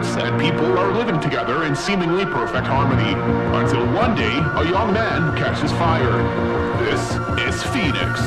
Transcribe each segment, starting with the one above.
progress and people are living together in seemingly perfect harmony. Until one day, a young man catches fire. This is Phoenix.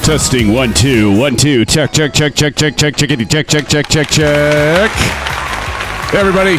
Testing 1 2 1 2 check check check check check check check check check check check check. Hey everybody.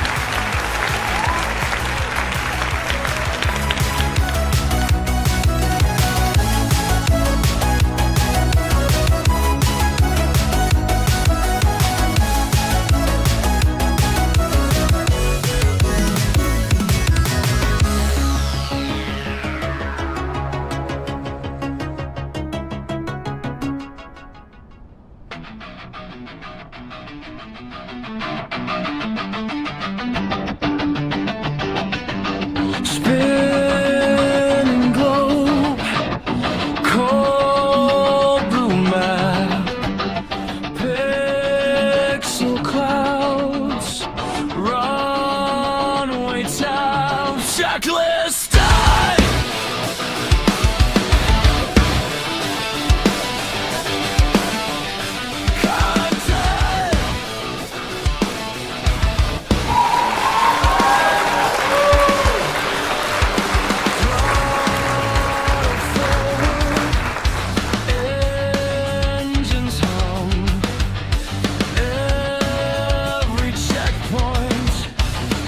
Every checkpoint,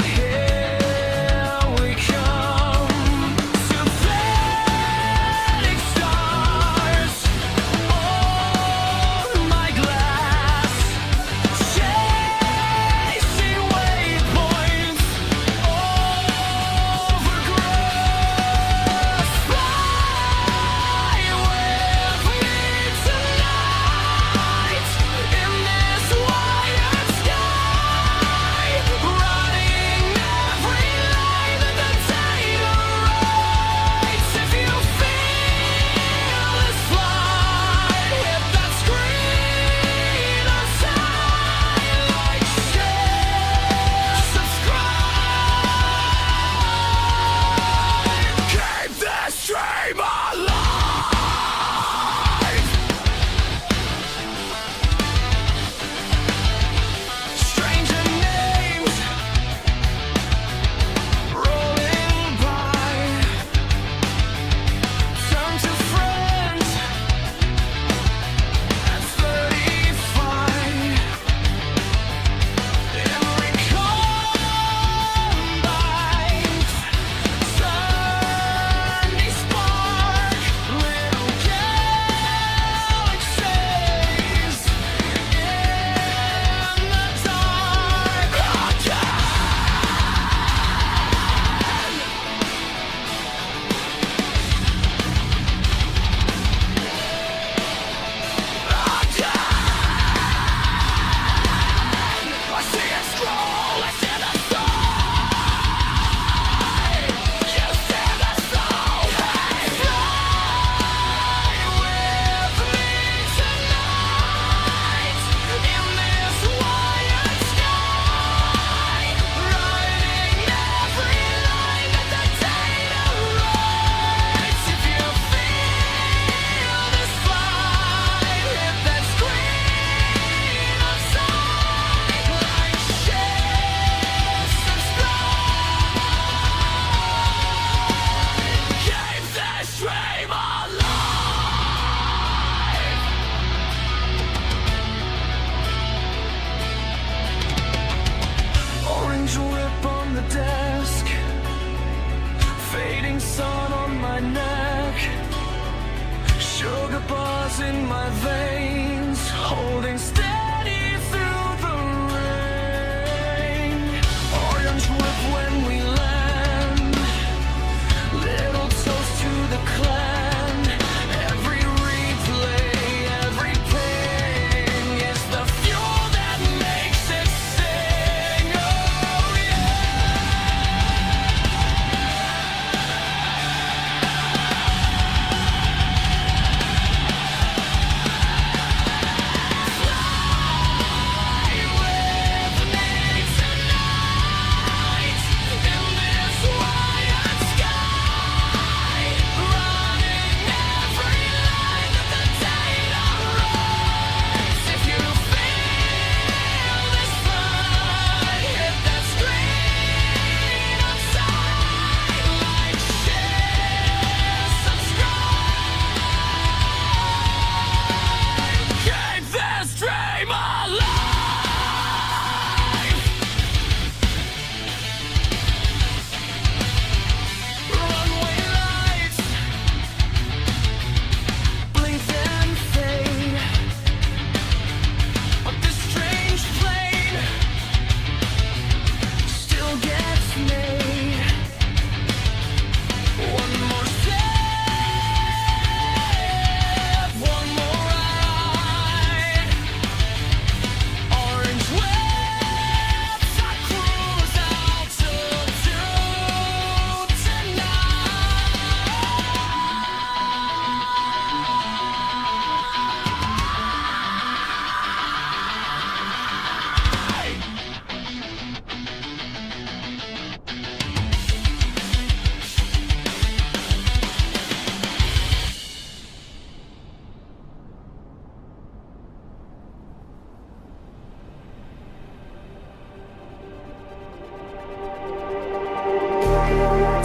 here we come. stars in my veins, holding steady through the rain. Orange whip when we land, little toast to the clan. Every replay, every ping is the fuel that makes it sing. Oh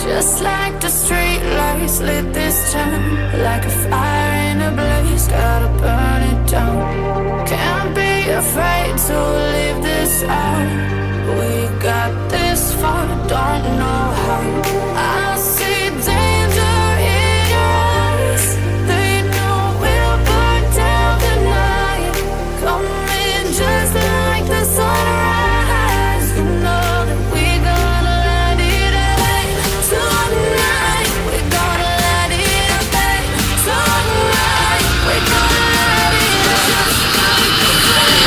just like the street lights lit this town, like a fire in a blaze, gotta burn it down. Can't be afraid to leave this out. We got this far, don't know how. I see danger in your eyes. They know we'll burn down the night. Coming just like the sunrise. You know that we gonna light it up tonight. We gonna light it up tonight. We gonna light it up just like the sunrise.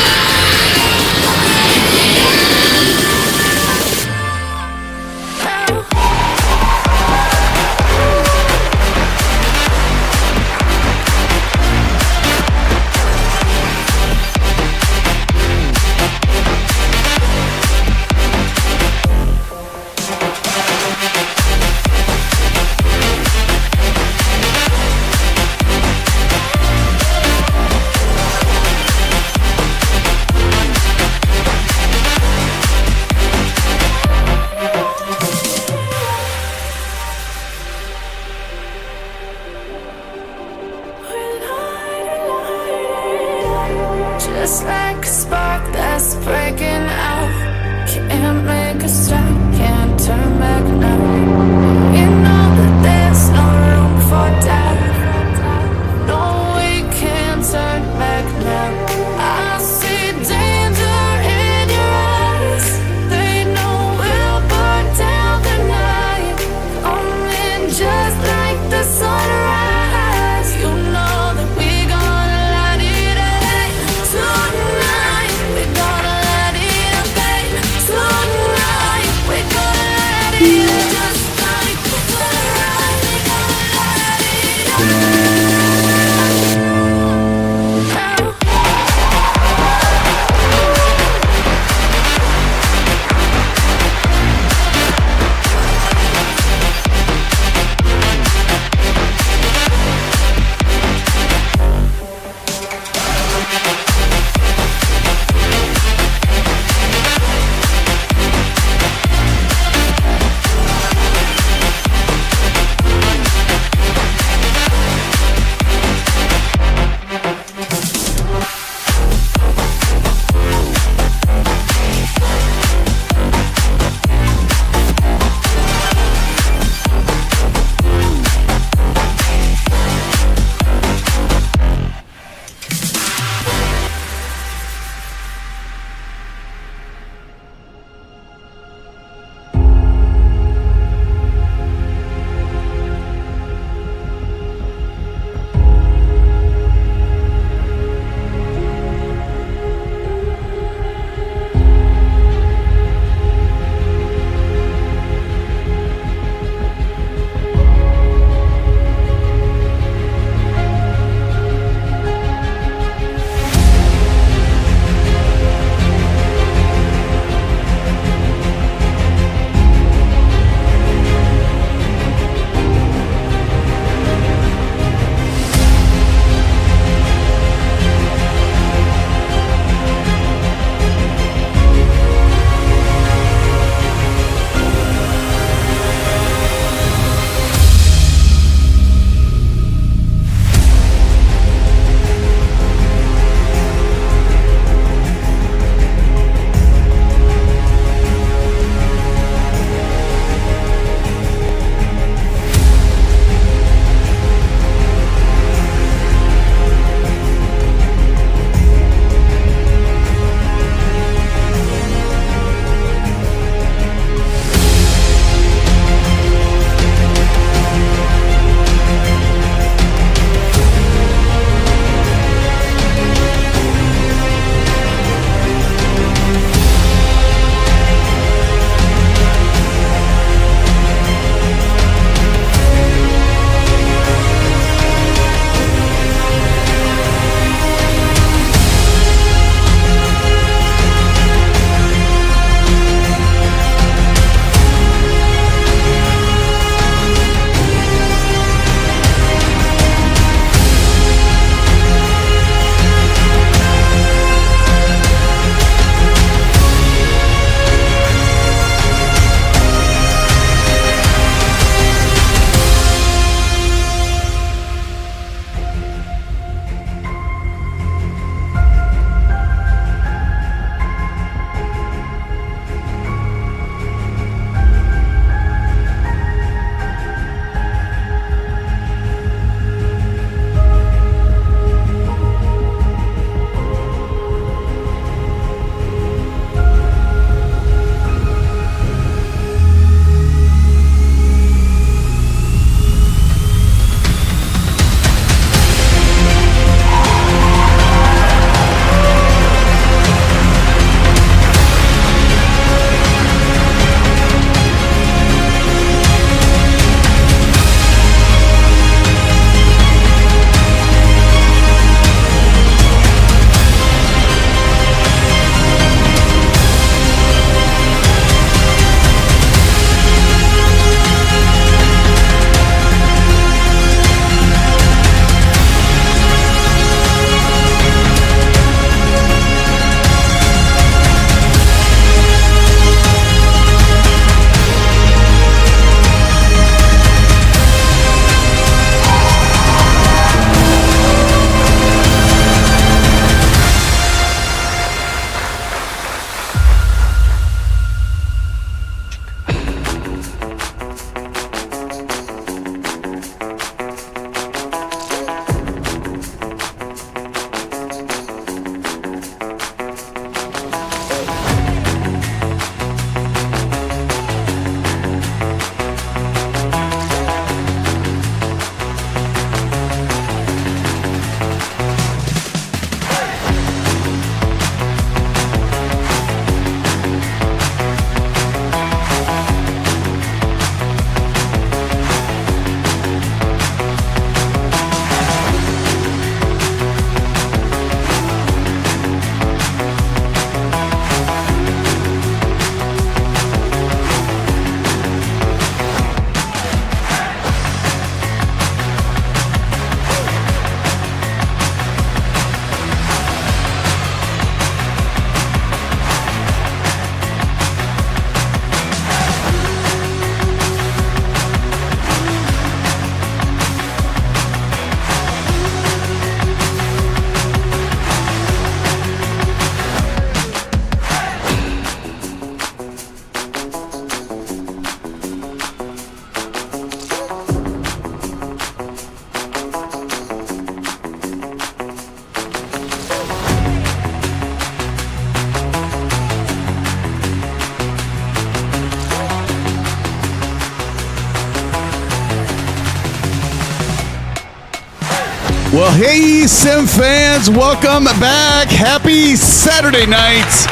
Well, hey, Sim fans, welcome back. Happy Saturday night.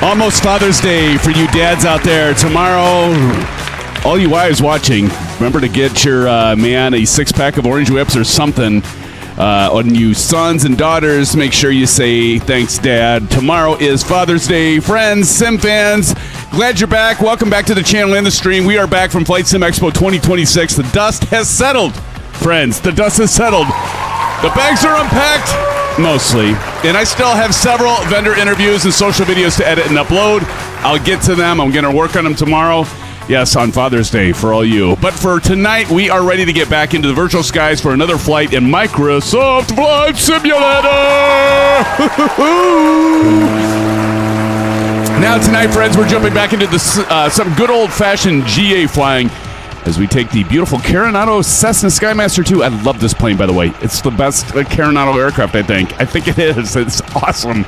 Almost Father's Day for you dads out there. Tomorrow, all you wives watching, remember to get your man a 6-pack of Orange Whips or something. On you sons and daughters, make sure you say thanks, Dad. Tomorrow is Father's Day. Friends, Sim fans, glad you're back. Welcome back to the channel and the stream. We are back from FlightSimExpo 2026. The dust has settled, friends. The dust has settled. The bags are unpacked, mostly. And I still have several vendor interviews and social videos to edit and upload. I'll get to them. I'm going to work on them tomorrow. Yes, on Father's Day for all you. But for tonight, we are ready to get back into the virtual skies for another flight in Microsoft Flight Simulator! Now tonight, friends, we're jumping back into some good old-fashioned GA flying as we take the beautiful Carenado Cessna Skymaster II. I love this plane, by the way. It's the best Carenado aircraft, I think. I think it is. It's awesome.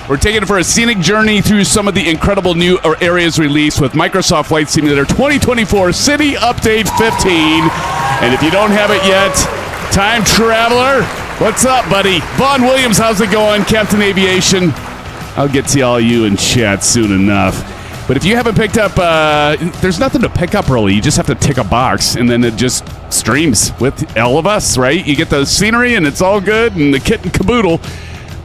We're taking it for a scenic journey through some of the incredible new areas released with Microsoft Flight Simulator 2024 City Update 15. And if you don't have it yet, Time Traveler, what's up, buddy? Vaughn Williams, how's it going? Captain Aviation. I'll get to all you in chat soon enough. But if you haven't picked up, there's nothing to pick up really. You just have to tick a box, and then it just streams with all of us, right? You get the scenery, and it's all good, and the kit and caboodle.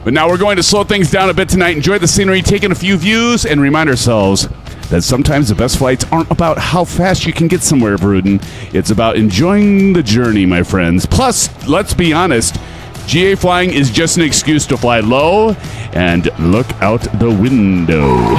But now we're going to slow things down a bit tonight, enjoy the scenery, take in a few views, and remind ourselves that sometimes the best flights aren't about how fast you can get somewhere, Bruden. It's about enjoying the journey, my friends. Plus, let's be honest, GA flying is just an excuse to fly low and look out the window.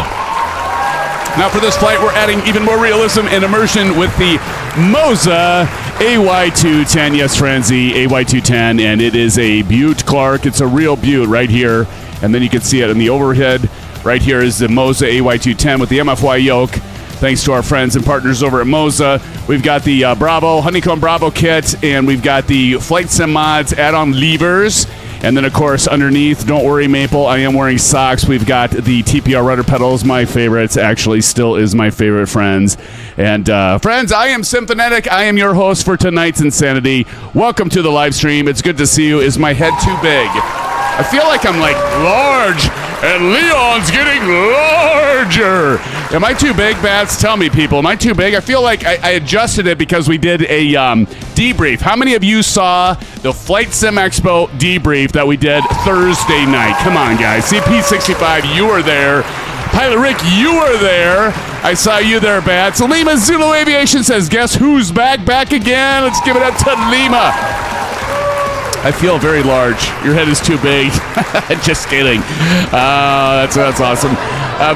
Now for this flight, we're adding even more realism and immersion with the MOZA AY210. Yes, friends, the AY210, and it is a beaut, Clark. It's a real beaut right here. And then you can see it in the overhead. Right here is the MOZA AY210 with the MFY Yoke. Thanks to our friends and partners over at MOZA. We've got the Bravo, Honeycomb Bravo kit, and we've got the Flight Sim Mods add-on levers. And then, of course, underneath, don't worry, Maple, I am wearing socks. We've got the TPR rudder pedals, my favorites. Actually, still is my favorite, friends. And, friends, I am SimFanatic. I am your host for tonight's Insanity. Welcome to the live stream. It's good to see you. Is my head too big? I feel like I'm, like, large, and Leon's getting larger. Am I too big, Bats? Tell me, people. Am I too big? I feel like I adjusted it because we did a debrief. How many of you saw the FlightSimExpo debrief that we did Thursday night? Come on, guys. CP65, you were there. Pilot Rick, you were there. I saw you there, Bats. Lima Zulu Aviation says, guess who's back? Back again. Let's give it up to Lima. I feel very large. Your head is too big. Just kidding. That's awesome.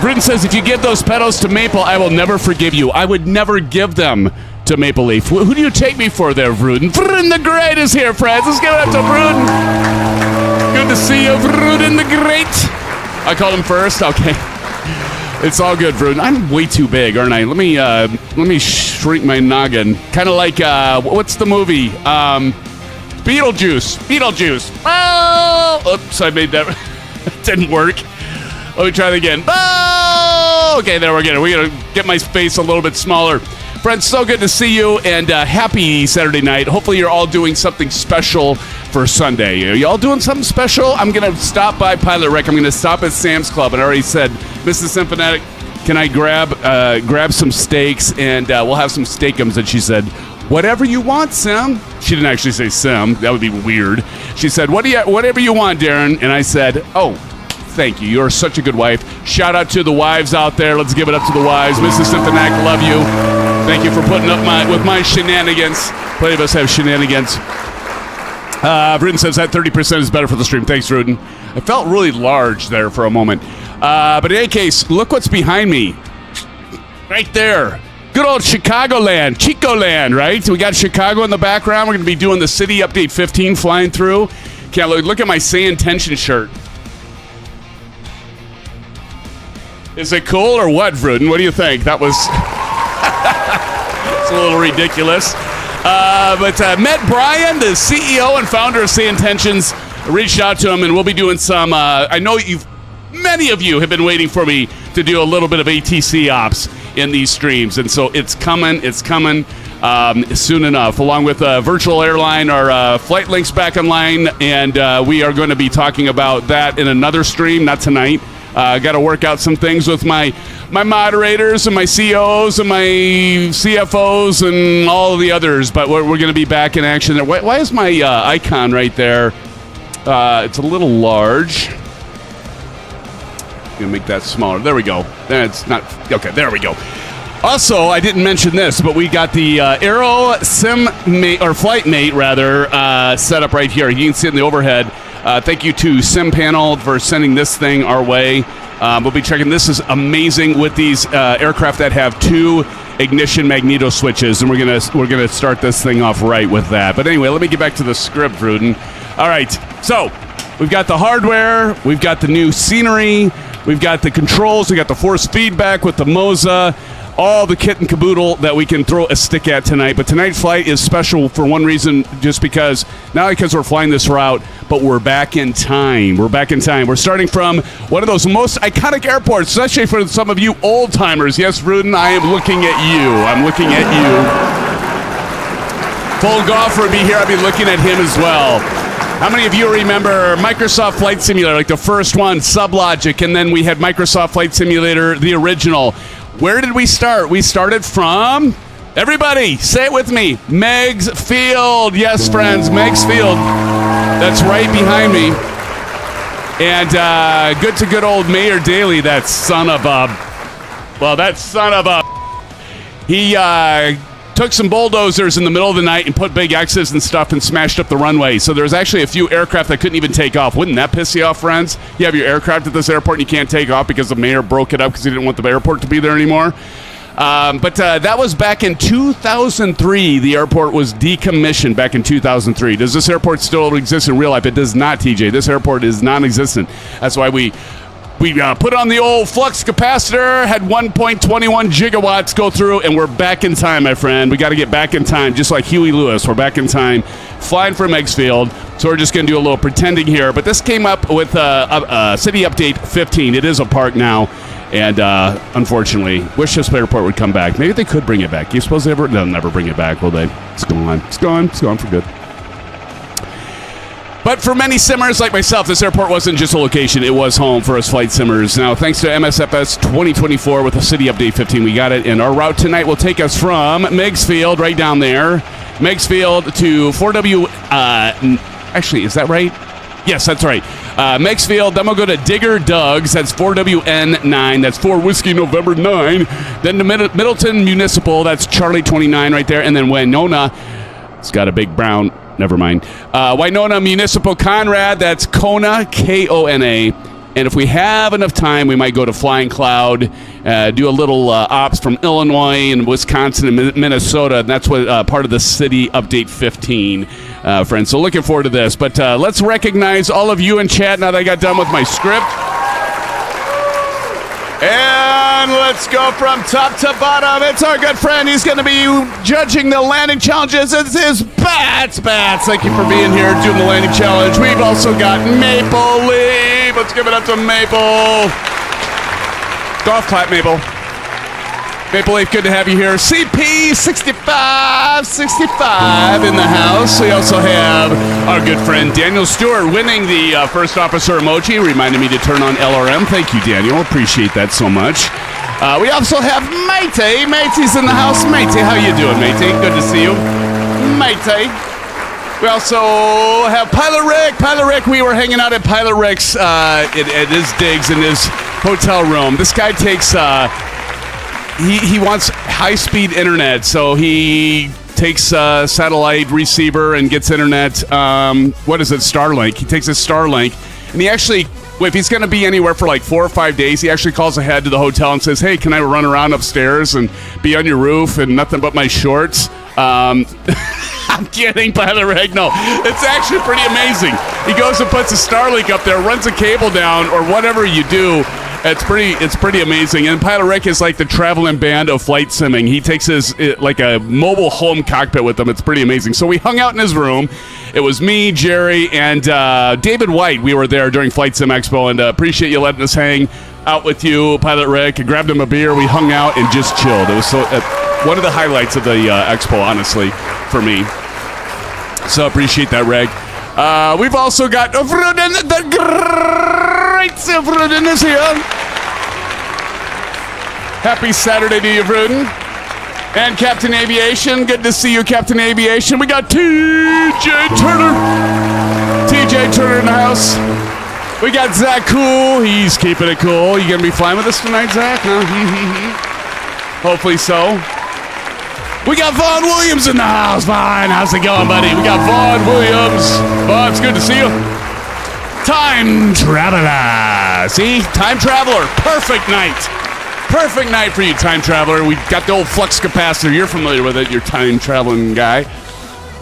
Britton says, if you give those pedals to Maple, I will never forgive you. I would never give them to Maple Leaf. Who do you take me for there, Vruden? Vruden the Great is here, friends. Let's give it up to Vruden. Good to see you, Vruden the Great. I called him first. Okay. It's all good, Vruden. I'm way too big, aren't I? Let me shrink my noggin. Kind of like, what's the movie? Beetlejuice. Oh! Oops, I made that. Didn't work. Let me try it again. Oh! Okay, there we're getting. We're going to get my face a little bit smaller. Friends, so good to see you, and happy Saturday night. Hopefully you're all doing something special for Sunday. Are you all doing something special? I'm going to stop by Pilot Rick. I'm going to stop at Sam's Club, and I already said, Mrs. SimFanatic, can I grab some steaks, and we'll have some steakums, and she said, whatever you want, Sim. She didn't actually say Sim. That would be weird. She said, whatever you want, Darren. And I said, oh, thank you. You're such a good wife. Shout out to the wives out there. Let's give it up to the wives. Mrs. SimFanatic, love you. Thank you for putting up with my shenanigans. Plenty of us have shenanigans. Rudin says that 30% is better for the stream. Thanks, Rudin. I felt really large there for a moment. But in any case, look what's behind me. Right there. Good old Chicoland, right? So we got Chicago in the background. We're going to be doing the City Update 15 flying through. Can't look at my Say Intention shirt. Is it cool or what, Vruden? What do you think? That was it's a little ridiculous. But met Brian, the CEO and founder of Say Intentions. I reached out to him, and we'll be doing some. I know many of you have been waiting for me to do a little bit of ATC ops in these streams, and so it's coming. soon enough, along with Virtual Airline. Our flight link's back online, and we are going to be talking about that in another stream, not tonight. Got to work out some things with my moderators and my COs and my CFOs and all of the others, but we're going to be back in action there. Why is my icon right there? It's a little large. I'm going to make that smaller. There we go. That's not... Okay, there we go. Also, I didn't mention this, but we got the Aero Flightmate set up right here. You can see it in the overhead. Thank you to SimPanel for sending this thing our way. We'll be checking. This is amazing with these aircraft that have 2 ignition magneto switches, and we're gonna start this thing off right with that. But anyway, let me get back to the script, Vruden. All right, so we've got the hardware, we've got the new scenery, we've got the controls, we got the force feedback with the MOZA. All the kit and caboodle that we can throw a stick at tonight. But tonight's flight is special for one reason, just because, not because we're flying this route, but we're back in time. We're back in time. We're starting from one of those most iconic airports, especially for some of you old-timers. Yes, Vruden, I am looking at you. I'm looking at you. Full Golfer will be here. I'll be looking at him as well. How many of you remember Microsoft Flight Simulator, like the first one, Sublogic, and then we had Microsoft Flight Simulator, the original. Where did we start? We started from, everybody, say it with me, Meigs Field. Yes, friends, Meigs Field. That's right behind me. And good to good old Mayor Daley, that son of a... He took some bulldozers in the middle of the night and put big X's and stuff and smashed up the runway. So there's actually a few aircraft that couldn't even take off. Wouldn't that piss you off, friends? You have your aircraft at this airport and you can't take off because the mayor broke it up because he didn't want the airport to be there anymore. But that was back in 2003. The airport was decommissioned back in 2003. Does this airport still exist in real life? It does not, TJ. This airport is non-existent. That's why we put on the old flux capacitor, had 1.21 gigawatts go through, and we're back in time, my friend. We got to get back in time, just like Huey Lewis. We're back in time, flying from Meigs Field. So we're just going to do a little pretending here. But this came up with City Update 15. It is a park now, and unfortunately, wish this airport would come back. Maybe they could bring it back. Do you suppose they'll never bring it back, will they? It's gone. It's gone. It's gone for good. But for many simmers like myself, this airport wasn't just a location. It was home for us flight simmers. Now, thanks to MSFS 2024 with the City Update 15, we got it. And our route tonight will take us from Meigs Field, right down there, Meigs Field to 4W... actually, is that right? Yes, that's right. Meigs Field, then we'll go to Digger Doug's. That's 4WN9. That's 4 Whiskey November 9. Then to Middleton Municipal. That's Charlie 29 right there. And then Winona. It's got a big brown... Never mind. Winona Municipal Conrad, that's Kona, Kona. And if we have enough time, we might go to Flying Cloud, do a little ops from Illinois and Wisconsin and Minnesota. And that's what part of the City Update 15, friends. So looking forward to this. But let's recognize all of you in chat now that I got done with my script. And let's go from top to bottom. It's our good friend. He's going to be judging the landing challenges. It's his Bats. Thank you for being here doing the landing challenge. We've also got Maple Leaf. Let's give it up to Maple. Golf clap, Maple. Maple Leaf, good to have you here. CP65 in the house. We also have our good friend Daniel Stewart winning the first officer emoji. Reminded me to turn on LRM. Thank you, Daniel. Appreciate that so much. We also have Matey. Matey's in the house. Matey, how you doing, Matey? Good to see you. Matey. We also have Pilot Rick. Pilot Rick, we were hanging out at Pilot Rick's at his digs in his hotel room. This guy takes... He wants high-speed internet, so he takes a satellite receiver and gets internet. What is it? Starlink. He takes his Starlink, and he actually, if he's going to be anywhere for like 4 or 5 days, he actually calls ahead to the hotel and says, hey, can I run around upstairs and be on your roof and nothing but my shorts? I'm kidding, Pilot Rick. No, it's actually pretty amazing. He goes and puts a Starlink up there, runs a cable down, or whatever you do. It's pretty amazing. And Pilot Rick is like the traveling band of flight simming. He takes his like a mobile home cockpit with him. It's pretty amazing. So we hung out in his room. It was me, Jerry, and David White. We were there during FlightSimExpo, and appreciate you letting us hang out with you, Pilot Rick. I grabbed him a beer. We hung out and just chilled. It was so one of the highlights of the expo, honestly, for me. So appreciate that, Reg. We've also got Vruden, the great Vruden is here. Happy Saturday to you, Vruden. And Captain Aviation, good to see you, Captain Aviation. We got TJ Turner. TJ Turner in the house. We got Zach Cool. He's keeping it cool. You gonna be flying with us tonight, Zach? Huh? Hopefully so. We got Vaughn Williams in the house. Vaughn, how's it going, buddy? We got Vaughn Williams. Vaughn, it's good to see you. Time Traveler. See? Time Traveler. Perfect night. Perfect night for you, Time Traveler. We got the old flux capacitor. You're familiar with it. You're time traveling guy.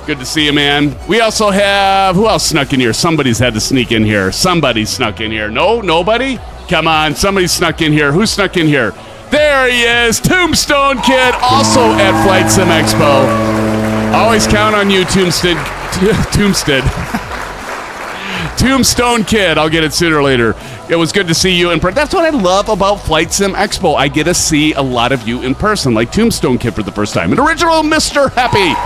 Good to see you, man. We also have... Who else snuck in here? Somebody's had to sneak in here. Somebody snuck in here. No? Nobody? Come on. Somebody snuck in here. Who snuck in here? There he is. Tombstone Kid, also at FlightSimExpo. Always count on you, Tombstone Kid. I'll get it sooner or later. It was good to see you in person. That's what I love about FlightSimExpo. I get to see a lot of you in person, like Tombstone Kid for the first time. And original Mr. Happy.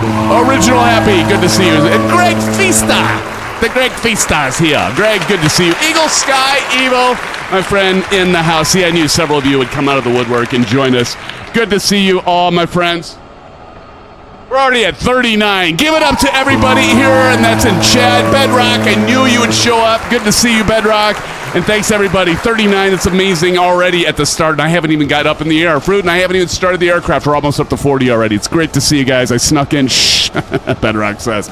Original Happy. Good to see you. And Greg Fista. The Greg Fista is here. Greg, good to see you. Eagle Sky Evo, my friend in the house. See, I knew several of you would come out of the woodwork and join us. Good to see you all, my friends. We're already at 39. Give it up to everybody here, and that's in Chad. Bedrock, I knew you would show up. Good to see you, Bedrock. And thanks, everybody. 39, it's amazing already at the start, and I haven't even got up in the air. Fruit, and I haven't even started the aircraft. We're almost up to 40 already. It's great to see you guys. I snuck in. Shh, Bedrock says.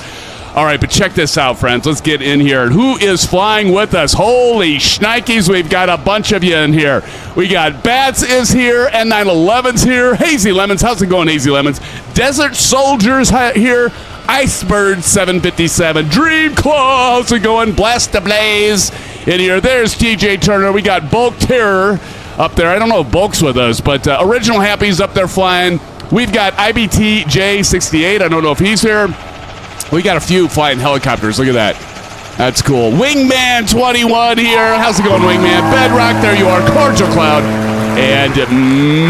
All right, but check this out, friends. Let's get in here. Who is flying with us? Holy shnikes, we've got a bunch of you in here. We got Bats is here, and 911's here. Hazy Lemons, how's it going, Hazy Lemons? Desert Soldiers here. Iceberg 757. Dream Claw, how's it going? Blast the Blaze in here. There's TJ Turner. We got Bulk Terror up there. I don't know if Bulk's with us, but Original Happy's up there flying. We've got IBT J68. I don't know if he's here. We got a few flying helicopters. Look at that. That's cool. Wingman 21 here. How's it going, Wingman? Bedrock, there you are. Cordial Cloud. And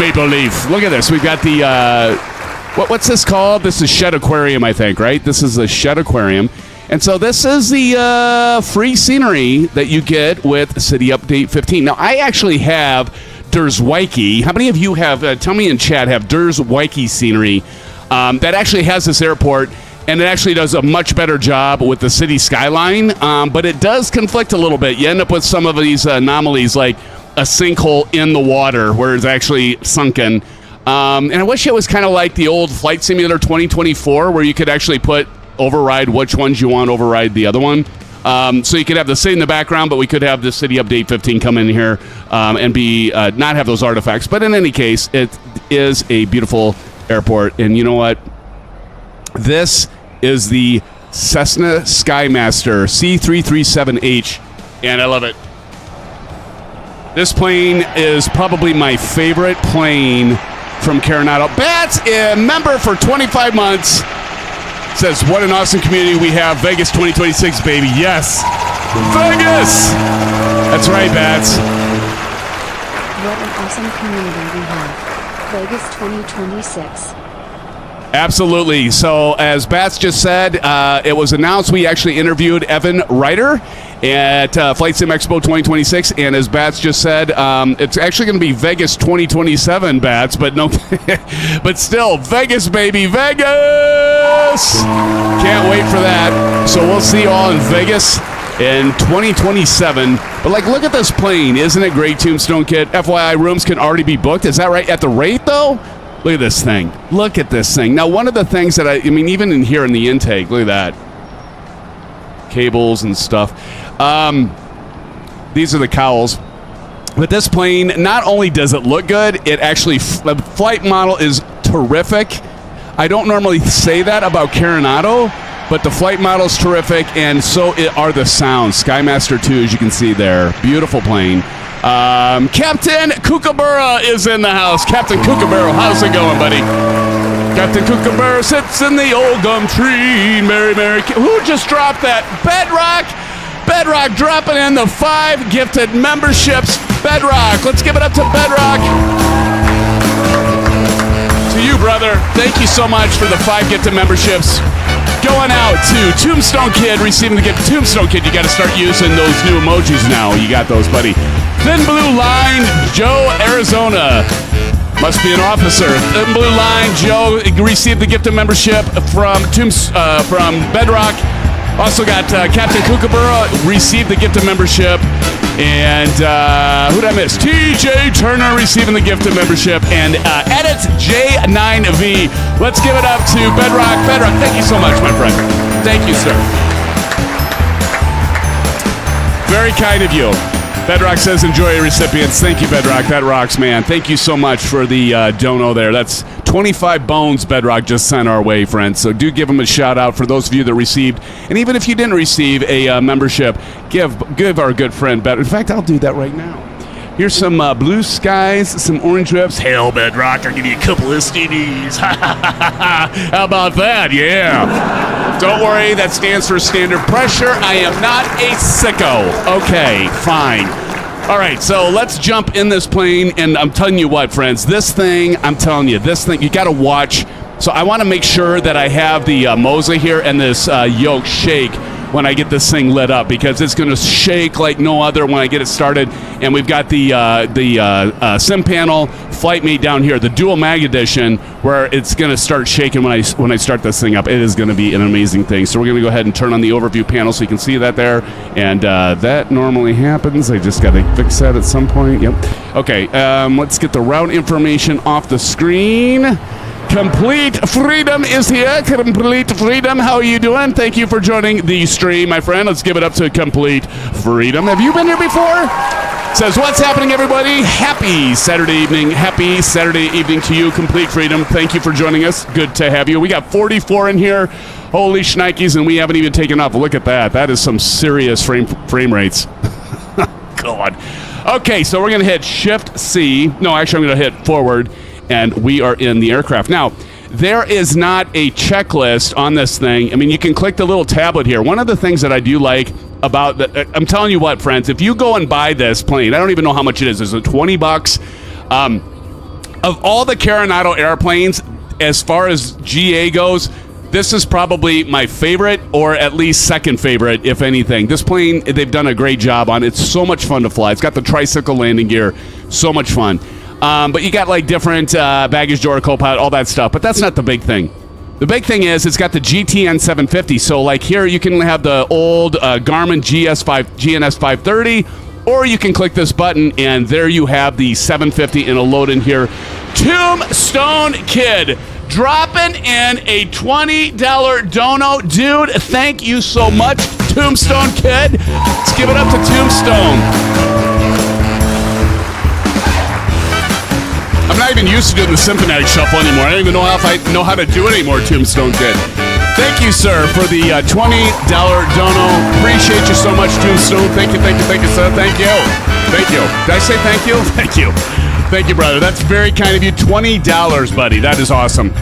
Maple Leaf. Look at this. We've got the, what's this called? This is Shed Aquarium, I think, right? This is a Shed Aquarium. And so this is the free scenery that you get with City Update 15. Now, I actually have Derswike. How many of you have, tell me in chat, have Derswike scenery that actually has this airport? And it actually does a much better job with the city skyline, but it does conflict a little bit. You end up with some of these anomalies, like a sinkhole in the water where it's actually sunken. And I wish it was kind of like the old Flight Simulator 2024, where you could actually override which ones you want, override the other one. So you could have the city in the background, but we could have the City Update 15 come in here and be not have those artifacts. But in any case, it is a beautiful airport. And you know what? This is the Cessna Skymaster C337H, and I love it. This plane is probably my favorite plane from Carenado. Bats, a member for 25 months, says, what an awesome community we have. Vegas 2026, baby. Yes. Vegas! That's right, Bats. What an awesome community we have. Vegas 2026. Absolutely. So, as Bats just said, it was announced we actually interviewed Evan Ryder at FlightSimExpo 2026, and as Bats just said, it's actually going to be Vegas 2027, Bats, but no, but still, Vegas, baby, Vegas! Can't wait for that. So we'll see you all in Vegas in 2027. But like, look at this plane. Isn't it great, Tombstone Kit? FYI, rooms can already be booked. Is that right? At the rate, though? Look at this thing. Look at this thing. Now, one of the things that I mean, even in here in the intake, look at that. Cables and stuff. These are the cowls. But this plane, not only does it look good, it actually, the flight model is terrific. I don't normally say that about Carenado, but the flight model is terrific, and so are the sounds. Skymaster 2, as you can see there. Beautiful plane. Captain Kookaburra is in the house. Captain Kookaburra, how's it going, buddy? Captain Kookaburra sits in the old gum tree. Mary, who just dropped that? Bedrock dropping in the 5 gifted memberships. Bedrock, let's give it up to Bedrock. To you, brother. Thank you so much for the 5 gifted memberships. Going out to Tombstone Kid, receiving the gift. Tombstone Kid, you got to start using those new emojis now. You got those, buddy. Thin Blue Line, Joe, Arizona. Must be an officer. Thin Blue Line, Joe, received the gift of membership from Bedrock. Also got Captain Kookaburra, received the gift of membership. And who'd I miss? TJ Turner receiving the gift of membership. And Edit J9V. Let's give it up to Bedrock. Bedrock, thank you so much, my friend. Thank you, sir. Very kind of you. Bedrock says, enjoy your recipients. Thank you, Bedrock. That rocks, man. Thank you so much for the dono there. That's 25 bones Bedrock just sent our way, friends. So do give him a shout out for those of you that received. And even if you didn't receive a membership, give our good friend Bedrock. In fact, I'll do that right now. Here's some blue skies, some orange whips. Hell, Bedrock, I'll give you a couple STDs. How about that? Yeah. Don't worry, that stands for standard pressure. I am not a sicko. Okay, fine. All right, so let's jump in this plane, and I'm telling you what, friends, this thing, you got to watch. So I want to make sure that I have the MOZA here and this yoke shake when I get this thing lit up, because it's going to shake like no other when I get it started. And we've got the Sim panel Flightmate down here, the Dual-Mag edition, where it's going to start shaking when I start this thing up. It is going to be an amazing thing. So we're going to go ahead and turn on the overview panel so you can see that there. And that normally happens. I just got to fix that at some point. Yep. Okay, let's get the route information off the screen. Complete Freedom is here. Complete Freedom, how are you doing? Thank you for joining the stream, my friend. Let's give it up to Complete Freedom. Have you been here before? Says, what's happening, everybody? Happy Saturday evening. Happy Saturday evening to you, Complete Freedom. Thank you for joining us. Good to have you. We got 44 in here. Holy shnikes, and we haven't even taken off. Look at that. That is some serious frame rates. God. Okay, so we're going to hit Shift C. No, actually, I'm going to hit forward. And we are in the aircraft. Now, there is not a checklist on this thing. I mean, you can click the little tablet here. One of the things that I do like about I'm telling you what, friends, if you go and buy this plane, I don't even know how much it is. It's $20. Of all the Carenado airplanes, as far as GA goes, this is probably my favorite, or at least second favorite, if anything. This plane, they've done a great job on. It's so much fun to fly. It's got the tricycle landing gear. So much fun. But you got like different baggage door, co-pilot, all that stuff. But that's not the big thing. The big thing is it's got the GTN 750. So like here you can have the old Garmin GNS 530, or you can click this button and there you have the 750 in a load in here. Tombstone Kid dropping in a $20 dono. Dude, thank you so much, Tombstone Kid. Let's give it up to Tombstone. I'm not even used to doing the SimFanatic shuffle anymore. I don't even know if I know how to do it anymore, Tombstone Kid. Thank you, sir, for the $20 dono. Appreciate you so much, Tombstone. Thank you, sir. Thank you. Thank you. Did I say thank you? Thank you. Thank you, brother. That's very kind of you. $20, buddy. That is awesome.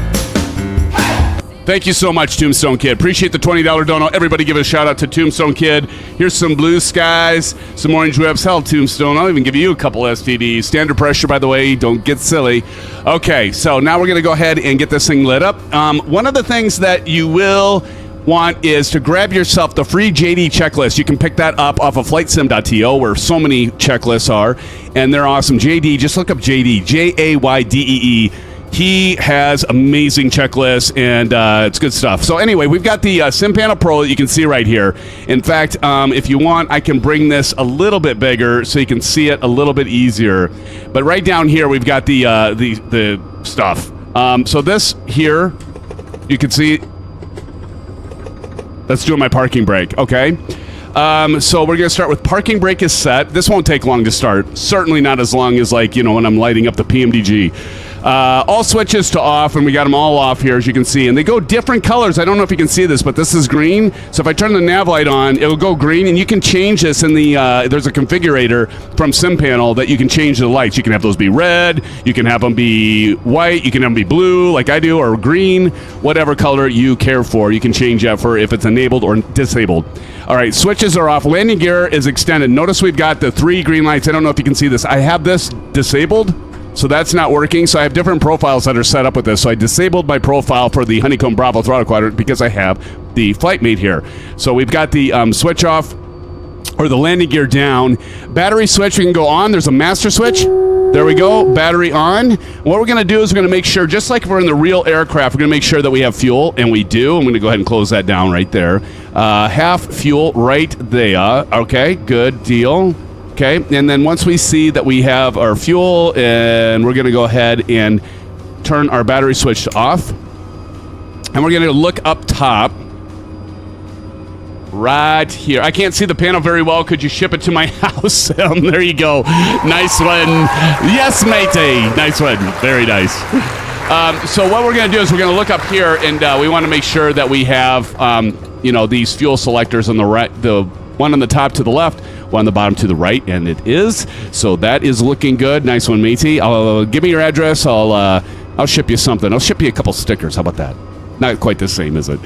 Thank you so much, Tombstone Kid. Appreciate the $20 dono. Everybody give a shout out to Tombstone Kid. Here's some blue skies, some orange whips. Hell, Tombstone, I'll even give you a couple STDs. Standard pressure, by the way. Don't get silly. Okay, so now we're going to go ahead and get this thing lit up. One of the things that you will want is to grab yourself the free JD checklist. You can pick that up off of FlightSim.to, where so many checklists are, and they're awesome. JD, just look up JD, Jaydee. He has amazing checklists, and it's good stuff. So anyway, we've got the Sim Panel Pro that you can see right here. In fact, if you want, I can bring this a little bit bigger so you can see it a little bit easier. But right down here, we've got the stuff. So this here, you can see. Let's do my parking brake, okay? So we're going to start with parking brake is set. This won't take long to start. Certainly not as long as, like, you know, when I'm lighting up the PMDG. All switches to off, and we got them all off here, as you can see. And they go different colors. I don't know if you can see this, but this is green. So if I turn the nav light on, it'll go green, and you can change this in the, there's a configurator from SimPanel that you can change the lights. You can have those be red, you can have them be white, you can have them be blue, like I do, or green, whatever color you care for. You can change that for if it's enabled or disabled. All right, switches are off. Landing gear is extended. Notice we've got the 3 green lights. I don't know if you can see this. I have this disabled. So that's not working. So I have different profiles that are set up with this. So I disabled my profile for the Honeycomb Bravo throttle quadrant because I have the FlightMate here. So we've got the switch off, or the landing gear down. Battery switch, we can go on. There's a master switch. There we go, battery on. What we're gonna do is we're gonna make sure, just like we're in the real aircraft, we're gonna make sure that we have fuel, and we do. I'm gonna go ahead and close that down right there. Half fuel right there. Okay, good deal. Okay, and then once we see that we have our fuel, and we're gonna go ahead and turn our battery switch to off. And we're gonna look up top. Right here. I can't see the panel very well. Could you ship it to my house? There you go. Nice one. Yes, matey. Nice one. Very nice. So what we're going to do is we're going to look up here, and we want to make sure that we have, these fuel selectors on the right, the one on the top to the left, one on the bottom to the right, and it is. So that is looking good. Nice one, matey. Give me your address. I'll ship you something. I'll ship you a couple stickers. How about that? Not quite the same, is it?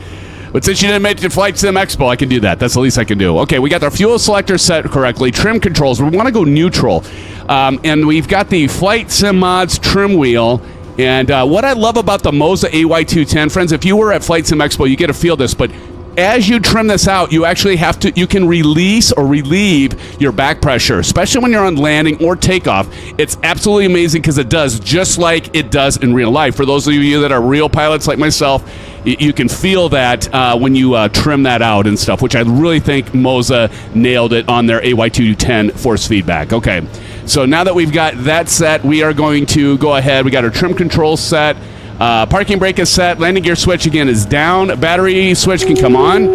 But since you didn't make it to FlightSimExpo, I can do that. That's the least I can do. Okay, we got our fuel selector set correctly. Trim controls. We want to go neutral. And we've got the Flight Sim Mods trim wheel. And what I love about the MOZA AY210, friends, if you were at FlightSimExpo, you get to feel this, but as you trim this out, you actually you can release or relieve your back pressure, especially when you're on landing or takeoff. It's absolutely amazing because it does just like it does in real life. For those of you that are real pilots like myself, you can feel that when you trim that out and stuff, which I really think MOZA nailed it on their AY210 force feedback. Okay, so now that we've got that set, we are going to go ahead. We got our trim control set. Parking brake is set. Landing gear switch again is down. Battery switch can come on.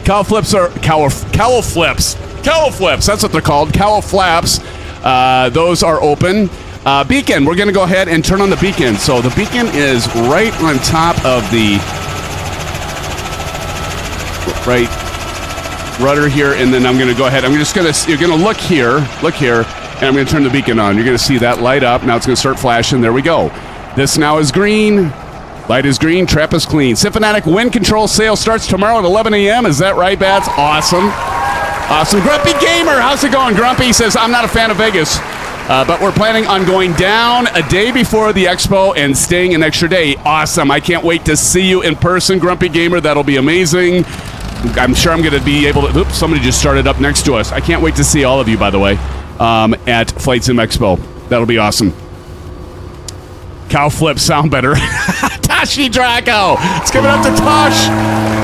Cowl flips. That's what they're called. Cowl flaps. Those are open. Beacon. We're going to go ahead and turn on the beacon. So the beacon is right on top of the right rudder here, and then I'm going to go ahead. You're going to look here, and I'm going to turn the beacon on. You're going to see that light up. Now it's going to start flashing. There we go. This now is green. Light is green. Trap is clean. SimFanatic wind control sale starts tomorrow at 11 a.m. Is that right, Bats? Awesome. Awesome. Grumpy Gamer, how's it going? Grumpy says, I'm not a fan of Vegas, but we're planning on going down a day before the expo and staying an extra day. Awesome. I can't wait to see you in person, Grumpy Gamer. That'll be amazing. I'm sure I'm going to be able to... Oops, somebody just started up next to us. I can't wait to see all of you, by the way, at FlightSimExpo. That'll be awesome. Cow flips sound better. Tashi Draco. Let's give it up to Tosh.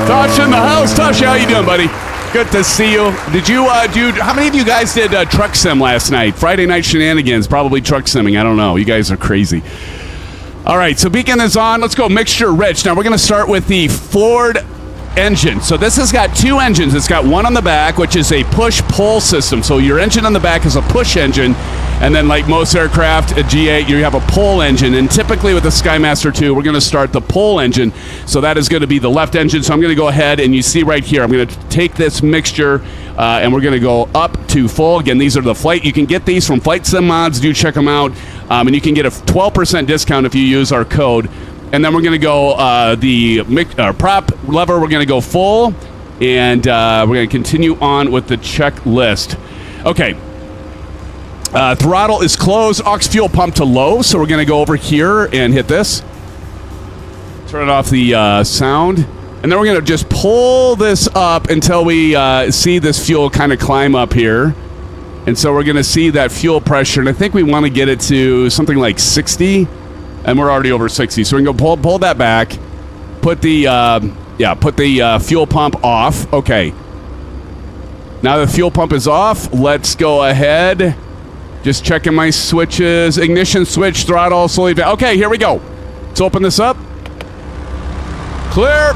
Tosh in the house. Tosh, how you doing, buddy? Good to see you. Did you, how many of you guys did truck sim last night? Friday night shenanigans, probably truck simming. I don't know. You guys are crazy. All right, so beacon is on. Let's go mixture rich. Now we're going to start with the Ford engine. So this has got two engines. It's got one on the back, which is a push-pull system. So your engine on the back is a push engine, and then like most aircraft, a G8, you have a pull engine. And typically with the Skymaster II, we're going to start the pull engine. So that is going to be the left engine. So I'm going to go ahead, and you see right here, I'm going to take this mixture, and we're going to go up to full. Again, these are the flight. You can get these from Flight Sim Mods. Do check them out. And you can get a 12% discount if you use our code. And then we're going to go the prop lever, we're going to go full, and we're going to continue on with the checklist. Okay. Throttle is closed, aux fuel pump to low, so we're going to go over here and hit this. Turn off the sound. And then we're going to just pull this up until we see this fuel kind of climb up here. And so we're going to see that fuel pressure, and I think we want to get it to something like 60. And we're already over 60, so we can go pull that back. Put the fuel pump off. Okay. Now the fuel pump is off. Let's go ahead. Just checking my switches. Ignition switch, throttle, slowly down. Okay, here we go. Let's open this up. Clear.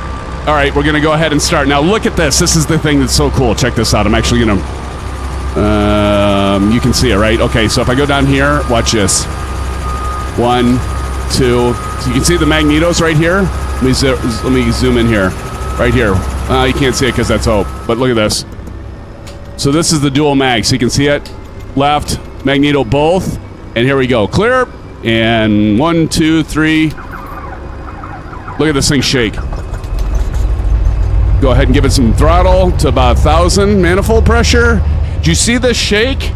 All right, we're going to go ahead and start. Now look at this. This is the thing that's so cool. Check this out. I'm actually going to... you can see it, right? Okay, so if I go down here, watch this. 1, 2. So you can see the magnetos right here. Let me zoom in here. Right here. You can't see it because that's hope. But look at this. So this is the dual mag. So you can see it. Left, magneto both. And here we go. Clear. And 1, 2, 3. Look at this thing shake. Go ahead and give it some throttle to about 1,000 manifold pressure. Do you see this shake?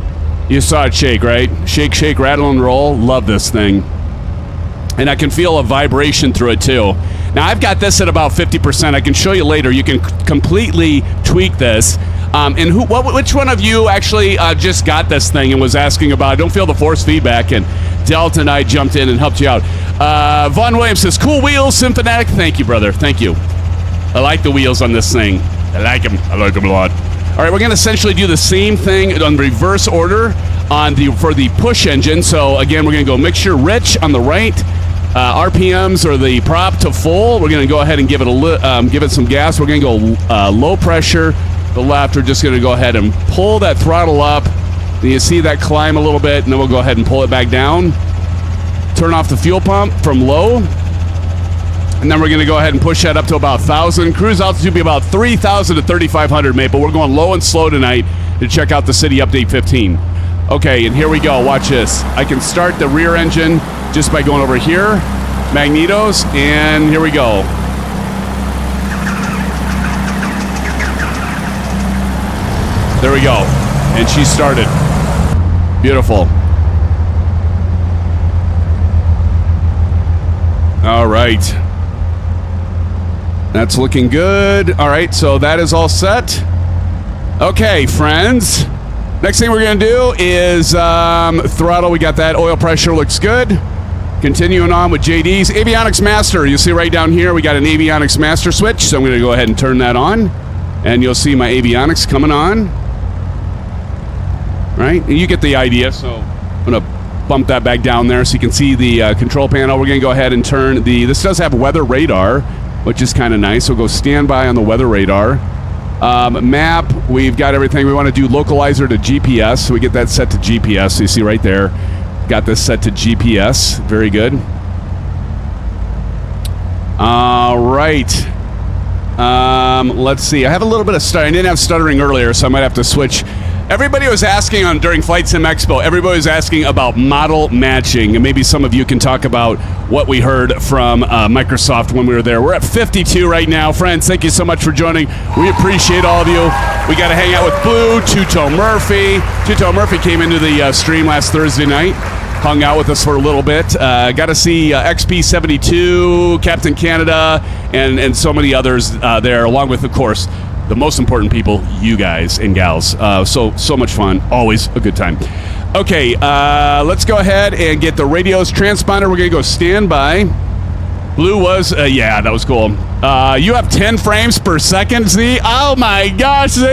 You saw it shake, right? Shake, shake, rattle, and roll. Love this thing. And I can feel a vibration through it, too. Now, I've got this at about 50%. I can show you later. You can completely tweak this. And which one of you actually just got this thing and was asking about it? Don't feel the force feedback. And Delta and I jumped in and helped you out. Vaughn Williams says, cool wheels, SimFanatic. Thank you, brother. Thank you. I like the wheels on this thing. I like them. I like them a lot. All right, we're going to essentially do the same thing on reverse order for the push engine. So, again, we're going to go mixture rich on the right. RPMs or the prop to full. We're going to go ahead and give it some gas. We're going to go low pressure. The left, we're just going to go ahead and pull that throttle up. And you see that climb a little bit, and then we'll go ahead and pull it back down. Turn off the fuel pump from low. And then we're going to go ahead and push that up to about 1,000. Cruise altitude will be about 3,000 to 3,500, mate. But we're going low and slow tonight to check out the City Update 15. Okay, and here we go. Watch this. I can start the rear engine just by going over here. Magnetos, and here we go. There we go. And she started. Beautiful. All right. That's looking good. All right, so that is all set. Okay, friends. Next thing we're going to do is throttle. We got that. Oil pressure looks good. Continuing on with JD's Avionics Master. You see right down here, we got an Avionics Master switch. So I'm going to go ahead and turn that on. And you'll see my avionics coming on. Right? And you get the idea. So I'm going to bump that back down there so you can see the control panel. We're going to go ahead and turn this does have weather radar, which is kind of nice. We'll go standby on the weather radar. Map, we've got everything. We want to do localizer to GPS, so we get that set to GPS. So you see right there, got this set to GPS. Very good. All right. Let's see. I have a little bit of stuttering. I didn't have stuttering earlier, so I might have to switch. Everybody was asking during FlightSimExpo, everybody was asking about model matching, and maybe some of you can talk about what we heard from Microsoft when we were there. We're at 52 right now. Friends, thank you so much for joining. We appreciate all of you. We got to hang out with Blue, Two-Toe Murphy. Two-Toe Murphy came into the stream last Thursday night, hung out with us for a little bit. Got to see XP72, Captain Canada, and so many others there, along with, of course, the most important people, you guys and gals. So much fun. Always a good time. Okay, let's go ahead and get the radio's transponder. We're going to go standby. Blue was, yeah, that was cool. You have 10 frames per second, Z? Oh my gosh, Z!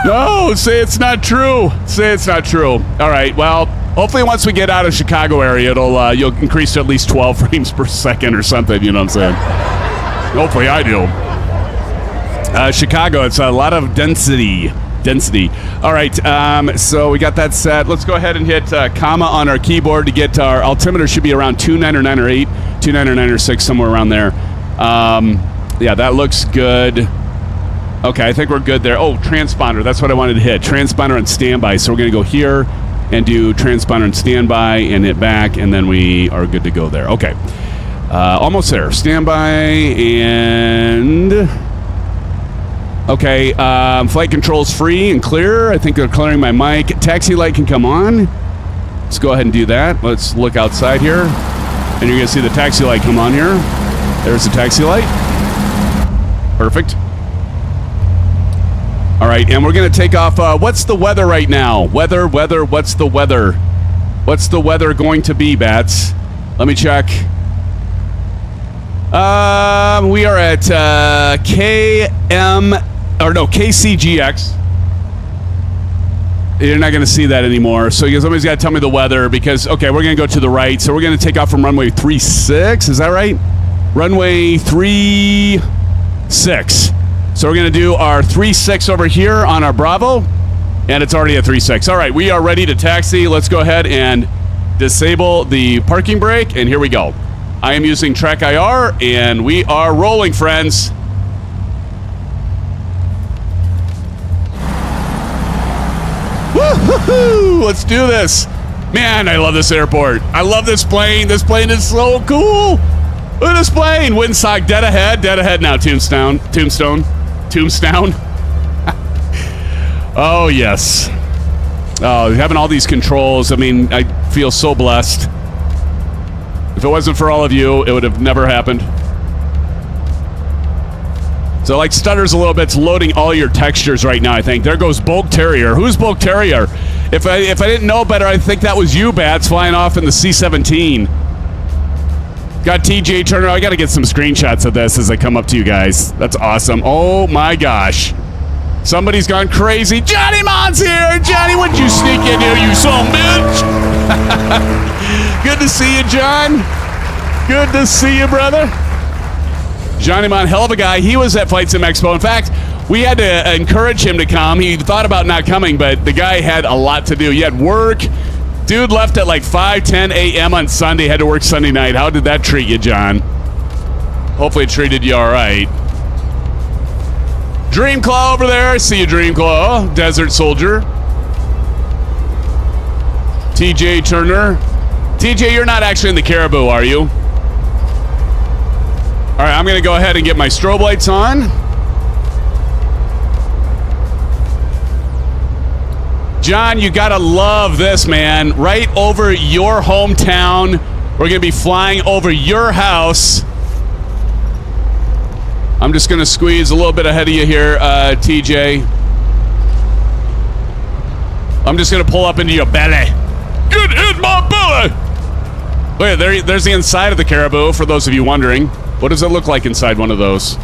No, say it's not true. Say it's not true. All right, well, hopefully once we get out of Chicago area, you'll increase to at least 12 frames per second or something, you know what I'm saying? Hopefully I do. Chicago, it's a lot of density. All right, so we got that set. Let's go ahead and hit comma on our keyboard to get our altimeter. Should be around 299 or 8, 299 or 6, somewhere around there. Yeah, that looks good. Okay, I think we're good there. Oh, transponder, that's what I wanted to hit. Transponder and standby. So we're going to go here and do transponder and standby and hit back, and then we are good to go there. Okay, almost there. Standby and... Okay, flight control's free and clear. I think they're clearing my mic. Taxi light can come on. Let's go ahead and do that. Let's look outside here. And you're going to see the taxi light come on here. There's the taxi light. Perfect. All right, and we're going to take off. What's the weather right now? Weather, what's the weather? What's the weather going to be, Bats? Let me check. We are at KCGX. You're not going to see that anymore. So somebody's got to tell me the weather because, okay, we're going to go to the right. So we're going to take off from runway 36. Is that right? Runway 36. So we're going to do our 36 over here on our Bravo. And it's already at 36. All right, we are ready to taxi. Let's go ahead and disable the parking brake. And here we go. I am using Track IR, and we are rolling, friends. Woo-hoo-hoo! Let's do this. Man, I love this airport. I love this plane. This plane is so cool. Look at this plane. Windsock dead ahead. Dead ahead now, Tombstone. Oh, yes. Oh, having all these controls, I mean, I feel so blessed. If it wasn't for all of you, it would have never happened. So like stutters a little bit. It's loading all your textures right now, I think. There goes Bulk Terrier. Who's Bulk Terrier? If I didn't know better, I think that was you, Bats, flying off in the C-17. Got TJ Turner. I got to get some screenshots of this as I come up to you guys. That's awesome. Oh my gosh. Somebody's gone crazy. Johnny Mon's here. Johnny, what'd you sneak in here, you son of a bitch? Good to see you, John. Good to see you, brother. Johnny Mon, hell of a guy. He was at FlightSimExpo. In fact, we had to encourage him to come. He thought about not coming, but the guy had a lot to do. He had work. Dude left at like 5:10 a.m. on Sunday. Had to work Sunday night. How did that treat you, John? Hopefully it treated you all right. Dreamclaw over there. I see you, Dreamclaw. Desert Soldier. TJ Turner. TJ, you're not actually in the Caribou, are you? All right, I'm going to go ahead and get my strobe lights on. John, you got to love this, man. Right over your hometown. We're going to be flying over your house. I'm just going to squeeze a little bit ahead of you here, TJ. I'm just going to pull up into your belly. Get in my belly! Look, there's the inside of the Caribou, for those of you wondering. What does it look like inside one of those?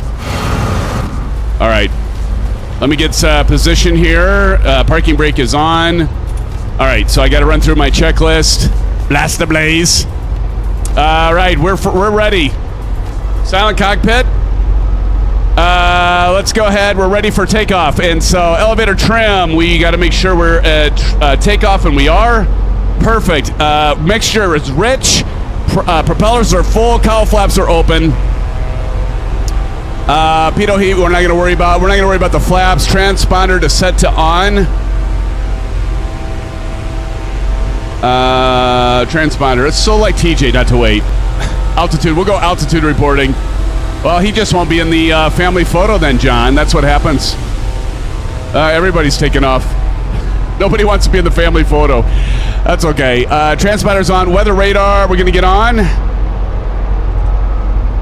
All right. Let me get position here. Parking brake is on. All right, so I got to run through my checklist. Blast the blaze. All right, we're ready. Silent cockpit. Let's go ahead. We're ready for takeoff. And so elevator trim, we got to make sure we're at takeoff, and we are. Perfect. Mixture is rich. Propellers are full. Cowl flaps are open. Pitot heat, we're not going to worry about. We're not going to worry about the flaps. Transponder to set to on. Transponder. It's so like TJ not to wait. Altitude. We'll go altitude reporting. Well, he just won't be in the family photo then, John. That's what happens. Everybody's taking off. Nobody wants to be in the family photo. That's okay. Transponder's on. Weather radar, we're going to get on.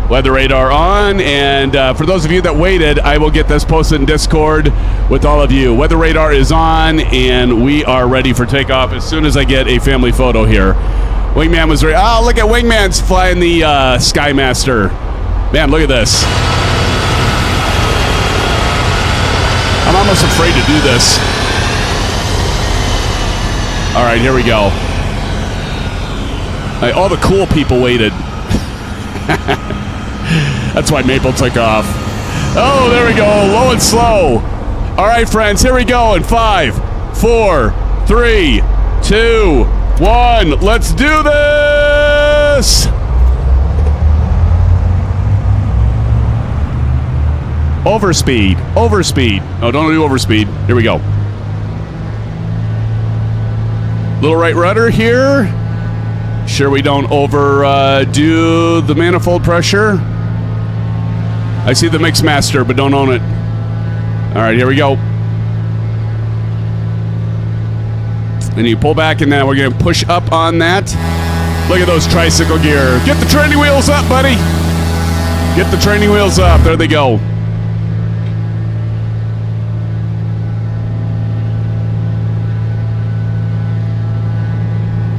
Weather radar on. And for those of you that waited, I will get this posted in Discord with all of you. Weather radar is on, and we are ready for takeoff as soon as I get a family photo here. Wingman was ready. Oh, look at Wingman's flying the Skymaster. Man, look at this. I'm almost afraid to do this. All right, here we go. All the cool people waited. That's why Maple took off. Oh, there we go. Low and slow. All right, friends, here we go in 5, 4, 3, 2, 1. Let's do this. Overspeed. Overspeed. Oh, don't do overspeed. Here we go. Little right rudder here. Sure we don't overdo the manifold pressure. I see the Mix Master, but don't own it. All right, here we go. And you pull back, and now we're going to push up on that. Look at those tricycle gear. Get the training wheels up, buddy. Get the training wheels up. There they go.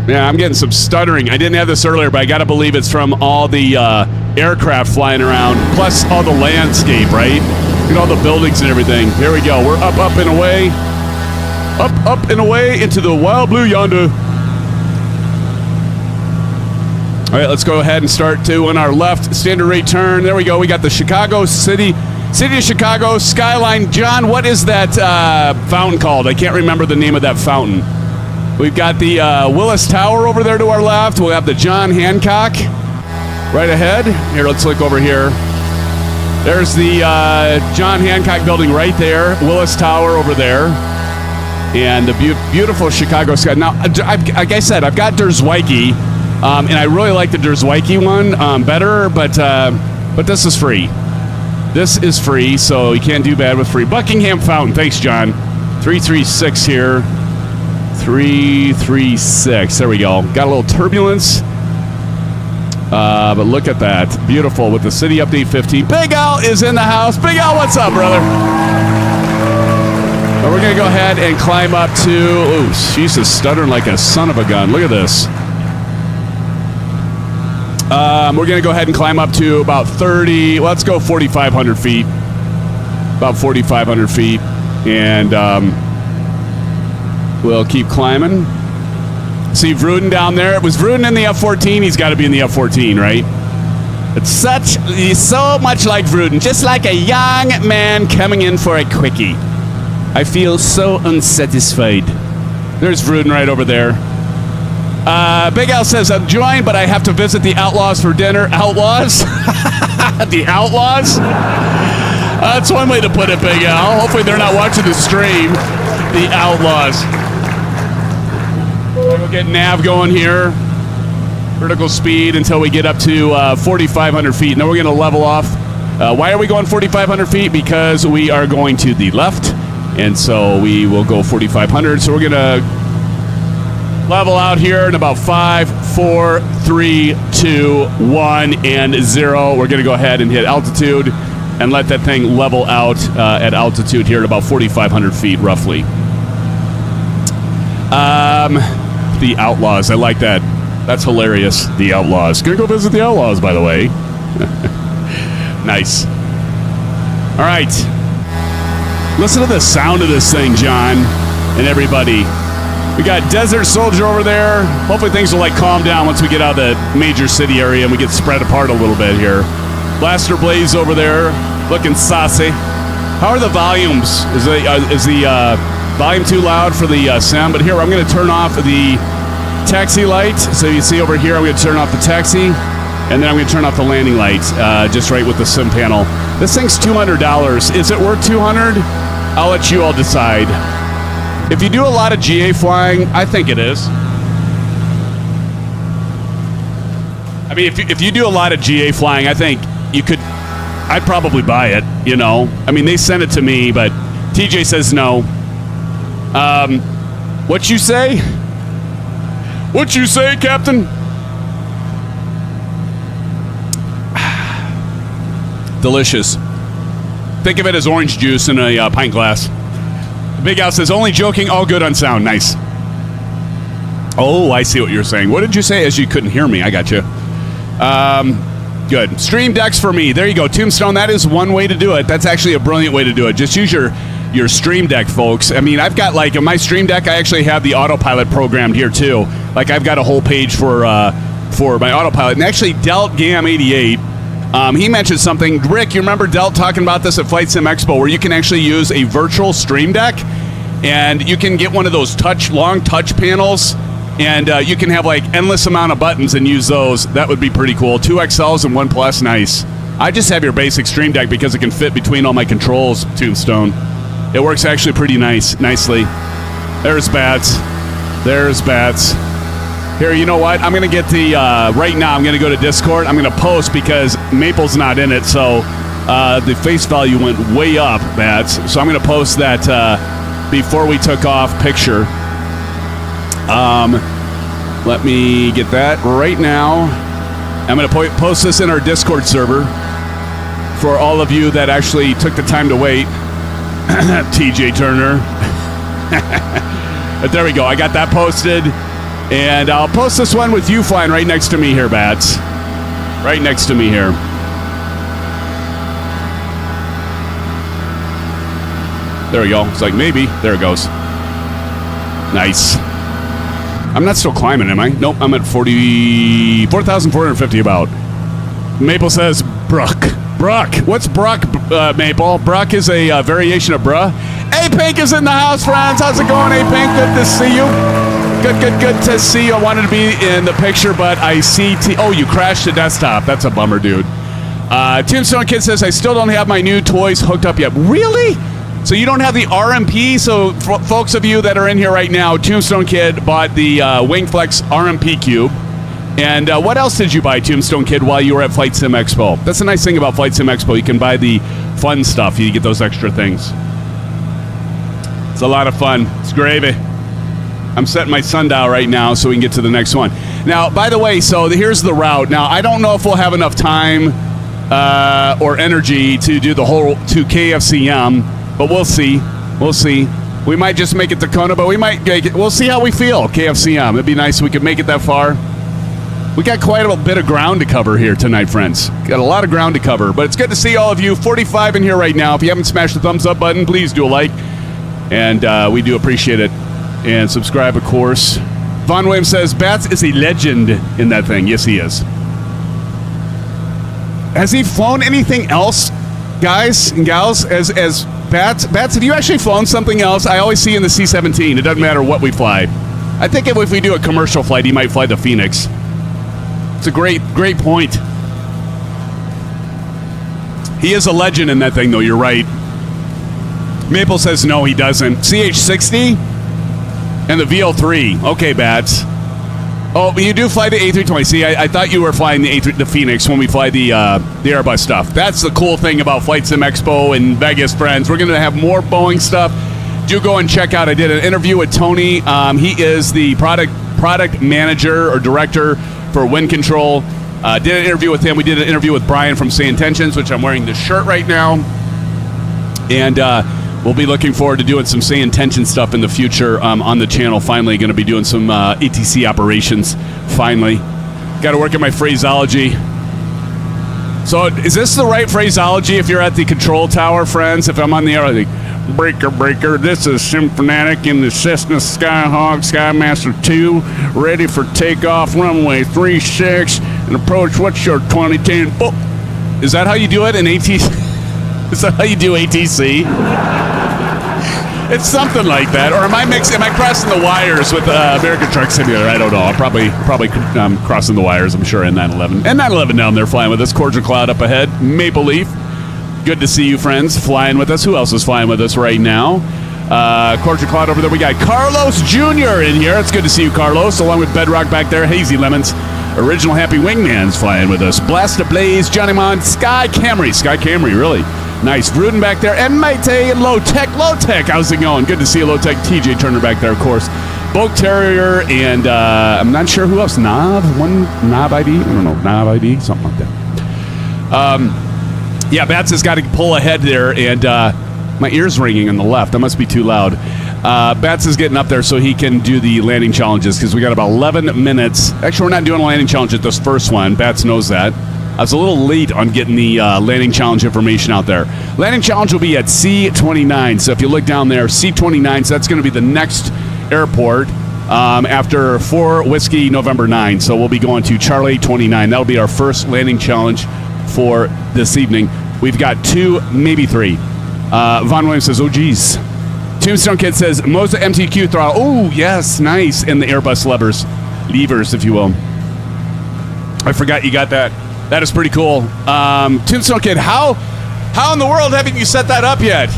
Yeah, I'm getting some stuttering. I didn't have this earlier, but I got to believe it's from all the aircraft flying around, plus all the landscape, right? Look at all the buildings and everything. Here we go. We're up, up, and away. Up, up, and away into the wild blue yonder. All right, let's go ahead and start to on our left standard rate turn. There we go. We got the Chicago City of Chicago skyline. John, what is that fountain called? I can't remember the name of that fountain. We've got the Willis Tower over there to our left. We'll have the John Hancock right ahead. Here, let's look over here. There's the John Hancock building right there. Willis Tower over there. And the beautiful Chicago sky. Now, like I said, I've got Der Zweige, and I really like the Der Zweige one better, but this is free. This is free, so you can't do bad with free. Buckingham Fountain. Thanks, John. 336 here. 336. There we go. Got a little turbulence. But look at that. Beautiful with the City Update 15. Big Al is in the house. Big Al, what's up, brother? Well, we're going to go ahead and climb up to... Ooh, she's just stuttering like a son of a gun. Look at this. We're going to go ahead and climb up to about 30... Let's go 4,500 feet. About 4,500 feet. And we'll keep climbing. See Vruden down there. It was Vruden in the F-14. He's got to be in the F-14, right? He's so much like Vruden. Just like a young man coming in for a quickie. I feel so unsatisfied. There's Vruden right over there. Big Al says, I'm joined, but I have to visit the Outlaws for dinner. Outlaws? The Outlaws? That's one way to put it, Big Al. Hopefully they're not watching the stream. The Outlaws. We'll get nav going here. Vertical speed until we get up to 4,500 feet. And then we're going to level off. Why are we going 4,500 feet? Because we are going to the left. And so we will go 4,500. So we're going to level out here in about 5, 4, 3, 2, 1, and 0. We're going to go ahead and hit altitude and let that thing level out at altitude here at about 4,500 feet roughly. The Outlaws. I like that. That's hilarious. The Outlaws. Gonna go visit the Outlaws, by the way. Nice. All right. Listen to the sound of this thing, John, and everybody. We got Desert Soldier over there. Hopefully things will calm down once we get out of the major city area and we get spread apart a little bit here. Blaster Blaze over there, looking saucy. How are the volumes? Is the volume too loud for the sim? But here, I'm going to turn off the taxi light. So you see over here, I'm going to turn off the taxi, and then I'm going to turn off the landing light, just right with the sim panel. This thing's $200. Is it worth $200? I'll let you all decide. If you do a lot of GA flying, I think it is. I mean, if you do a lot of GA flying, I think you could. I'd probably buy it. You know, I mean, they sent it to me, but TJ says no. What you say? What you say, Captain? Delicious. Think of it as orange juice in a pint glass. Big Al says, only joking, all good on sound. Nice. Oh, I see what you're saying. What did you say? As you couldn't hear me. I got you. Good. Stream decks for me. There you go. Tombstone, that is one way to do it. That's actually a brilliant way to do it. Just use your Stream Deck, folks. I mean, I've got, in my Stream Deck, I actually have the autopilot programmed here, too. I've got a whole page for my autopilot. And actually, Delt Gam 88, he mentioned something. Rick, you remember Delt talking about this at FlightSimExpo, where you can actually use a virtual Stream Deck, and you can get one of those long touch panels, and you can have, endless amount of buttons and use those. That would be pretty cool. 2 XLs and 1 Plus, nice. I just have your basic Stream Deck because it can fit between all my controls, Tombstone. It works actually pretty nicely. There's Bats. Here, you know what? I'm going to get the, right now, I'm going to go to Discord. I'm going to post because Maple's not in it, so the face value went way up, Bats. So I'm going to post that before we took off picture. Let me get that right now. I'm going to post this in our Discord server for all of you that actually took the time to wait. TJ Turner. But there we go. I got that posted. And I'll post this one with you flying right next to me here, Bats. Right next to me here. There we go. It's maybe. There it goes. Nice. I'm not still climbing, am I? Nope, I'm at 4,450 about. Maple says Bruck. What's Bruck, Maple? Bruck is a variation of bruh. A-Pink is in the house, friends. How's it going, A-Pink? Good to see you. Good to see you. I wanted to be in the picture, but I see... Oh, you crashed the desktop. That's a bummer, dude. Tombstone Kid says, I still don't have my new toys hooked up yet. Really? So you don't have the RMP? So folks of you that are in here right now, Tombstone Kid bought the Wingflex RMP Cube. And what else did you buy, Tombstone Kid, while you were at FlightSimExpo? That's the nice thing about FlightSimExpo. You can buy the fun stuff. You get those extra things. It's a lot of fun. It's gravy. I'm setting my sundial right now so we can get to the next one. Now, by the way, so here's the route. Now, I don't know if we'll have enough time or energy to do the whole to KFCM, but we'll see. We'll see. We might just make it to Kona, but we might make it. We'll see how we feel, KFCM. It'd be nice if we could make it that far. We got quite a bit of ground to cover here tonight, friends. Got a lot of ground to cover, but it's good to see all of you. 45 in here right now. If you haven't smashed the thumbs up button, please do a like, and we do appreciate it. And subscribe, of course. Von Williams says, Bats is a legend in that thing. Yes, he is. Has he flown anything else, guys and gals, as Bats? Bats, have you actually flown something else? I always see in the C-17. It doesn't matter what we fly. I think if we do a commercial flight, he might fly the Phoenix. It's a great point. He is a legend in that thing, though. You're right. Maple says no, he doesn't. CH-60? And the VL3. Okay, Bats. Oh, you do fly the A320. See, I thought you were flying the Phoenix when we fly the Airbus stuff. That's the cool thing about FlightSimExpo in Vegas, friends. We're going to have more Boeing stuff. Do go and check out. I did an interview with Tony. He is the product manager or director for Wind Control. Did an interview with him. We did an interview with Brian from Say Intentions, which I'm wearing this shirt right now. And we'll be looking forward to doing some Say Intention stuff in the future on the channel. Finally, going to be doing some ATC operations. Finally. Got to work on my phraseology. So is this the right phraseology if you're at the control tower, friends? If I'm on the air, breaker, this is SimFanatic in the Cessna Skymaster II, ready for takeoff, runway 36, and approach, what's your 2010? Oh, is that how you do it in ATC? Is that how you do ATC? It's something like that. Or am I crossing the wires with American Truck Simulator? I don't know. I'm probably crossing the wires, I'm sure, in 911. And 911 down there flying with us. Cordial Cloud up ahead. Maple Leaf. Good to see you, friends, flying with us. Who else is flying with us right now? Cordial Cloud over there. We got Carlos Jr. in here. It's good to see you, Carlos, along with Bedrock back there. Hazy Lemons. Original Happy Wingman's flying with us. Blast Ablaze, Johnny Mon, Sky Camry, really. Nice. Rudin back there. And Maite and Low Tech. How's it going? Good to see you, Low Tech. TJ Turner back there, of course. Boak Terrier and I'm not sure who else. Knob ID? I don't know. Knob ID? Something like that. Yeah, Bats has got to pull ahead there, and my ear's ringing on the left. That must be too loud. Bats is getting up there so he can do the landing challenges because we got about 11 minutes. Actually, we're not doing a landing challenge at this first one. Bats knows that. I was a little late on getting the landing challenge information out there. Landing challenge will be at C29. So if you look down there, C29, so that's going to be the next airport after 4 Whiskey November 9. So we'll be going to Charlie 29. That'll be our first landing challenge for this evening. We've got 2, maybe 3. Von Williams says, oh, geez. Tombstone Kid says, MOZA MTQ throttle. Oh, yes, nice. And the Airbus levers, if you will. I forgot you got that. That is pretty cool. Tombstone Kid, how in the world haven't you set that up yet?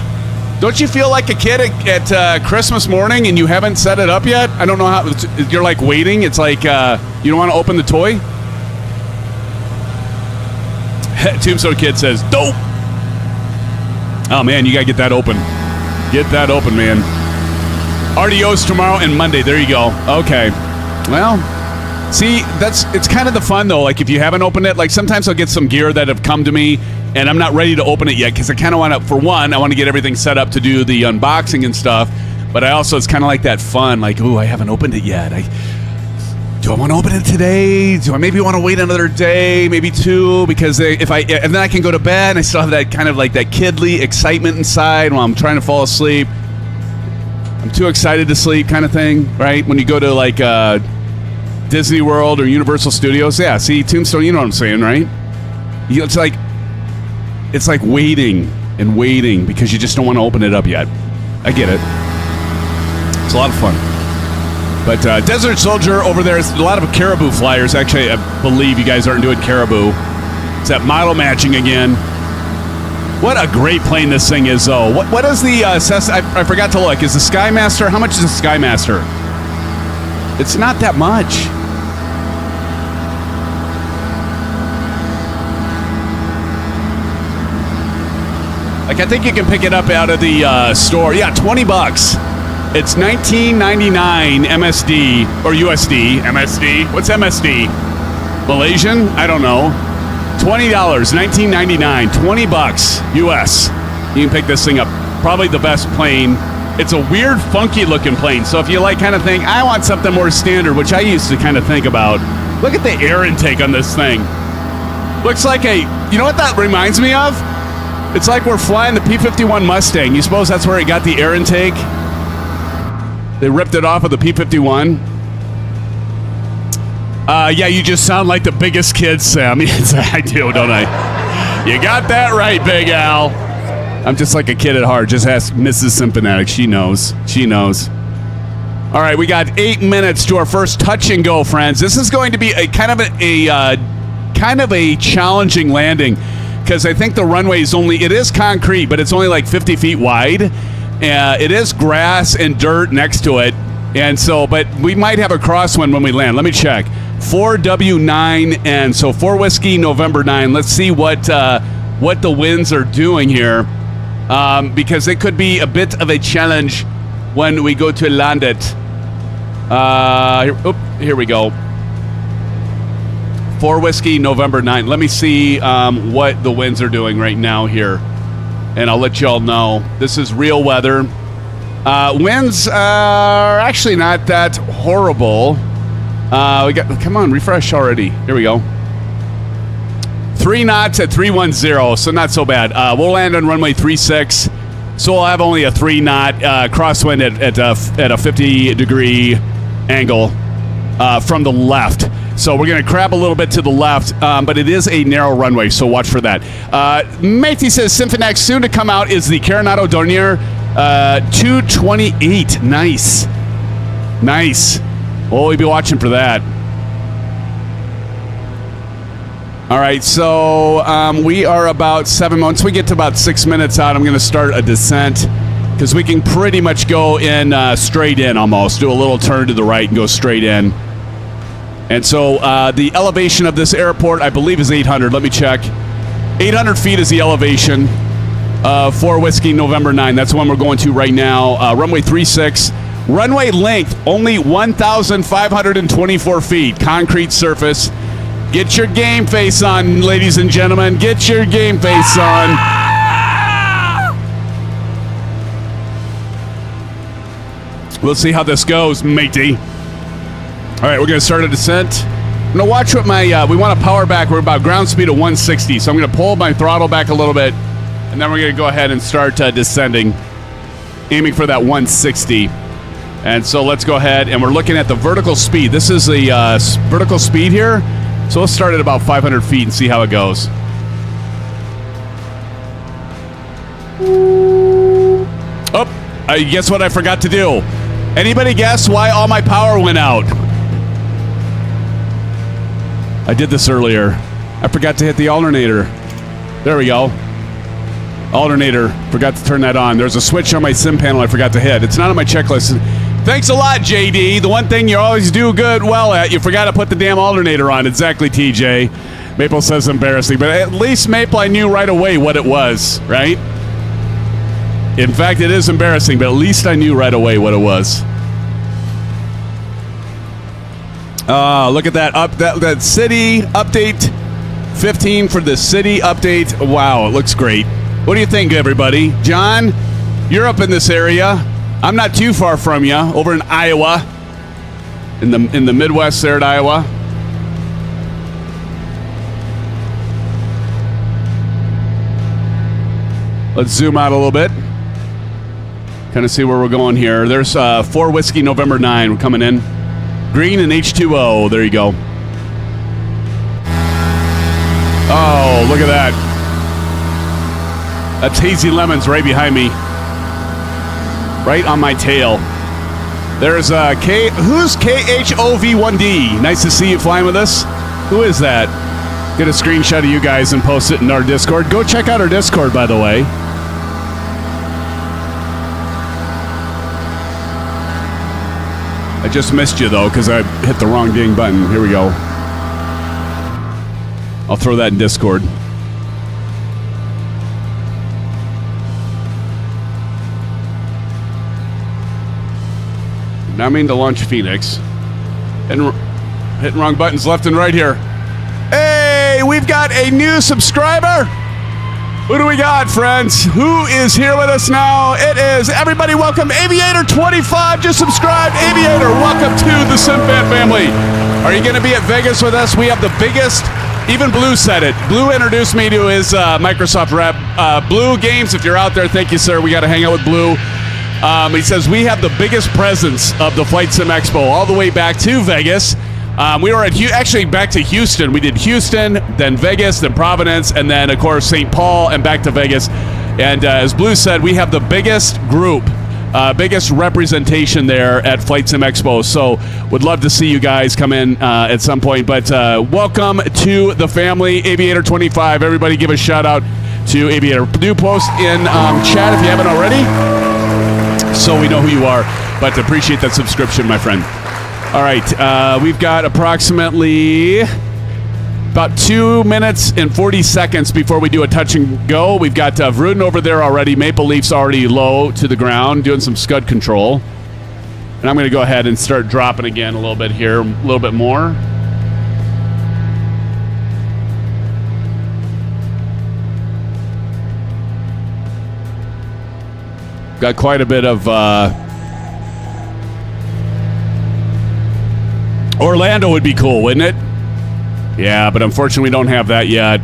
Don't you feel like a kid at Christmas morning and you haven't set it up yet? I don't know how. You're like waiting. It's like you don't want to open the toy? Tombstone Kid says, dope. Oh, man, you got to get that open. Get that open, man. RDO's tomorrow and Monday. There you go. Okay. Well, see, it's kind of the fun, though. Like, if you haven't opened it, like, sometimes I'll get some gear that have come to me, and I'm not ready to open it yet because I kind of want to, for one, I want to get everything set up to do the unboxing and stuff, but I also, it's kind of like that fun, like, ooh, I haven't opened it yet. Do I want to open it today? Do I maybe want to wait another day, maybe 2, because and then I can go to bed, and I still have that kind of like that kidly excitement inside while I'm trying to fall asleep. I'm too excited to sleep kind of thing, right? When you go to like Disney World or Universal Studios, yeah, see, Tombstone, you know what I'm saying, right? It's like waiting and waiting because you just don't want to open it up yet. I get it. It's a lot of fun. But Desert Soldier over there is a lot of Caribou flyers. Actually, I believe you guys aren't doing Caribou. It's that model matching again. What a great plane this thing is, though. What is the Cessna? I forgot to look. Is the Skymaster? How much is the Skymaster? It's not that much. Like, I think you can pick it up out of the store. Yeah, $20. It's $19.99 MSD or USD. MSD? What's MSD? Malaysian? I don't know. $20, $19.99, $20 US. You can pick this thing up. Probably the best plane. It's a weird, funky looking plane. So if you like kind of think, I want something more standard, which I used to kind of think about. Look at the air intake on this thing. Looks like you know what that reminds me of? It's like we're flying the P-51 Mustang. You suppose that's where it got the air intake? They ripped it off of the P-51. Yeah, you just sound like the biggest kid, Sam. Yes, I do, don't I? You got that right, Big Al. I'm just like a kid at heart. Just ask Mrs. SimFanatic. She knows. She knows. All right, we got 8 minutes to our first touch and go, friends. This is going to be a kind of a challenging landing because I think the runway is it is concrete, but it's only like 50 feet wide. It is grass and dirt next to it. And so, but we might have a crosswind when we land. Let me check. 4W9, and so 4 Whiskey, November 9. Let's see what the winds are doing here, because it could be a bit of a challenge when we go to land it. Here we go. 4 Whiskey, November 9. Let me see what the winds are doing right now here, and I'll let you all know. This is real weather. Winds are actually not that horrible. Come on, refresh already. Here we go. 3 knots at 310, so not so bad. We'll land on runway 36, so we'll have only a 3 knot crosswind at a 50-degree angle from the left. So we're going to crab a little bit to the left, but it is a narrow runway, so watch for that. Matey says, SimFanatic soon to come out is the Carenado Dornier 228. Nice. Nice. Well, we'll be watching for that. All right, so we are about 7 months. We get to about 6 minutes out. I'm going to start a descent because we can pretty much go in straight in almost. Do a little turn to the right and go straight in. And so the elevation of this airport, I believe, is 800. Let me check. 800 feet is the elevation. 4 Whiskey, November 9. That's the one we're going to right now. Runway 36. Runway length, only 1,524 feet. Concrete surface. Get your game face on, ladies and gentlemen. Get your game face on. We'll see how this goes, matey. All right, we're going to start a descent. I'm going to watch what we want to power back. We're about ground speed of 160, so I'm going to pull my throttle back a little bit, and then we're going to go ahead and start descending, aiming for that 160. And so let's go ahead, and we're looking at the vertical speed. This is the vertical speed here, so let's start at about 500 feet and see how it goes. Oh, guess what I forgot to do? Anybody guess why all my power went out? I did this earlier. I forgot to hit the alternator. There we go. Alternator. Forgot to turn that on. There's a switch on my sim panel I forgot to hit. It's not on my checklist. Thanks a lot, JD. The one thing you always do well at, you forgot to put the damn alternator on. Exactly, TJ. Maple says embarrassing, but at least Maple, I knew right away what it was, right? In fact, it is embarrassing, but at least I knew right away what it was. Look at that that city update. 15 for the city update. Wow, it looks great. What do you think, everybody? John, you're up in this area. I'm not too far from you, over in Iowa, in the Midwest there at Iowa. Let's zoom out a little bit. Kind of see where we're going here. There's 4 Whiskey, November 9. We're coming in. Green and H2O. There you go. Oh, look at that. That's Hazy Lemons right behind me. Right on my tail. There's who's KHOV1D? Nice to see you flying with us. Who is that? Get a screenshot of you guys and post it in our Discord. Go check out our Discord, by the way. I just missed you, though, because I hit the wrong ding button. Here we go. I'll throw that in Discord. Now I mean to launch Phoenix. Hitting wrong buttons left and right here. Hey, we've got a new subscriber. Who do we got, friends? Who is here with us now? It is, everybody welcome Aviator25, just subscribed. Aviator, welcome to the SimFan family. Are you going to be at Vegas with us? We have the biggest, even Blue said it. Blue introduced me to his Microsoft rep. Blue Games, if you're out there, thank you, sir. We got to hang out with Blue. He says, we have the biggest presence of the FlightSimExpo all the way back to Vegas. We were at actually back to Houston. We did Houston, then Vegas, then Providence, and then, of course, St. Paul, and back to Vegas. And as Blue said, we have the biggest group, biggest representation there at FlightSimExpo. So would love to see you guys come in at some point. But welcome to the family, Aviator25. Everybody give a shout-out to Aviator. Do post in chat if you haven't already, so we know who you are. But appreciate that subscription, my friend. All right, we've got approximately about 2 minutes and 40 seconds before we do a touch and go. We've got Vruden over there already. Maple Leaf's already low to the ground, doing some scud control. And I'm going to go ahead and start dropping again a little bit here, a little bit more. Got quite a bit of... Orlando would be cool, wouldn't it? Yeah, but unfortunately we don't have that yet.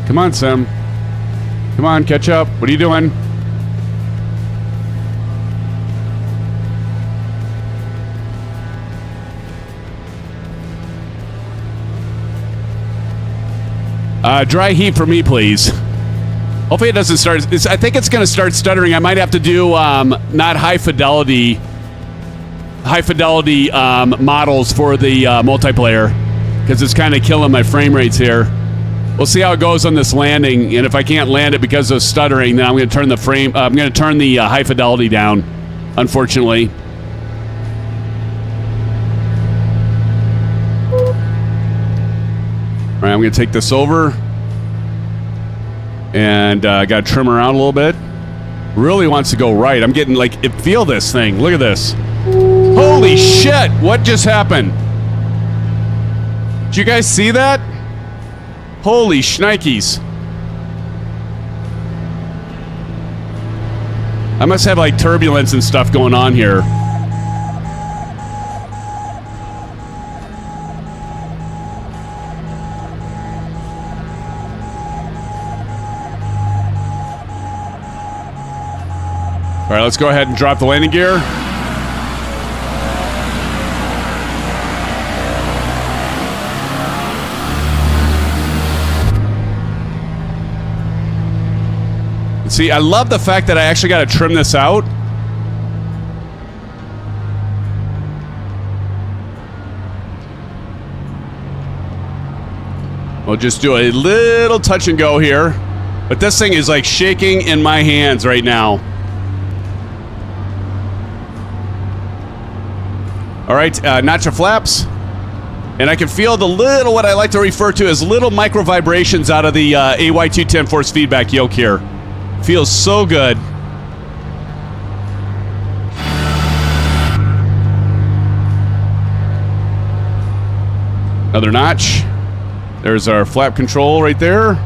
Come on, Sim. Come on, catch up. What are you doing? Dry heat for me, please. Hopefully it doesn't start. I think it's going to start stuttering. I might have to do not high fidelity models for the multiplayer because it's kind of killing my frame rates here. We'll see how it goes on this landing, and if I can't land it because of stuttering, then I'm going to turn the I'm going to turn the high fidelity down. Unfortunately. All right, I'm going to take this over. And got to trim around a little bit. Really wants to go right. I'm getting like, feel this thing. Look at this. Holy shit. What just happened? Did you guys see that? Holy shnikes. I must have like turbulence and stuff going on here. All right, let's go ahead and drop the landing gear. See, I love the fact that I actually got to trim this out. We'll just do a little touch and go here. But this thing is like shaking in my hands right now. All right, notch your flaps. And I can feel the little, what I like to refer to as little micro vibrations out of the AY210 force feedback yoke here. Feels so good. Another notch. There's our flap control right there.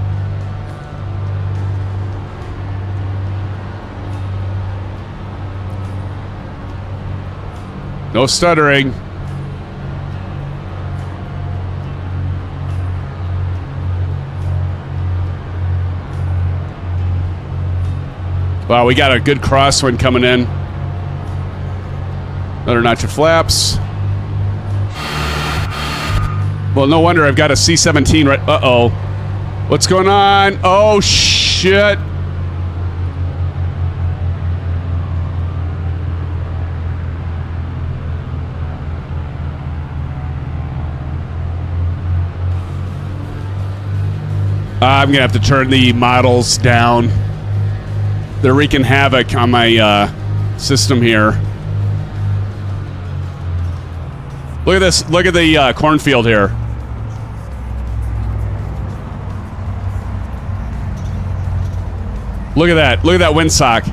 No stuttering. Wow, we got a good crosswind coming in. Another notch of flaps. Well, no wonder I've got a C-17 right... Uh-oh. What's going on? Oh, shit. I'm going to have to turn the models down. They're wreaking havoc on my system here. Look at this. Look at the cornfield here. Look at that. Look at that windsock.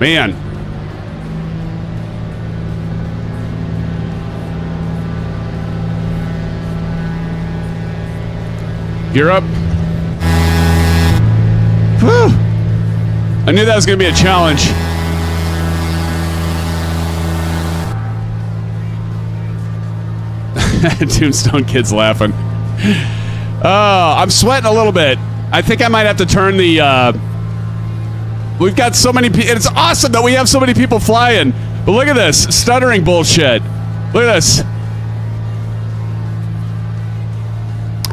Man. Gear up. Whew. I knew that was going to be a challenge. Tombstone Kid's laughing. Oh, I'm sweating a little bit. I think I might have to turn the... We've got so many people. It's awesome that we have so many people flying. But look at this. Stuttering bullshit. Look at this.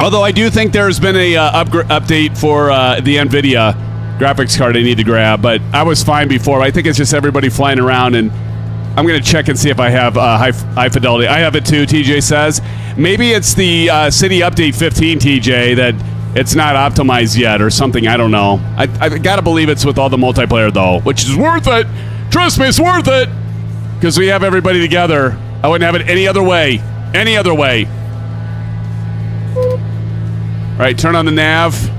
Although I do think there's been a update for the NVIDIA graphics card I need to grab. But I was fine before. I think it's just everybody flying around. And I'm going to check and see if I have high fidelity. I have it too, TJ says. Maybe it's the City Update 15, TJ, that it's not optimized yet or something. I don't know. I got to believe it's with all the multiplayer, though, which is worth it. Trust me, it's worth it. Because we have everybody together. I wouldn't have it any other way. Any other way. All right, turn on the nav.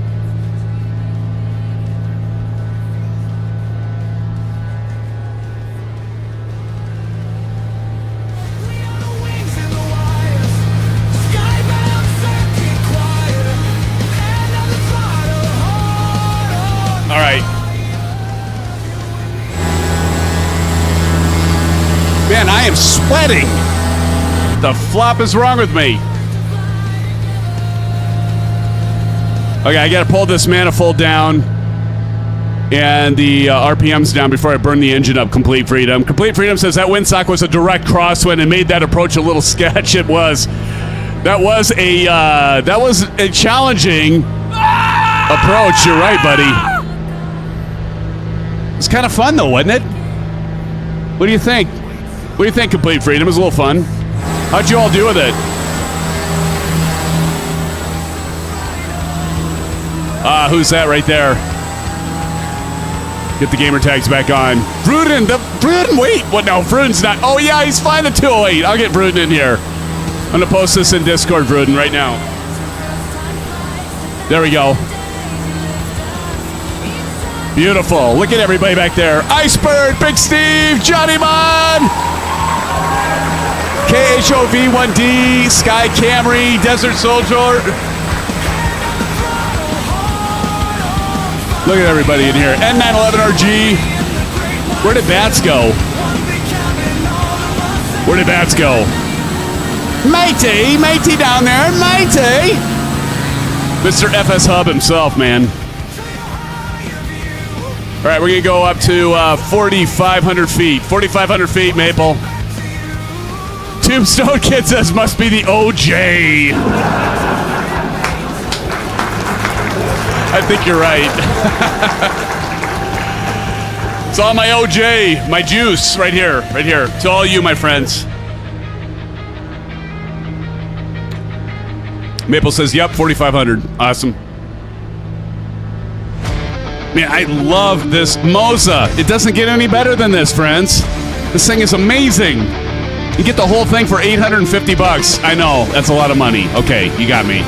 All right. Man, I am sweating. What the flop is wrong with me? Okay, I got to pull this manifold down and the RPMs down before I burn the engine up. Complete Freedom. Complete Freedom says that windsock was a direct crosswind and made that approach a little sketch. It was. That was a challenging approach. You're right, buddy. It's kind of fun, though, wasn't it? What do you think? What do you think, Complete Freedom? It was a little fun. How'd you all do with it? Who's that right there? Get the gamer tags back on. Bruden, wait. What? No, Bruden's not. Oh, yeah, he's flying the 208. I'll get Bruden in here. I'm going to post this in Discord, Bruden, right now. There we go. Beautiful. Look at everybody back there. Icebird, Big Steve, Johnny Mon, KHOV1D, Sky Camry, Desert Soldier. Look at everybody in here. N911RG. Where did Bats go? Where did Bats go? Matey down there, matey. Mr. FS Hub himself, man. All right, we're going to go up to 4,500 feet. 4,500 feet, Maple. Tombstone Kid says, must be the OJ. I think you're right. It's all my OJ, my juice, right here, right here. To all you, my friends. Maple says, yep, 4,500. Awesome. Man, I love this MOZA. It doesn't get any better than this, friends. This thing is amazing. You get the whole thing for $850. I know, that's a lot of money. Okay, you got me.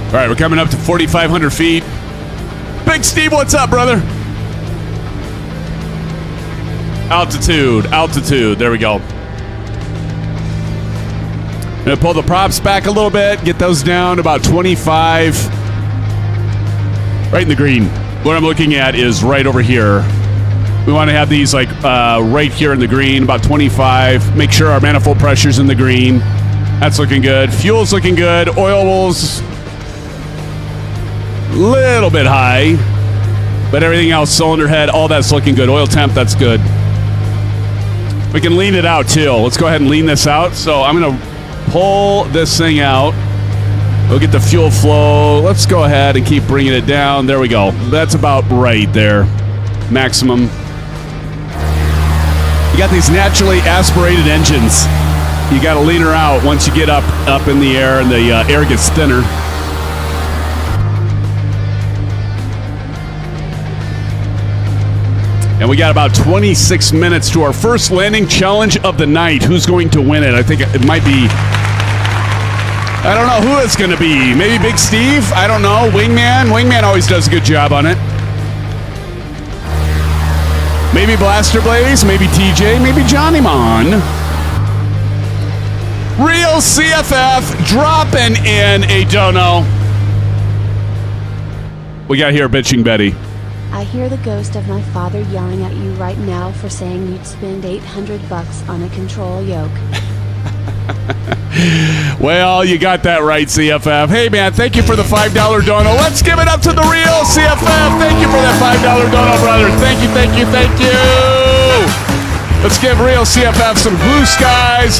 All right, we're coming up to 4,500 feet. Big Steve, what's up, brother? Altitude. There we go. Gonna pull the props back a little bit, get those down about 25. Right in the green. What I'm looking at is right over here. We want to have these like right here in the green, about 25. Make sure our manifold pressure's in the green. That's looking good. Fuel's looking good. Oil's a little bit high, but everything else, cylinder head, all that's looking good. Oil temp, that's good. We can lean it out too. Let's go ahead and lean this out. So I'm going to pull this thing out. We'll get the fuel flow. Let's go ahead and keep bringing it down. There we go. That's about right there. Maximum. You got these naturally aspirated engines. You got to lean her out once you get up in the air and the air gets thinner. And we got about 26 minutes to our first landing challenge of the night. Who's going to win it? I think it might be... I don't know who it's going to be. Maybe Big Steve? I don't know. Wingman? Wingman always does a good job on it. Maybe Blaster Blaze? Maybe TJ? Maybe Johnny Mon? Real CFF dropping in a dono. We got here Bitching Betty. I hear the ghost of my father yelling at you right now for saying you'd spend $800 on a control yoke. Well, you got that right, CFF. Hey, man, thank you for the $5 dono. Let's give it up to the real CFF. Thank you for that $5 dono, brother. Thank you, thank you, thank you. Let's give real CFF some blue skies,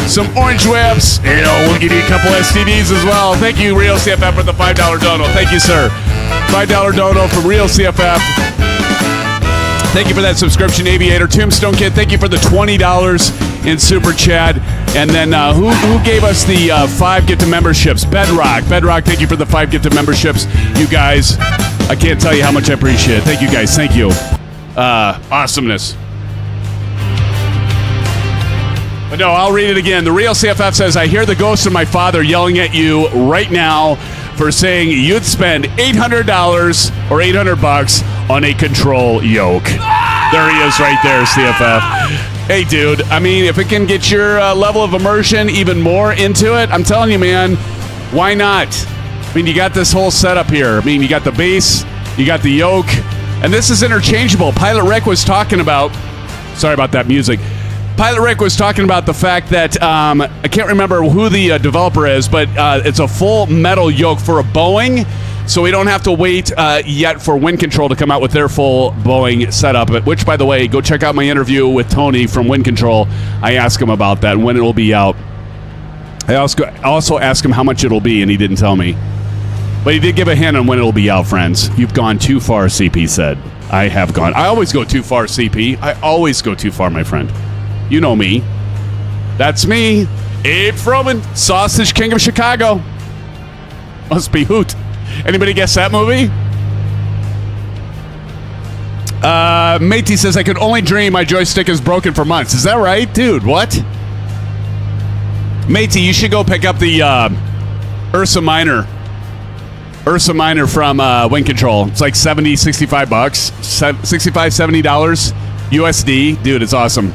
some orange whips. You know, we'll give you a couple STDs as well. Thank you, real CFF, for the $5 dono. Thank you, sir. $5 dono from real CFF. Thank you for that subscription, Aviator. Tombstone Kid, thank you for the $20 in Super Chat. And then who gave us the 5 gift memberships? Bedrock, thank you for the 5 gift memberships. You guys, I can't tell you how much I appreciate it. Thank you, guys. Thank you. Awesomeness. But no, I'll read it again. The real CFF says, I hear the ghost of my father yelling at you right now for saying you'd spend $800 or $800 on a control yoke. There he is right there, CFF. Hey, dude, I mean, if it can get your level of immersion even more into it, I'm telling you, man, why not? I mean, you got this whole setup here. I mean, you got the base, you got the yoke, and this is interchangeable. Pilot Rick was talking about, sorry about that music. Pilot Rick was talking about the fact that, I can't remember who the developer is, but it's a full metal yoke for a Boeing, so we don't have to wait yet for Wind Control to come out with their full Boeing setup, which, by the way, go check out my interview with Tony from Wind Control. I asked him about that and when it will be out. I also asked him how much it'll be, and he didn't tell me. But he did give a hint on when it'll be out, friends. You've gone too far, CP said. I have gone. I always go too far, CP. I always go too far, my friend. You know me. That's me. Abe Froman, Sausage King of Chicago. Must be Hoot. Anybody guess that movie? Matey says, I could only dream my joystick is broken for months. Is that right? Dude, what? Matey, you should go pick up the Ursa Minor. Ursa Minor from Wind Control. It's like $70, $65. $65, $70 USD. Dude, it's awesome.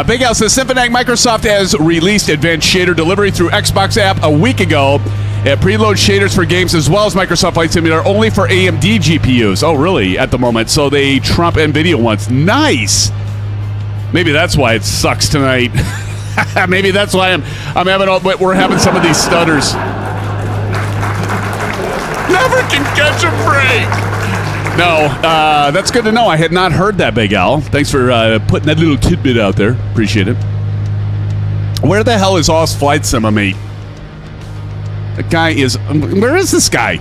Big Al says, SimFanatic Microsoft has released advanced shader delivery through Xbox app a week ago. It preloads shaders for games as well as Microsoft Flight Simulator only for AMD GPUs. Oh, really? At the moment. So they trump NVIDIA ones. Nice! Maybe that's why it sucks tonight. Maybe that's why we're having some of these stutters. Never can catch a break! No, that's good to know. I had not heard that, Big Al. Thanks for putting that little tidbit out there. Appreciate it. Where the hell is Oz Flight Sim, mate? That guy is... Where is this guy?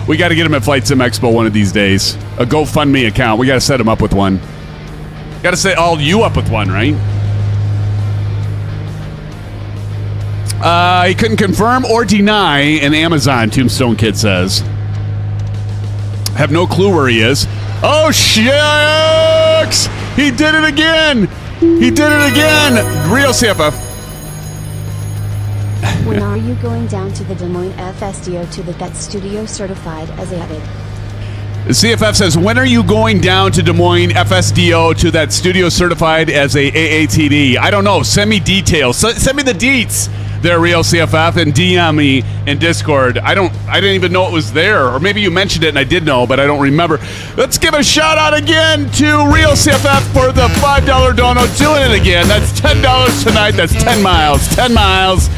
We got to get him at FlightSimExpo one of these days. A GoFundMe account. We got to set him up with one. Got to set all you up with one, right? He couldn't confirm or deny an Amazon, Tombstone Kid says. Have no clue where he is. Oh, shucks! He did it again! He did it again! Real CFF. When are you going down to the Des Moines FSDO to the That Studio certified as added? The CFF says, when are you going down to Des Moines FSDO to that studio certified as a AATD? I don't know. Send me details. Send me the deets there, Real CFF, and DM me in Discord. I didn't even know it was there. Or maybe you mentioned it and I did know, but I don't remember. Let's give a shout out again to Real CFF for the $5 dono. Doing it again. That's $10 tonight. That's 10 miles. 10 miles.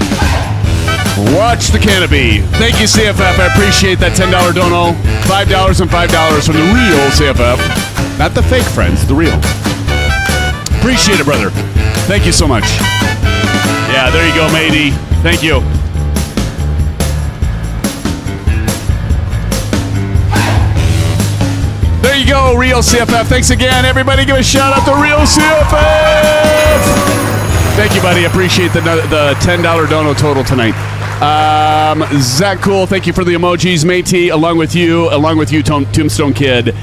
Watch the canopy. Thank you, CFF. I appreciate that $10 dono. $5 and $5 from the real CFF. Not the fake friends, the real. Appreciate it, brother. Thank you so much. Yeah, there you go, matey. Thank you. There you go, real CFF. Thanks again, everybody. Give a shout out to real CFF. Thank you, buddy. Appreciate the $10 dono total tonight. Zach Cool, thank you for the emojis, matey. Along with you, Tombstone Kid.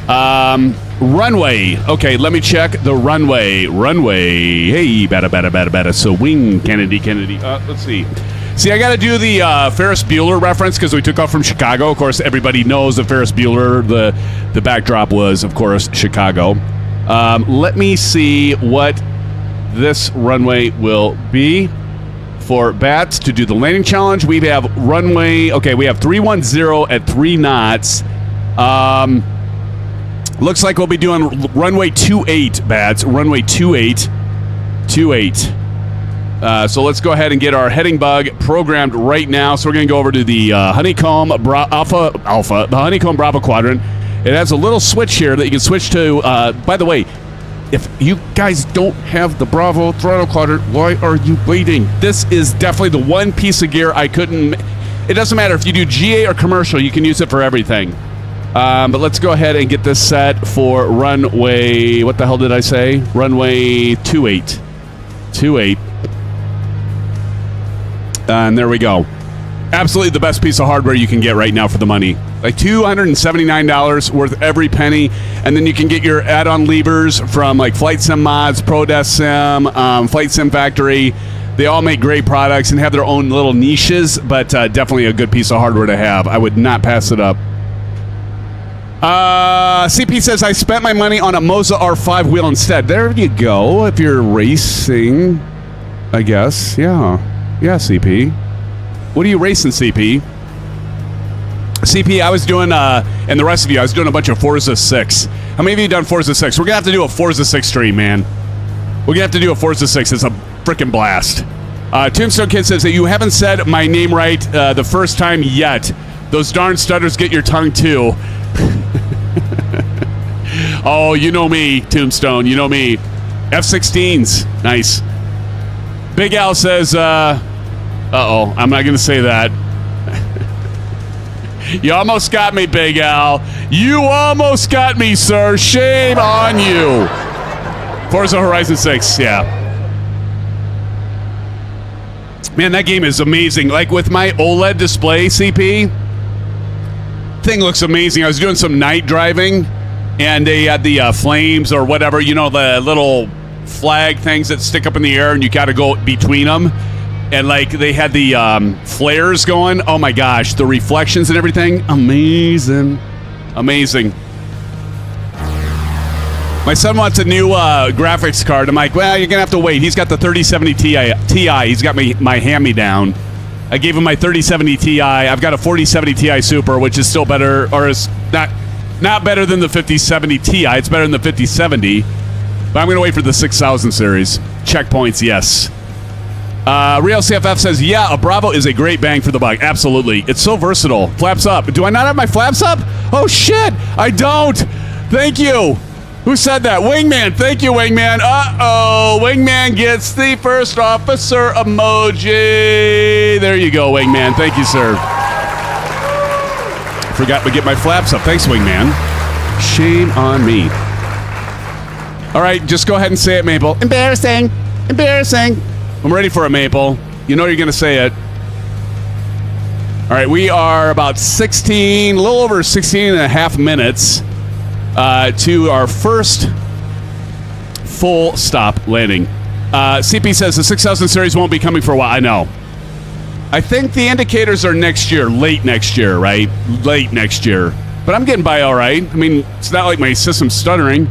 Runway. Okay, let me check the runway. Runway. Hey, bada. So wing, Kennedy. Let's see. See, I got to do the Ferris Bueller reference because we took off from Chicago. Of course, everybody knows that Ferris Bueller, the backdrop was, of course, Chicago. Let me see what this runway will be for Bats to do the landing challenge. We have runway, okay, we have 310 at 3 knots. Looks like we'll be doing runway 28, Bats. Runway 28. So let's go ahead and get our heading bug programmed right now. So we're going to go over to the Honeycomb Alpha, the Honeycomb Bravo quadrant. It has a little switch here that you can switch to. By the way, if you guys don't have the Bravo throttle quadrant, why are you waiting? This is definitely the one piece of gear I couldn't... It doesn't matter if you do GA or commercial, you can use it for everything. But let's go ahead and get this set for runway... What the hell did I say? Runway 28. And there we go. Absolutely the best piece of hardware you can get right now for the money. Like $279 worth every penny. And then you can get your add-on levers from like Flight Sim Mods, ProDesk Sim, Flight Sim Factory. They all make great products and have their own little niches, but definitely a good piece of hardware to have. I would not pass it up. CP says, I spent my money on a MOZA R5 wheel instead. There you go. If you're racing, I guess. Yeah, CP. What are you racing, CP? CP, I was doing, and the rest of you, I was doing a bunch of Forza 6. How many of you done Forza 6? We're going to have to do a Forza 6 stream, man. We're going to have to do a Forza 6. It's a freaking blast. Tombstone Kid says that you haven't said my name right the first time yet. Those darn stutters get your tongue, too. Oh, you know me, Tombstone. You know me. F-16s. Nice. Big Al says, uh-oh, I'm not going to say that. You almost got me, Big Al. You almost got me, sir. Shame on you. Forza Horizon 6, yeah. Man, that game is amazing. Like with my OLED display, CP, thing looks amazing. I was doing some night driving, and they had the flames or whatever, you know, the little flag things that stick up in the air, and you got to go between them. And, like, they had the flares going. Oh, my gosh. The reflections and everything. Amazing. Amazing. My son wants a new graphics card. I'm like, well, you're going to have to wait. He's got the 3070 Ti. He's got my hand-me-down. I gave him my 3070 Ti. I've got a 4070 Ti Super, which is still better, or is not better than the 5070 Ti. It's better than the 5070. But I'm going to wait for the 6000 series. Checkpoints, yes. Real CFF says, yeah, a Bravo is a great bang for the buck. Absolutely. It's so versatile. Flaps up. Do I not have my flaps up? Oh, shit. I don't. Thank you. Who said that? Wingman. Thank you, Wingman. Uh-oh. Wingman gets the first officer emoji. There you go, Wingman. Thank you, sir. Forgot to get my flaps up. Thanks, Wingman. Shame on me. All right, just go ahead and say it, Maple. Embarrassing. Embarrassing. I'm ready for a Maple. You know you're going to say it. All right, we are about a little over 16 and a half minutes to our first full stop landing. CP says the 6000 series won't be coming for a while. I know. I think the indicators are next year, late next year, right? Late next year. But I'm getting by all right. I mean, it's not like my system's stuttering.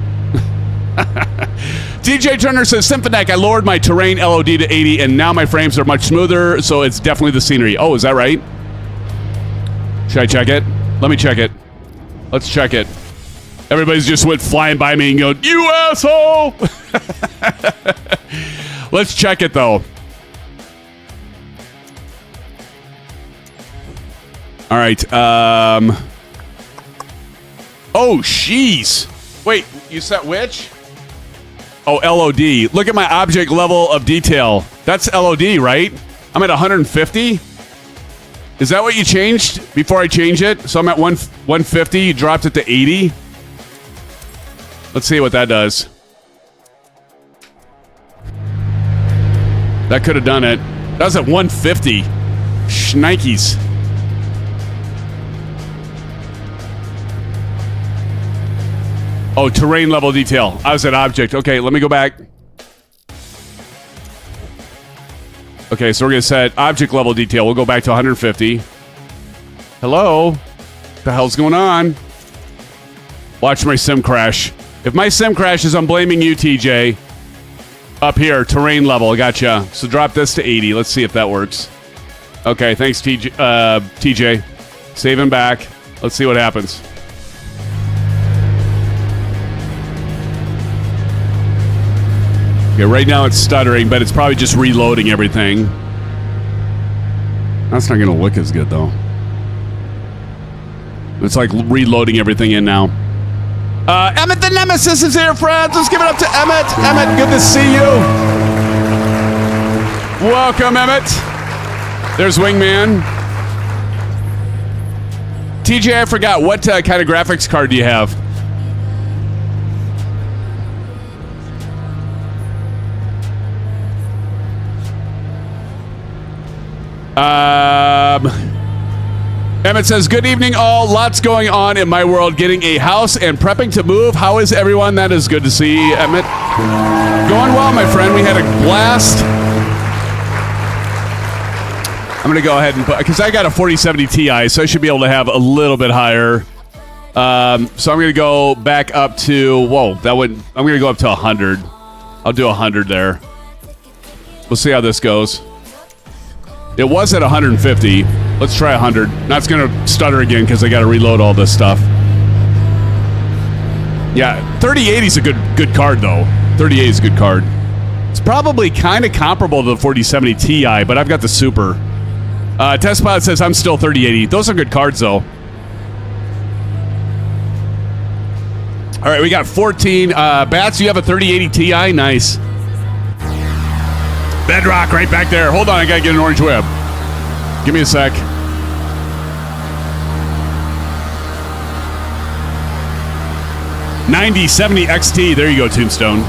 DJ Turner says, SimFanatic, I lowered my terrain LOD to 80, and now my frames are much smoother, so it's definitely the scenery. Oh, is that right? Should I check it? Let me check it. Let's check it. Everybody's just went flying by me and going, you asshole! Let's check it, though. All right. Oh, jeez. Wait, you set which? Oh, LOD. Look at my object level of detail. That's LOD, right? I'm at 150. Is that what you changed before I change it? So I'm at 150. You dropped it to 80. Let's see what that does. That could have done it. That was at 150. Shnikes. Oh, terrain level detail. I was at object. Okay, let me go back. Okay, so we're going to set object level detail. We'll go back to 150. Hello? What the hell's going on? Watch my sim crash. If my sim crashes, I'm blaming you, TJ. Up here, terrain level. Gotcha. So drop this to 80. Let's see if that works. Okay, thanks, TJ. Save him back. Let's see what happens. Okay, right now it's stuttering, but it's probably just reloading everything. That's not going to look as good, though. It's like reloading everything in now. Emmett the Nemesis is here, friends. Let's give it up to Emmett. Emmett, good to see you. Welcome, Emmett. There's Wingman. TJ, I forgot. What kind of graphics card do you have? Emmett says, good evening all. Lots going on in my world. Getting a house and prepping to move. How is everyone? That is good to see, Emmett. Going well, my friend. We had a blast. I'm going to go ahead and put, because I got a 4070 Ti, so I should be able to have a little bit higher. So I'm going to go back up to, I'm going to go up to 100. I'll do 100 there. We'll see how this goes. It was at 150. Let's try 100. Now it's going to stutter again because I got to reload all this stuff. Yeah, 3080 is a good card, though. 3080 is a good card. It's probably kind of comparable to the 4070 Ti, but I've got the Super. Test Pilot says I'm still 3080. Those are good cards, though. All right, we got 14. Bats, you have a 3080 Ti? Nice. Bedrock right back there. Hold on, I got to get an orange web. Give me a sec. $9070 XT. There you go, Tombstone.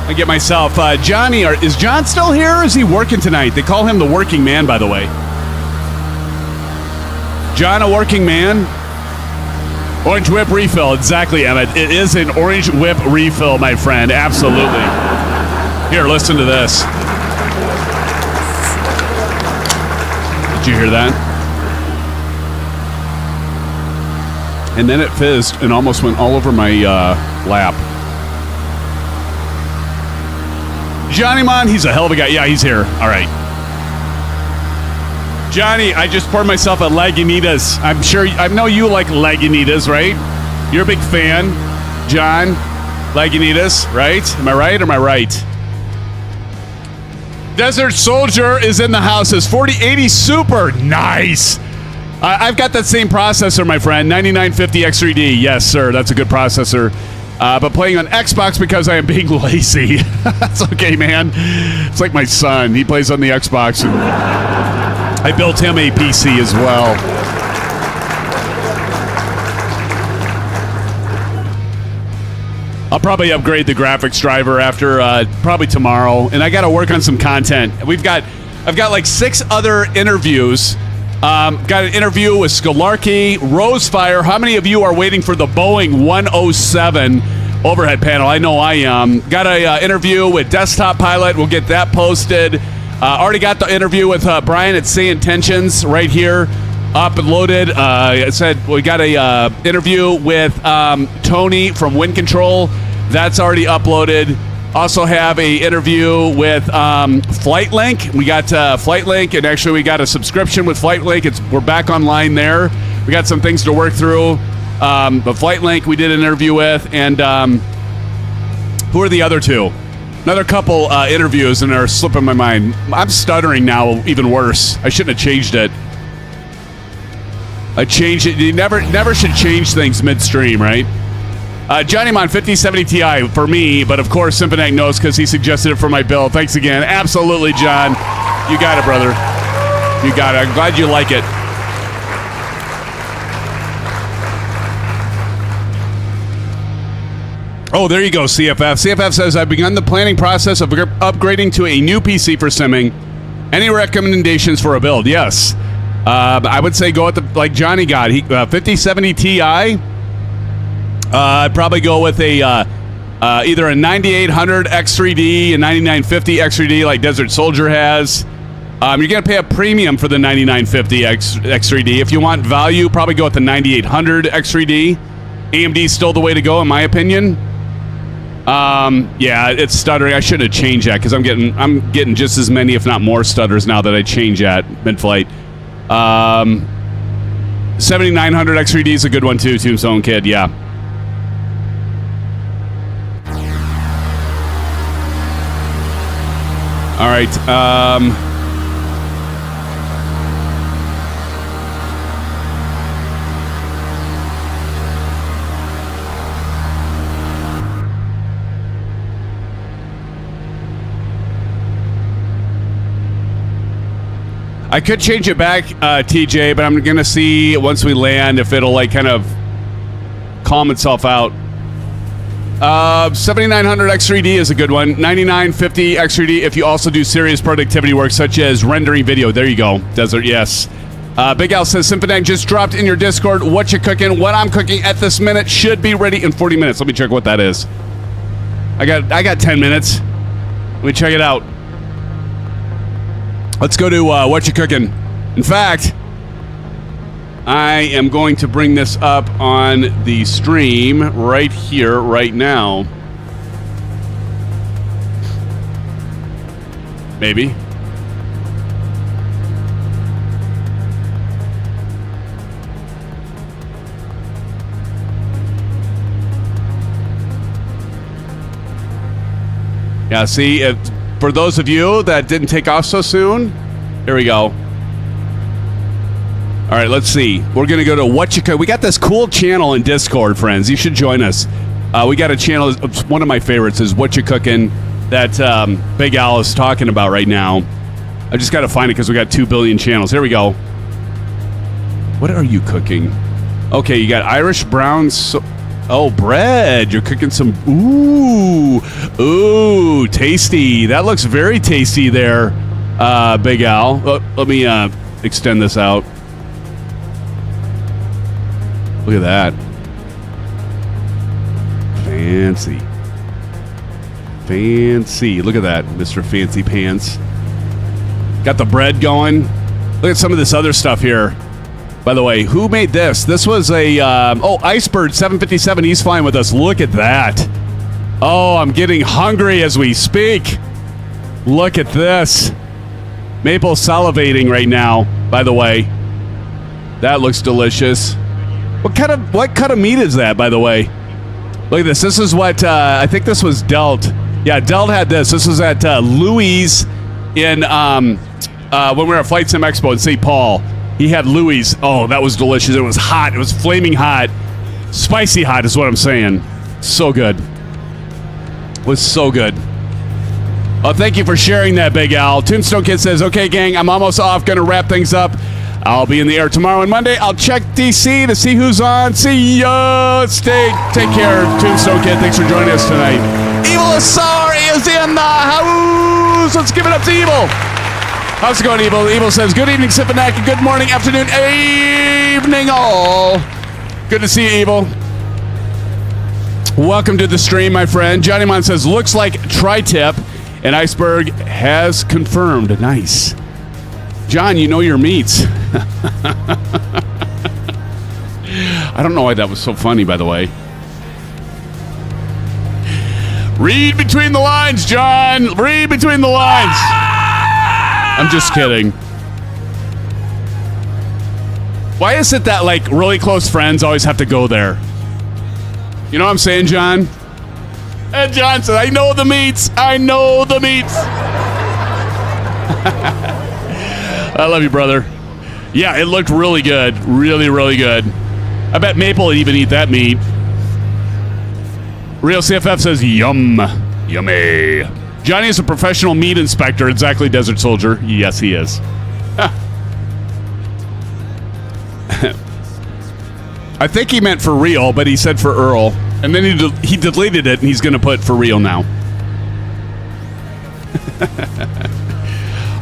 I get myself Johnny. Is John still here, or is he working tonight? They call him the working man, by the way. John, a working man? Orange Whip refill. Exactly, Emmett. It is an Orange Whip refill, my friend. Absolutely. Here, listen to this. Did you hear that? And then it fizzed and almost went all over my lap. Johnny Mon, he's a hell of a guy. Yeah, he's here. All right. Johnny, I just poured myself a Lagunitas. I'm sure, I know you like Lagunitas, right? You're a big fan. John, Lagunitas, right? Am I right or am I right? Desert Soldier is in the house. Says 4080 Super. Nice. I've got that same processor, my friend. 9950 X3D. Yes, sir. That's a good processor. But playing on Xbox because I am being lazy. That's okay, man. It's like my son. He plays on the Xbox. And I built him a PC as well. I'll probably upgrade the graphics driver after probably tomorrow, and I got to work on some content. I've got like 6 other interviews. Got an interview with Scholarkey, Rosefire. How many of you are waiting for the Boeing 107 overhead panel? I know I am. Got an interview with Desktop Pilot. We'll get that posted. Already got the interview with Brian at Say Intentions right here, up and loaded. I said we got a interview with Tony from Wind Control. That's already uploaded. Also have a interview with FlightLink. We got FlightLink, and actually we got a subscription with FlightLink. We're back online there. We got some things to work through. But FlightLink we did an interview with, and who are the other two? Another couple interviews, and they're slipping my mind. I'm stuttering now, even worse. I shouldn't have changed it. I changed it. You never should change things midstream, right? Johnny Mon 5070 Ti for me, but of course SimFanatic knows because he suggested it for my build. Thanks again. Absolutely, John. You got it, brother. You got it. I'm glad you like it. Oh, there you go, CFF. CFF says, I've begun the planning process of upgrading to a new PC for simming. Any recommendations for a build? Yes. I would say go with like Johnny got. 5070 Ti. I'd probably go with a either a 9800 X3D, a 9950 X3D like Desert Soldier has. You're going to pay a premium for the 9950 X3D. If you want value, probably go with the 9800 X3D. AMD's still the way to go, in my opinion. Yeah, it's stuttering. I should have changed that because I'm getting just as many, if not more, stutters now that I change that mid-flight. 7900 X3D is a good one too, Tombstone Kid. Yeah. All right. I could change it back, TJ, but I'm going to see once we land if it'll like kind of calm itself out. 7900 X3D is a good one. 9950 X3D if you also do serious productivity work such as rendering video. There you go. Desert, yes. Big Al says, SimFanatic just dropped in your Discord. What you cooking? What I'm cooking at this minute should be ready in 40 minutes. Let me check what that is. I got 10 minutes. Let me check it out. Let's go to what you cooking. In fact, I am going to bring this up on the stream right here, right now. Maybe. Yeah, see, for those of you that didn't take off so soon, here we go. All right, let's see. We're going to go to What You Cook. We got this cool channel in Discord, friends. You should join us. We got a channel, one of my favorites is What You Cooking, that Big Al is talking about right now. I just got to find it because we got 2 billion channels. Here we go. What are you cooking? Okay, you got Irish brown... Oh, bread. You're cooking some... Ooh, tasty. That looks very tasty there, Big Al. Let me extend this out. Look at that. Fancy. Fancy. Look at that, Mr. Fancy Pants. Got the bread going. Look at some of this other stuff here. By the way, who made this? This was a... Icebird 757. He's flying with us. Look at that. Oh, I'm getting hungry as we speak. Look at this. Maple salivating right now, by the way. That looks delicious. What cut of meat is that, by the way? Look at this. This is what, I think this was Delt. Yeah, Delt had this. This was at Louis in, when we were at FlightSimExpo in St. Paul. He had Louis. Oh, that was delicious. It was hot. It was flaming hot. Spicy hot is what I'm saying. So good. It was so good. Oh, thank you for sharing that, Big Al. Tombstone Kid says, okay, gang, I'm almost off. Going to wrap things up. I'll be in the air tomorrow and Monday. I'll check DC to see who's on. See ya. Take care, Tombstone Kid. Thanks for joining us tonight. Evil Asari is in the house. Let's give it up to Evil. How's it going, Evil? Evil says, good evening, SimFanatic. Good morning, afternoon, evening, all. Good to see you, Evil. Welcome to the stream, my friend. Johnny Mon says, looks like tri-tip, and Iceberg has confirmed. Nice. John, you know your meats. I don't know why that was so funny, by the way. Read between the lines, John. Read between the lines. I'm just kidding. Why is it that, like, really close friends always have to go there? You know what I'm saying, John? And John said, I know the meats. I know the meats. I love you, brother. Yeah, it looked really good. Really, really good. I bet Maple would even eat that meat. Real CFF says, yum. Yummy. Johnny is a professional meat inspector. Exactly, Desert Soldier. Yes, he is. I think he meant for real, but he said for Earl. And then he deleted it, and he's going to put for real now.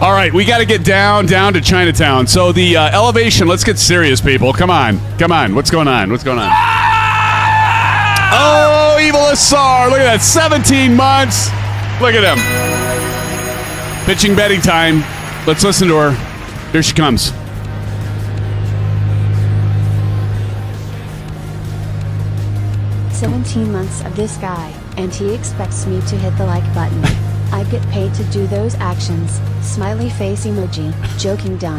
All right, we got to get down to Chinatown. So the elevation, let's get serious, people. Come on. What's going on? Oh, Evil Asar. Look at that, 17 months. Look at him. Pitching betting time. Let's listen to her. Here she comes. "17 months of this guy, and he expects me to hit the like button. I get paid to do those actions. Smiley face emoji. Joking done."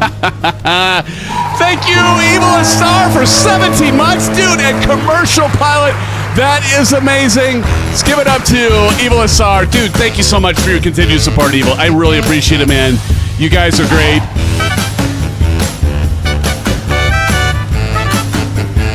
Thank you, Evil Asar, for 17 months. Dude, a commercial pilot. That is amazing. Let's give it up to Evil Asar. Dude, thank you so much for your continued support, Evil. I really appreciate it, man. You guys are great.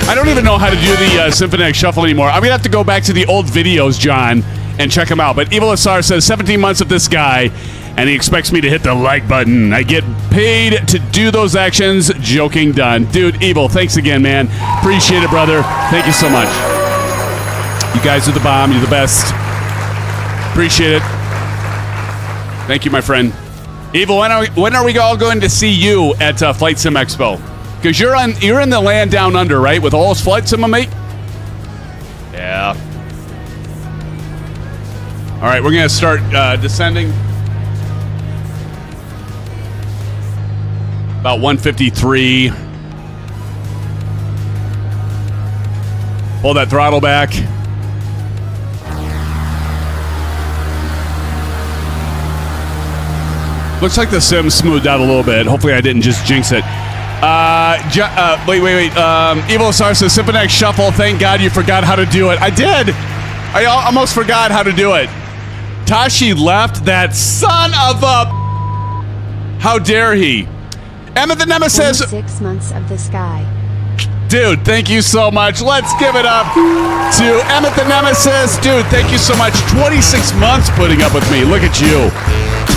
I don't even know how to do the SimFanatic Shuffle anymore. I'm going to have to go back to the old videos, John, and check them out. But Evil Asar says, 17 months of this guy, and he expects me to hit the like button. I get paid to do those actions. Joking done. Dude, Evil, thanks again, man. Appreciate it, brother. Thank you so much. You guys are the bomb. You're the best. Appreciate it. Thank you, my friend. Evil, when are we all going to see you at FlightSimExpo? Because you're in the land down under, right? With all those flight sim, mate? Yeah. All right, we're going to start descending. About 153. Pull that throttle back. Looks like the sim smoothed out a little bit. Hopefully I didn't just jinx it. Wait. Evil Asar says, SimFanatic Shuffle. Thank God you forgot how to do it. I did. I almost forgot how to do it. Tashi left. That son of a... How dare he? Emma the Nemesis. 6 months of this guy. Dude, thank you so much. Let's give it up to Emma the Nemesis. Dude, thank you so much. 26 months putting up with me. Look at you.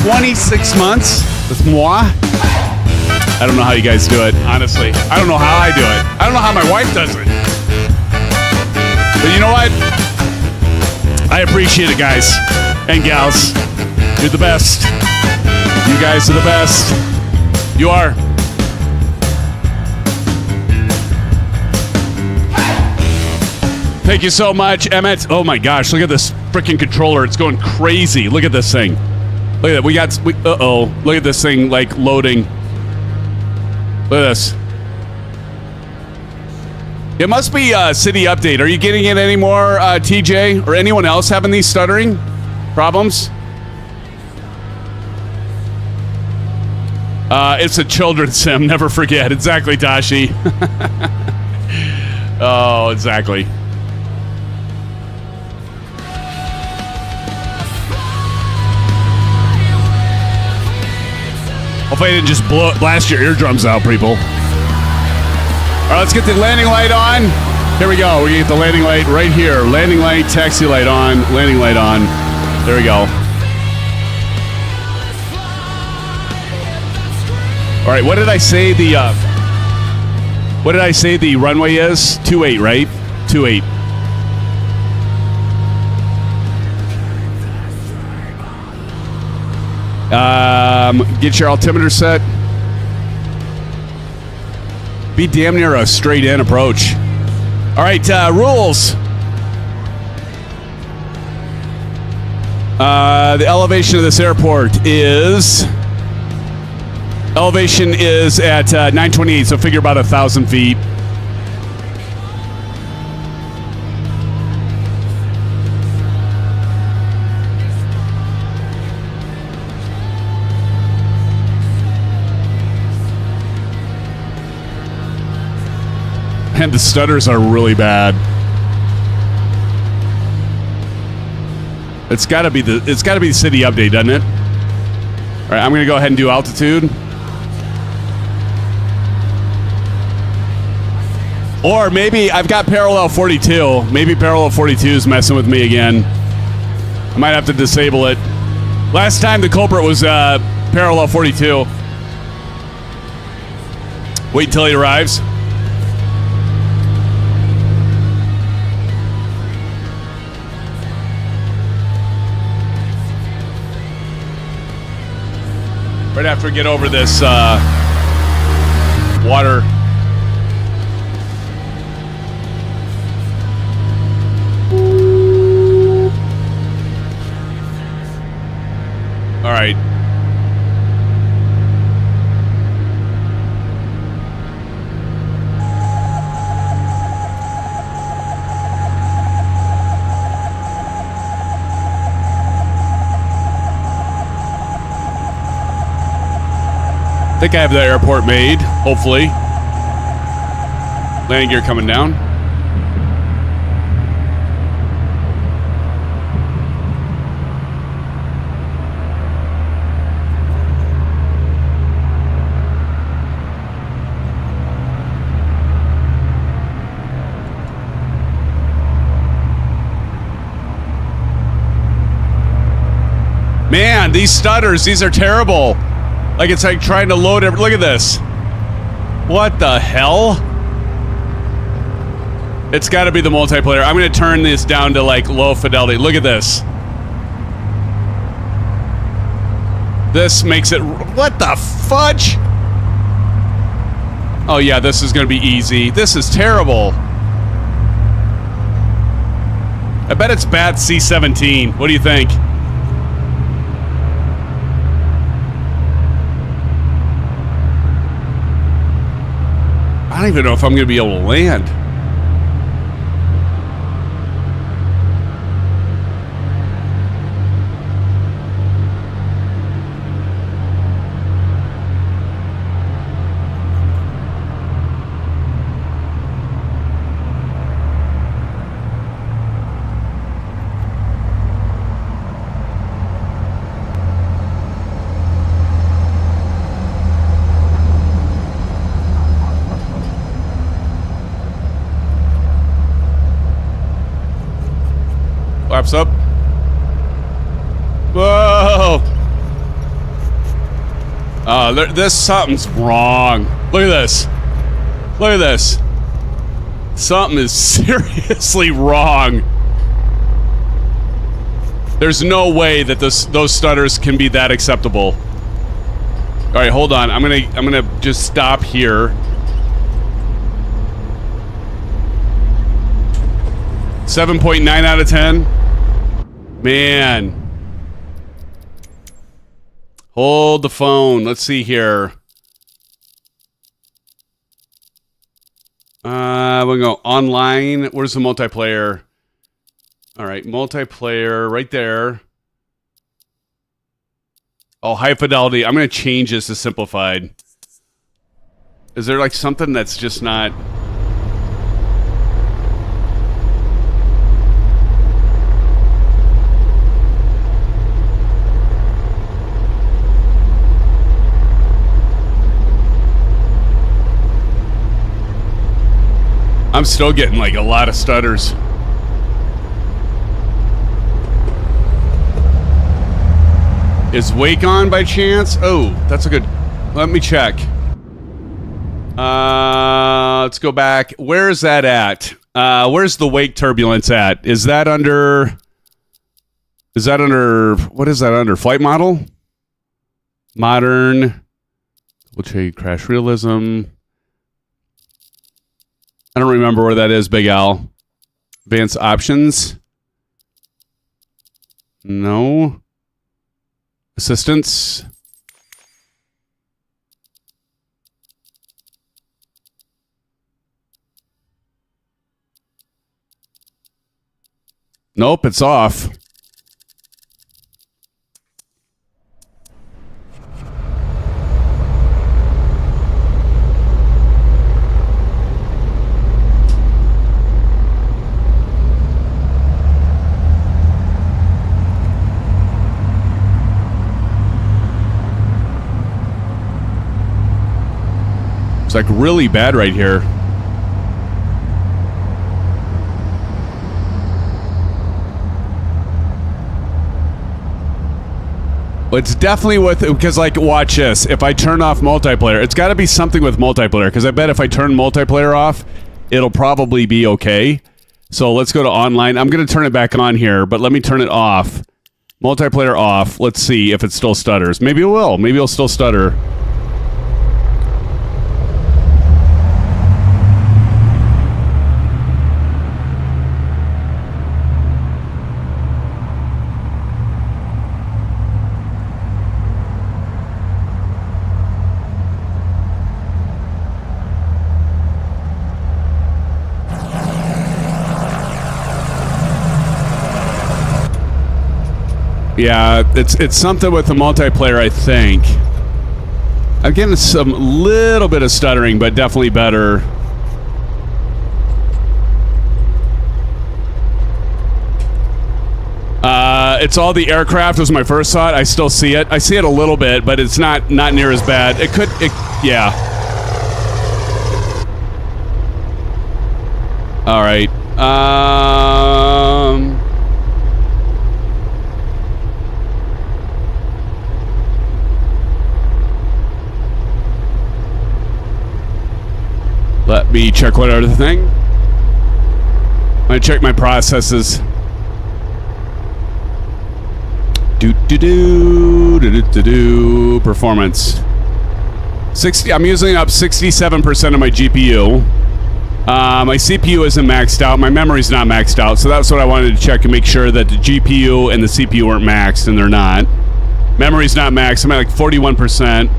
26 months with moi. I don't know how you guys do it, honestly. I don't know how I do it. I don't know how my wife does it. But you know what? I appreciate it, guys and gals. You're the best. You guys are the best. You are. Thank you so much, Emmett. Oh my gosh, look at this freaking controller. It's going crazy. Look at this thing. Look at that. Uh-oh. Look at this thing, like, loading. Look at this. It must be a city update. Are you getting it anymore, TJ? Or anyone else having these stuttering problems? It's a children's sim. Never forget. Exactly, Tashi. Oh, exactly. Hopefully I didn't just blast your eardrums out, people. All right, let's get the landing light on. Here we go. We get the landing light right here. Landing light, taxi light on, landing light on. There we go. All right, what did I say the runway is? 28, right? 28. Get your altimeter set. Be damn near a straight in approach. All right, rules. The elevation of this airport is... Elevation is at 928, so figure about 1,000 feet. And the stutters are really bad. It's got to be the city update, doesn't it? All right, I'm going to go ahead and do altitude. Or maybe I've got parallel 42. Maybe parallel 42 is messing with me again. I might have to disable it. Last time the culprit was parallel 42. Wait until he arrives. Right after we get over this water. All right. I think I have the airport made, hopefully. Landing gear coming down. Man, these stutters, these are terrible. Like it's like trying to load it. Look at this. What the hell? It's got to be the multiplayer. I'm going to turn this down to like low fidelity. Look at this. This makes it... What the fudge? Oh yeah, this is going to be easy. This is terrible. I bet it's BAT C17. What do you think? I don't even know if I'm going to be able to land. Flaps up. Whoa! This something's wrong. Look at this. Look at this. Something is seriously wrong. There's no way that those stutters can be that acceptable. All right, hold on. I'm gonna just stop here. 7.9 out of 10. Man. Hold the phone. Let's see here. We'll go online. Where's the multiplayer? All right, multiplayer right there. Oh, high fidelity. I'm going to change this to simplified. Is there like something that's just not... I'm still getting like a lot of stutters. Is Wake on by chance? Oh, that's a good... Let me check. Let's go back. Where is that at? Where's the Wake turbulence at? Is that under... Is that under... What is that under? Flight model? Modern. We'll check crash realism. I don't remember where that is, Big Al. Advanced options. No. Assistance. Nope, it's off. It's like really bad right here. It's definitely with, because like, watch this. If I turn off multiplayer, it's got to be something with multiplayer, because I bet if I turn multiplayer off, it'll probably be okay. So let's go to online. I'm going to turn it back on here, but let me turn it off. Multiplayer off. Let's see if it still stutters. Maybe it will. Maybe it'll still stutter. Yeah, it's something with the multiplayer, I think. I'm getting some little bit of stuttering, but definitely better. It's all the aircraft was my first thought. I still see it. I see it a little bit, but it's not near as bad. Yeah. All right. Let me check one other thing. I'm gonna check my processes. Performance. 60. I'm using up 67% of my GPU. My CPU isn't maxed out. My memory's not maxed out, so that's what I wanted to check and make sure that the GPU and the CPU weren't maxed, and they're not. Memory's not maxed. I'm at like 41%.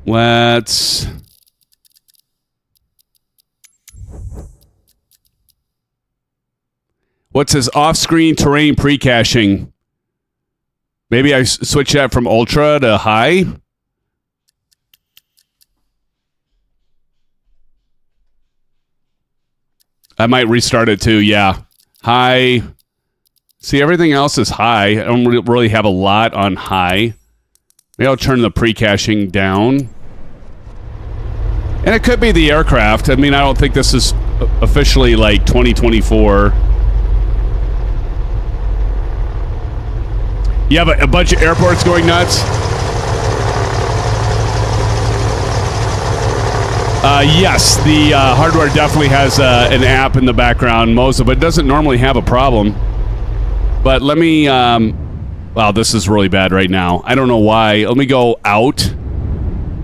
Let's... What's his off-screen terrain pre-caching? Maybe I switch that from ultra to high? I might restart it too, yeah. High. See, everything else is high. I don't really have a lot on high. Maybe I'll turn the pre-caching down. And it could be the aircraft. I mean, I don't think this is officially like 2024. You have a bunch of airports going nuts? Yes, the hardware definitely has an app in the background, MOZA, but it doesn't normally have a problem. But let me... wow, this is really bad right now. I don't know why. Let me go out.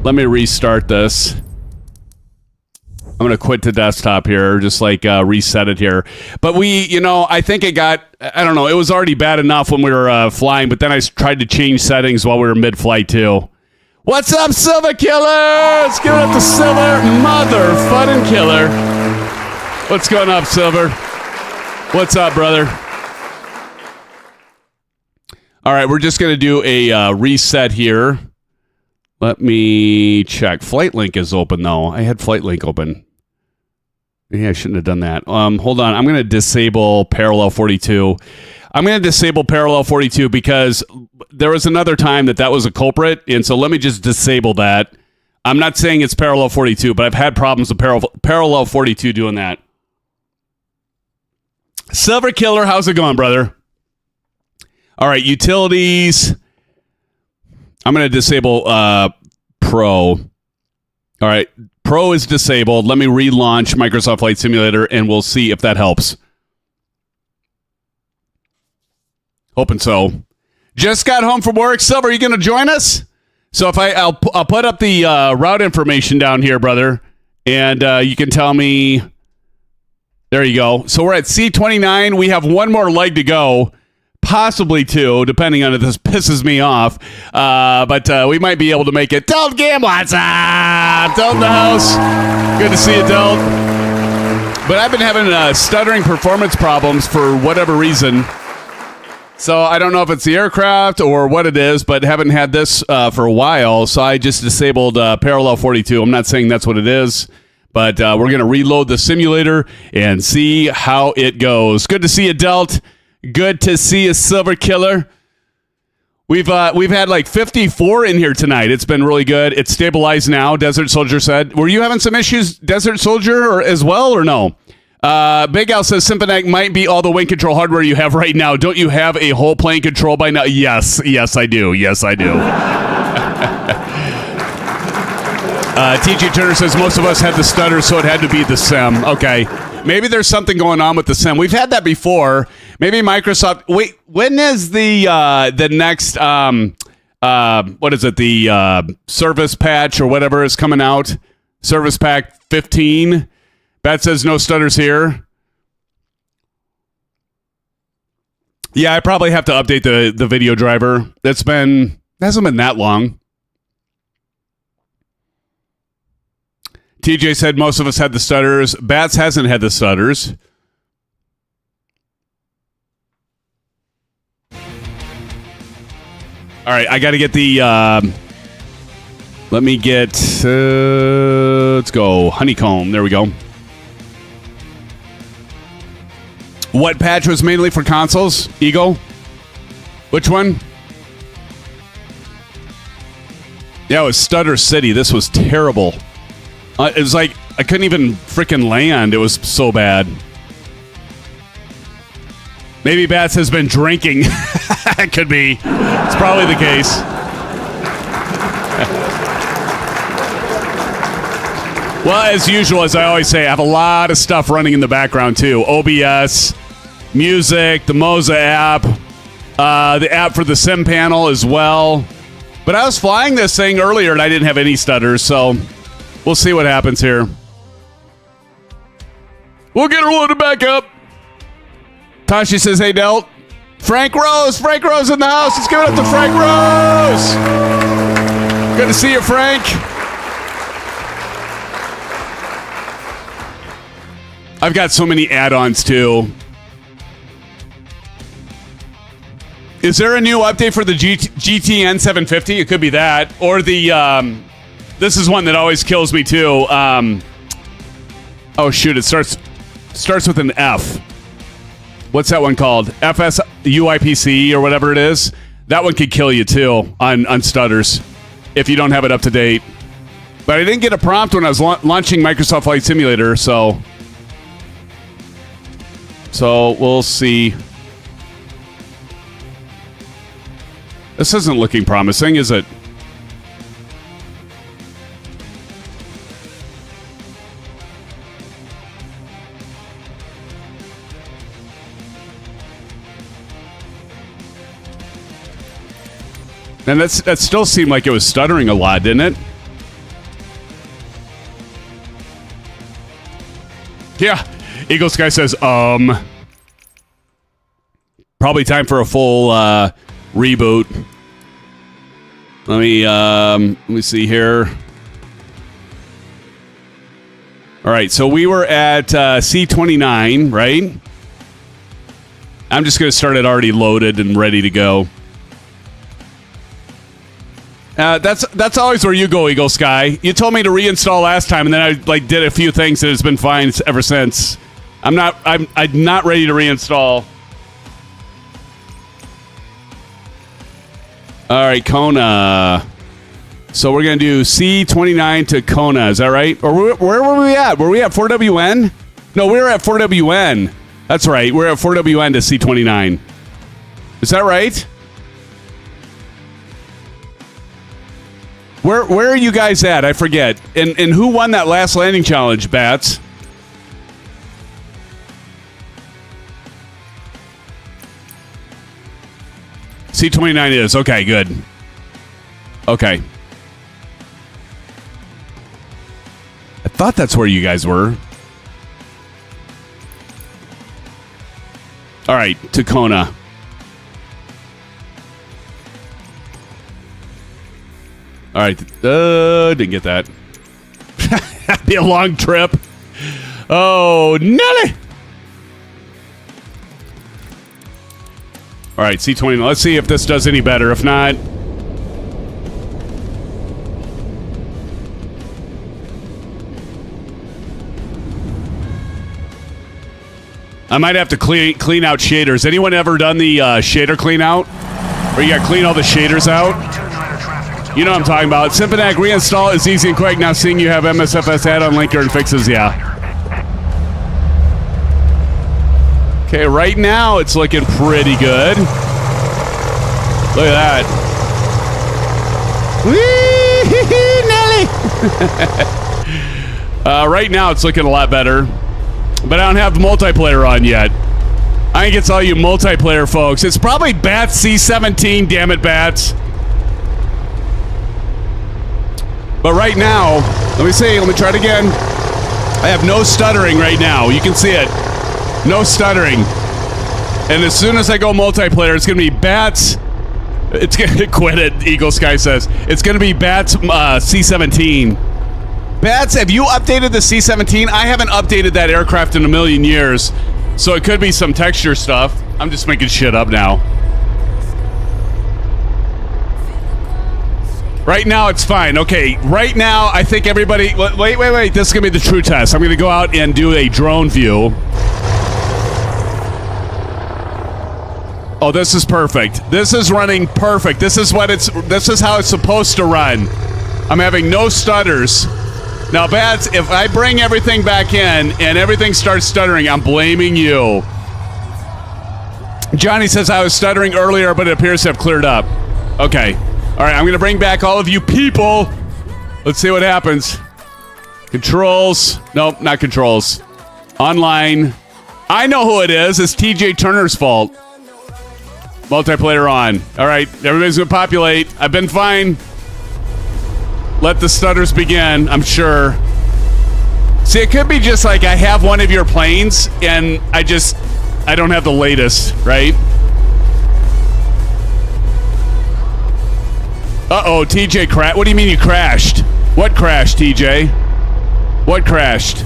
Let me restart this. I'm going to quit the desktop here, just like reset it here. But I think it got, I don't know, it was already bad enough when we were flying, but then I tried to change settings while we were mid-flight too. What's up, Silver Killer? Let's give it up to Silver, mother fucking killer. What's going up, Silver? What's up, brother? All right, we're just going to do a reset here. Let me check. Flight Link is open, though. I had Flight Link open. Yeah, I shouldn't have done that. Hold on. I'm going to disable Parallel 42. I'm going to disable Parallel 42 because there was another time that was a culprit, and so let me just disable that. I'm not saying it's Parallel 42, but I've had problems with Parallel 42 doing that. Silver Killer, how's it going, brother? All right, utilities. I'm going to disable Pro. All right, Pro is disabled. Let me relaunch Microsoft Flight Simulator, and we'll see if that helps. Hoping so. Just got home from work. Silver, are you going to join us? So if I'll put up the route information down here, brother, and you can tell me. There you go. So we're at C29. We have one more leg to go. Possibly two, depending on if this pisses me off. But we might be able to make it. Delt Gam, what's up? Delt in the house. Good to see you, Delt. But I've been having stuttering performance problems for whatever reason. So I don't know if it's the aircraft or what it is, but haven't had this for a while. So I just disabled Parallel 42. I'm not saying that's what it is. But we're going to reload the simulator and see how it goes. Good to see you, Delt. Good to see you, Silver Killer. We've had like 54 in here tonight. It's been really good. It's stabilized now, Desert Soldier said. Were you having some issues, Desert Soldier, as well, or no? Big Al says SimFanatic might be all the wing control hardware you have right now. Don't you have a whole plane control by now? Yes, I do. Yes, I do. TG Turner says most of us had the stutter, so it had to be the Sim. Okay. Maybe there's something going on with the sim. We've had that before. Maybe Microsoft. Wait, when is the next what is it? The service patch or whatever is coming out? Service pack 15. Bat says no stutters here. Yeah, I probably have to update the video driver. Hasn't been that long. TJ said most of us had the stutters. Bats hasn't had the stutters. All right, I got to get the... let me get... let's go. Honeycomb. There we go. What patch was mainly for consoles? Eagle? Which one? Yeah, it was Stutter City. This was terrible. It was like I couldn't even freaking land. It was so bad. Maybe Bats has been drinking. It could be. It's probably the case. Well, as usual, as I always say, I have a lot of stuff running in the background too. OBS, music, the MOZA app, the app for the Sim panel as well. But I was flying this thing earlier and I didn't have any stutters, so we'll see what happens here. We'll get her loaded back up. Tashi says, hey, Delt. Frank Rose in the house. Let's give it up to Frank Rose. Good to see you, Frank. I've got so many add-ons, too. Is there a new update for the GTN 750? It could be that. Or the... this is one that always kills me, too. Oh, shoot. It starts with an F. What's that one called? FS UIPC or whatever it is. That one could kill you, too, on stutters if you don't have it up to date. But I didn't get a prompt when I was launching Microsoft Flight Simulator, so we'll see. This isn't looking promising, is it? And that still seemed like it was stuttering a lot, didn't it? Yeah. Eagle Sky says, probably time for a full reboot. Let me see here. All right, so we were at C29, right? I'm just going to start it already loaded and ready to go. That's always where you go, Eagle Sky. You told me to reinstall last time, and then I did a few things, and it's been fine ever since. I'm not ready to reinstall. All right, Kona. So we're gonna do C29 to Kona. Is that right? Or where were we at? Were we at 4WN? No, we were at 4WN. That's right. We're at 4WN to C29. Is that right? Where are you guys at? I forget. And who won that last landing challenge, Bats? C29 is. Okay, good. Okay. I thought that's where you guys were. All right, Tacona. All right, didn't get that. That'd be a long trip. Oh, Nelly! All right, C20. Let's see if this does any better. If not, I might have to clean out shaders. Anyone ever done the shader clean out? Where you got to clean all the shaders out? You know what I'm talking about. SimFanatic reinstall is easy and quick. Now seeing you have MSFS add-on linker and fixes, yeah. Okay, right now it's looking pretty good. Look at that. Whee, Nelly! Right now it's looking a lot better. But I don't have multiplayer on yet. I think it's all you multiplayer folks. It's probably Bats C17, damn it, Bats. But right now, let me try it again. I have no stuttering right now. You can see it. No stuttering. And as soon as I go multiplayer, it's going to be Bats. It's going to quit it, Eagle Sky says. It's going to be Bats C17. Bats, have you updated the C17? I haven't updated that aircraft in a million years. So it could be some texture stuff. I'm just making shit up now. Right now, it's fine. Okay, right now, I think everybody... Wait. This is going to be the true test. I'm going to go out and do a drone view. Oh, this is perfect. This is running perfect. This is how it's supposed to run. I'm having no stutters. Now, Bats, if I bring everything back in and everything starts stuttering, I'm blaming you. Johnny says I was stuttering earlier, but it appears to have cleared up. Okay. All right, I'm going to bring back all of you people. Let's see what happens. Controls. Nope, not controls. Online. I know who it is. It's TJ Turner's fault. Multiplayer on. All right, everybody's going to populate. I've been fine. Let the stutters begin, I'm sure. See, it could be just like I have one of your planes, and I don't have the latest, right? Uh-oh, TJ crashed. What do you mean you crashed? What crashed, TJ? What crashed?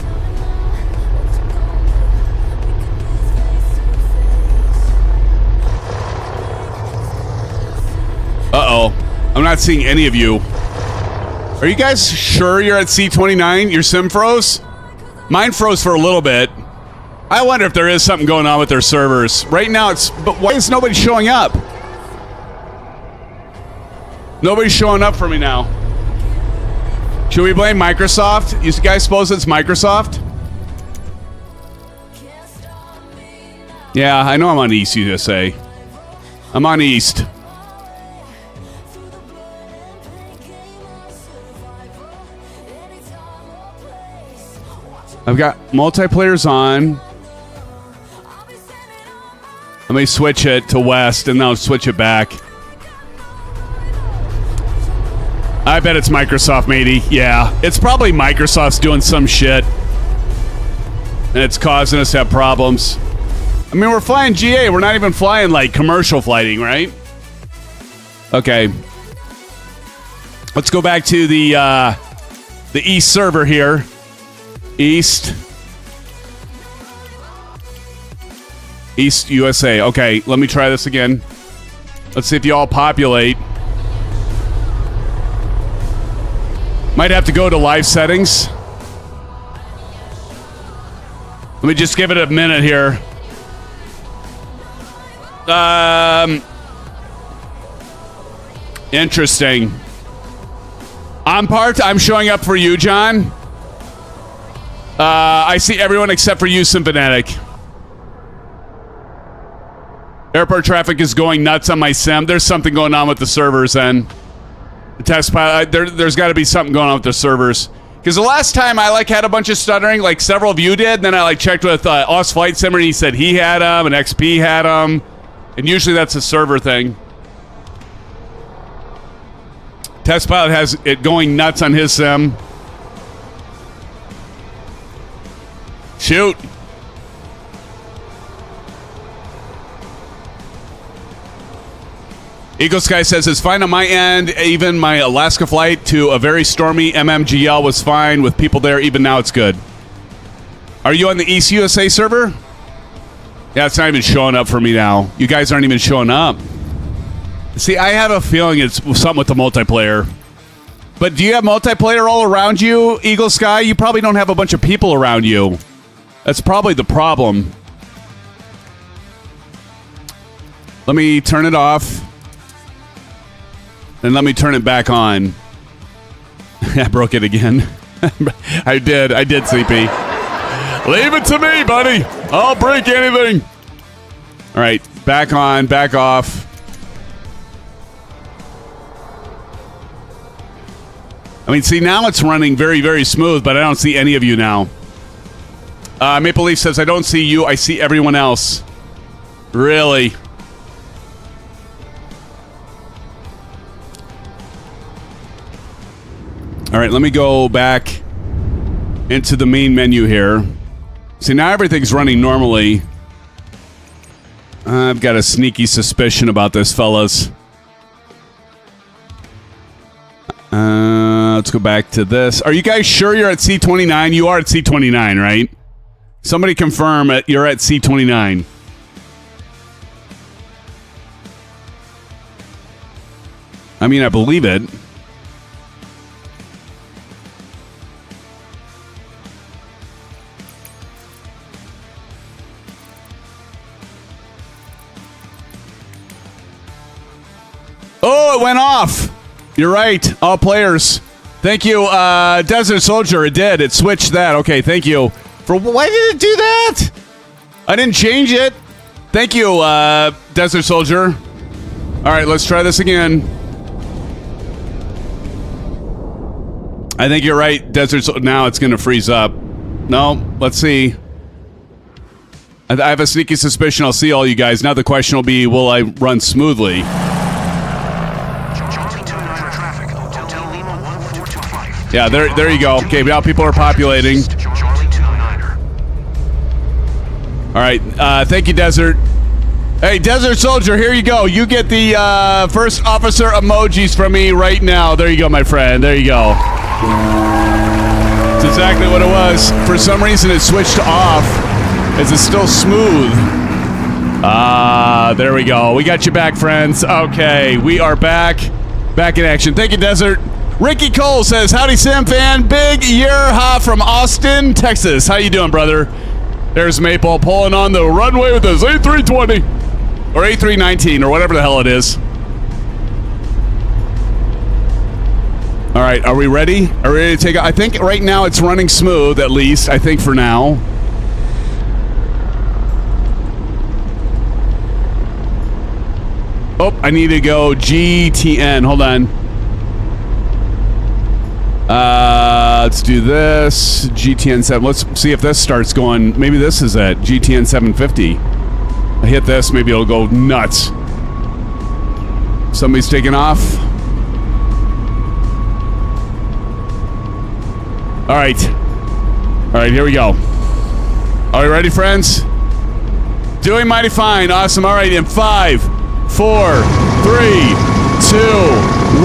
Uh-oh. I'm not seeing any of you. Are you guys sure you're at C29? Your sim froze? Mine froze for a little bit. I wonder if there is something going on with their servers. Right now but why is nobody showing up? Nobody's showing up for me now. Should we blame Microsoft? You guys suppose it's Microsoft? Yeah, I know I'm on East USA. I'm on East. I've got multiplayers on. Let me switch it to West, and then I'll switch it back. I bet it's Microsoft, matey. Yeah, it's probably Microsoft's doing some shit. And it's causing us to have problems. I mean, we're flying GA. We're not even flying, like, commercial flighting, right? Okay. Let's go back to the East server here. East USA. Okay, let me try this again. Let's see if you all populate. Might have to go to live settings. Let me just give it a minute here. Interesting. I'm showing up for you, John. I see everyone except for you, SimFanatic. Airport traffic is going nuts on my sim. There's something going on with the servers, and the test pilot. There's got to be something going on with the servers. Because the last time I had a bunch of stuttering, like several of you did. And then I checked with Oz Flight Simmer, and he said he had them, and XP had them, and usually that's a server thing. Test pilot has it going nuts on his sim. Shoot. Eagle Sky says it's fine on my end. Even my Alaska flight to a very stormy MMGL was fine with people there. Even now it's good. Are you on the East USA server? Yeah, it's not even showing up for me now. You guys aren't even showing up. See, I have a feeling it's something with the multiplayer. But do you have multiplayer all around you, Eagle Sky? You probably don't have a bunch of people around you. That's probably the problem. Let me turn it off. And let me turn it back on. I broke it again. I did, CP. Leave it to me, buddy. I'll break anything. All right, back on, back off. I mean, see, now it's running very, very smooth, but I don't see any of you now. Maple Leaf says, I don't see you. I see everyone else. Really? All right, let me go back into the main menu here. See, now everything's running normally. I've got a sneaky suspicion about this, fellas. Let's go back to this. Are you guys sure you're at C29? You are at C29, right? Somebody confirm it. You're at C29. I mean, I believe it. Oh, it went off. You're right. All players. Thank you, Desert Soldier. It did. It switched that. Okay, thank you. Why did it do that? I didn't change it. Thank you, Desert Soldier. All right, let's try this again. I think you're right, Desert Soldier. Now it's going to freeze up. No, let's see. I have a sneaky suspicion I'll see all you guys. Now the question will be, will I run smoothly? Yeah, there you go. Okay, now people are populating. All right, thank you, Desert. Hey, Desert Soldier, here you go. You get the first officer emojis from me right now. There you go, my friend. There you go. That's exactly what it was. For some reason, it switched off. Is it still smooth? There we go. We got you back, friends. Okay, we are back. Back in action. Thank you, Desert. Ricky Cole says, howdy, Sim fan. Big year-ha from Austin, Texas. How you doing, brother? There's Maple pulling on the runway with his A320. Or A319, or whatever the hell it is. All right, are we ready? Are we ready to take off? I think right now it's running smooth, at least. I think for now. Oh, I need to go GTN. Hold on. Let's do this. GTN 7. Let's see if this starts going. Maybe this is at GTN 750. I hit this. Maybe it'll go nuts. Somebody's taking off. All right. All right, here we go. Are you ready, friends? Doing mighty fine. Awesome. All right, in 5, 4, 3, 2,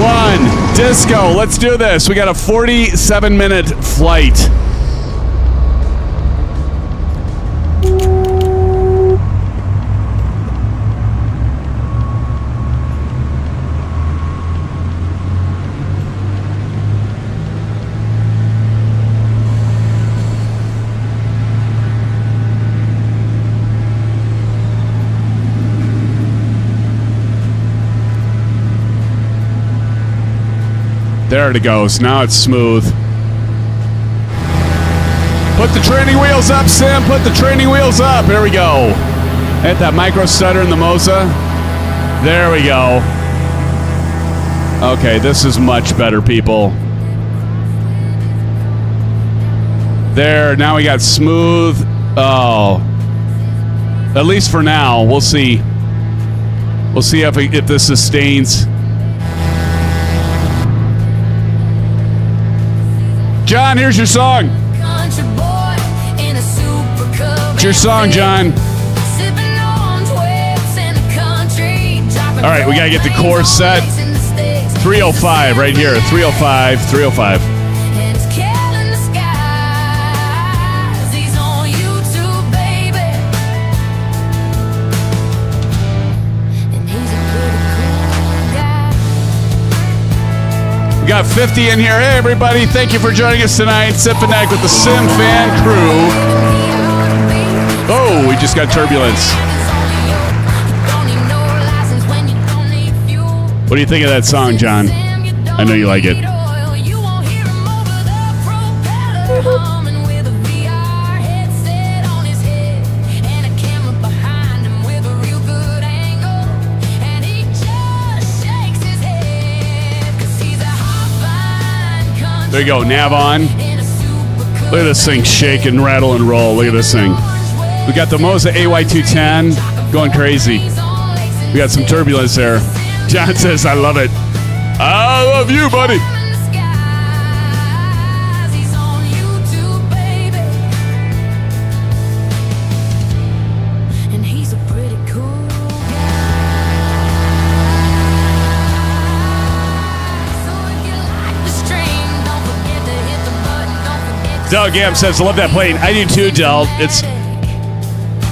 1. Disco. Let's do this. We got a 47-minute flight. There it goes. Now it's smooth. Put the training wheels up, Sim. Put the training wheels up. Here we go. Hit that micro stutter in the MOZA. There we go. Okay, this is much better, people. There. Now we got smooth. Oh. At least for now. We'll see. We'll see if this sustains. John, here's your song. It's your song, John. All right, we got to get the course set. 305 right here. 305, 305. Got 50 in here. Hey, everybody. Thank you for joining us tonight. SimFanatic with the SimFan crew. Oh, we just got turbulence. What do you think of that song, John? I know you like it. There you go, nav on. Look at this thing shake and rattle and roll. Look at this thing. We got the MOZA AY210 going crazy. We got some turbulence there. John says, I love it. I love you, buddy. Del Gam says, I love that plane. I do too, Del.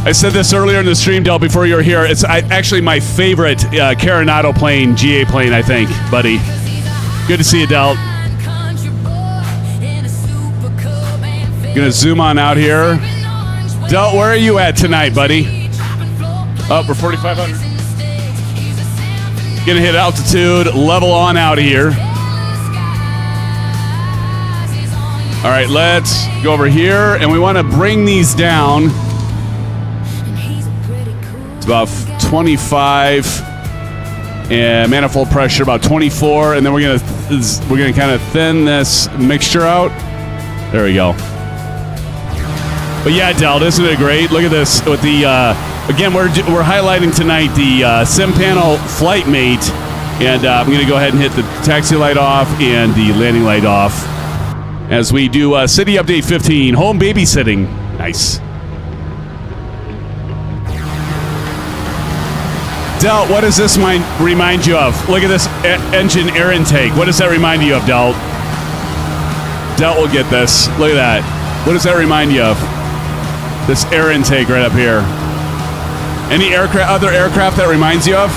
I said this earlier in the stream, Del, before you were here. It's actually my favorite Carenado plane, GA plane, I think, buddy. Good to see you, Del. Gonna zoom on out here. Del, where are you at tonight, buddy? Oh, we're 4,500. Gonna hit altitude, level on out of here. All right, let's go over here, and we want to bring these down. It's about 25, and manifold pressure about 24, and then we're gonna kind of thin this mixture out. There we go. But yeah, Del, isn't it great? Look at this with the again. We're highlighting tonight the SimFanatic FlightMate, and I'm gonna go ahead and hit the taxi light off and the landing light off. As we do City Update 15, home babysitting. Nice. Del, what does this remind you of? Look at this engine air intake. What does that remind you of, Del? Del will get this. Look at that. What does that remind you of? This air intake right up here. Any other aircraft that reminds you of?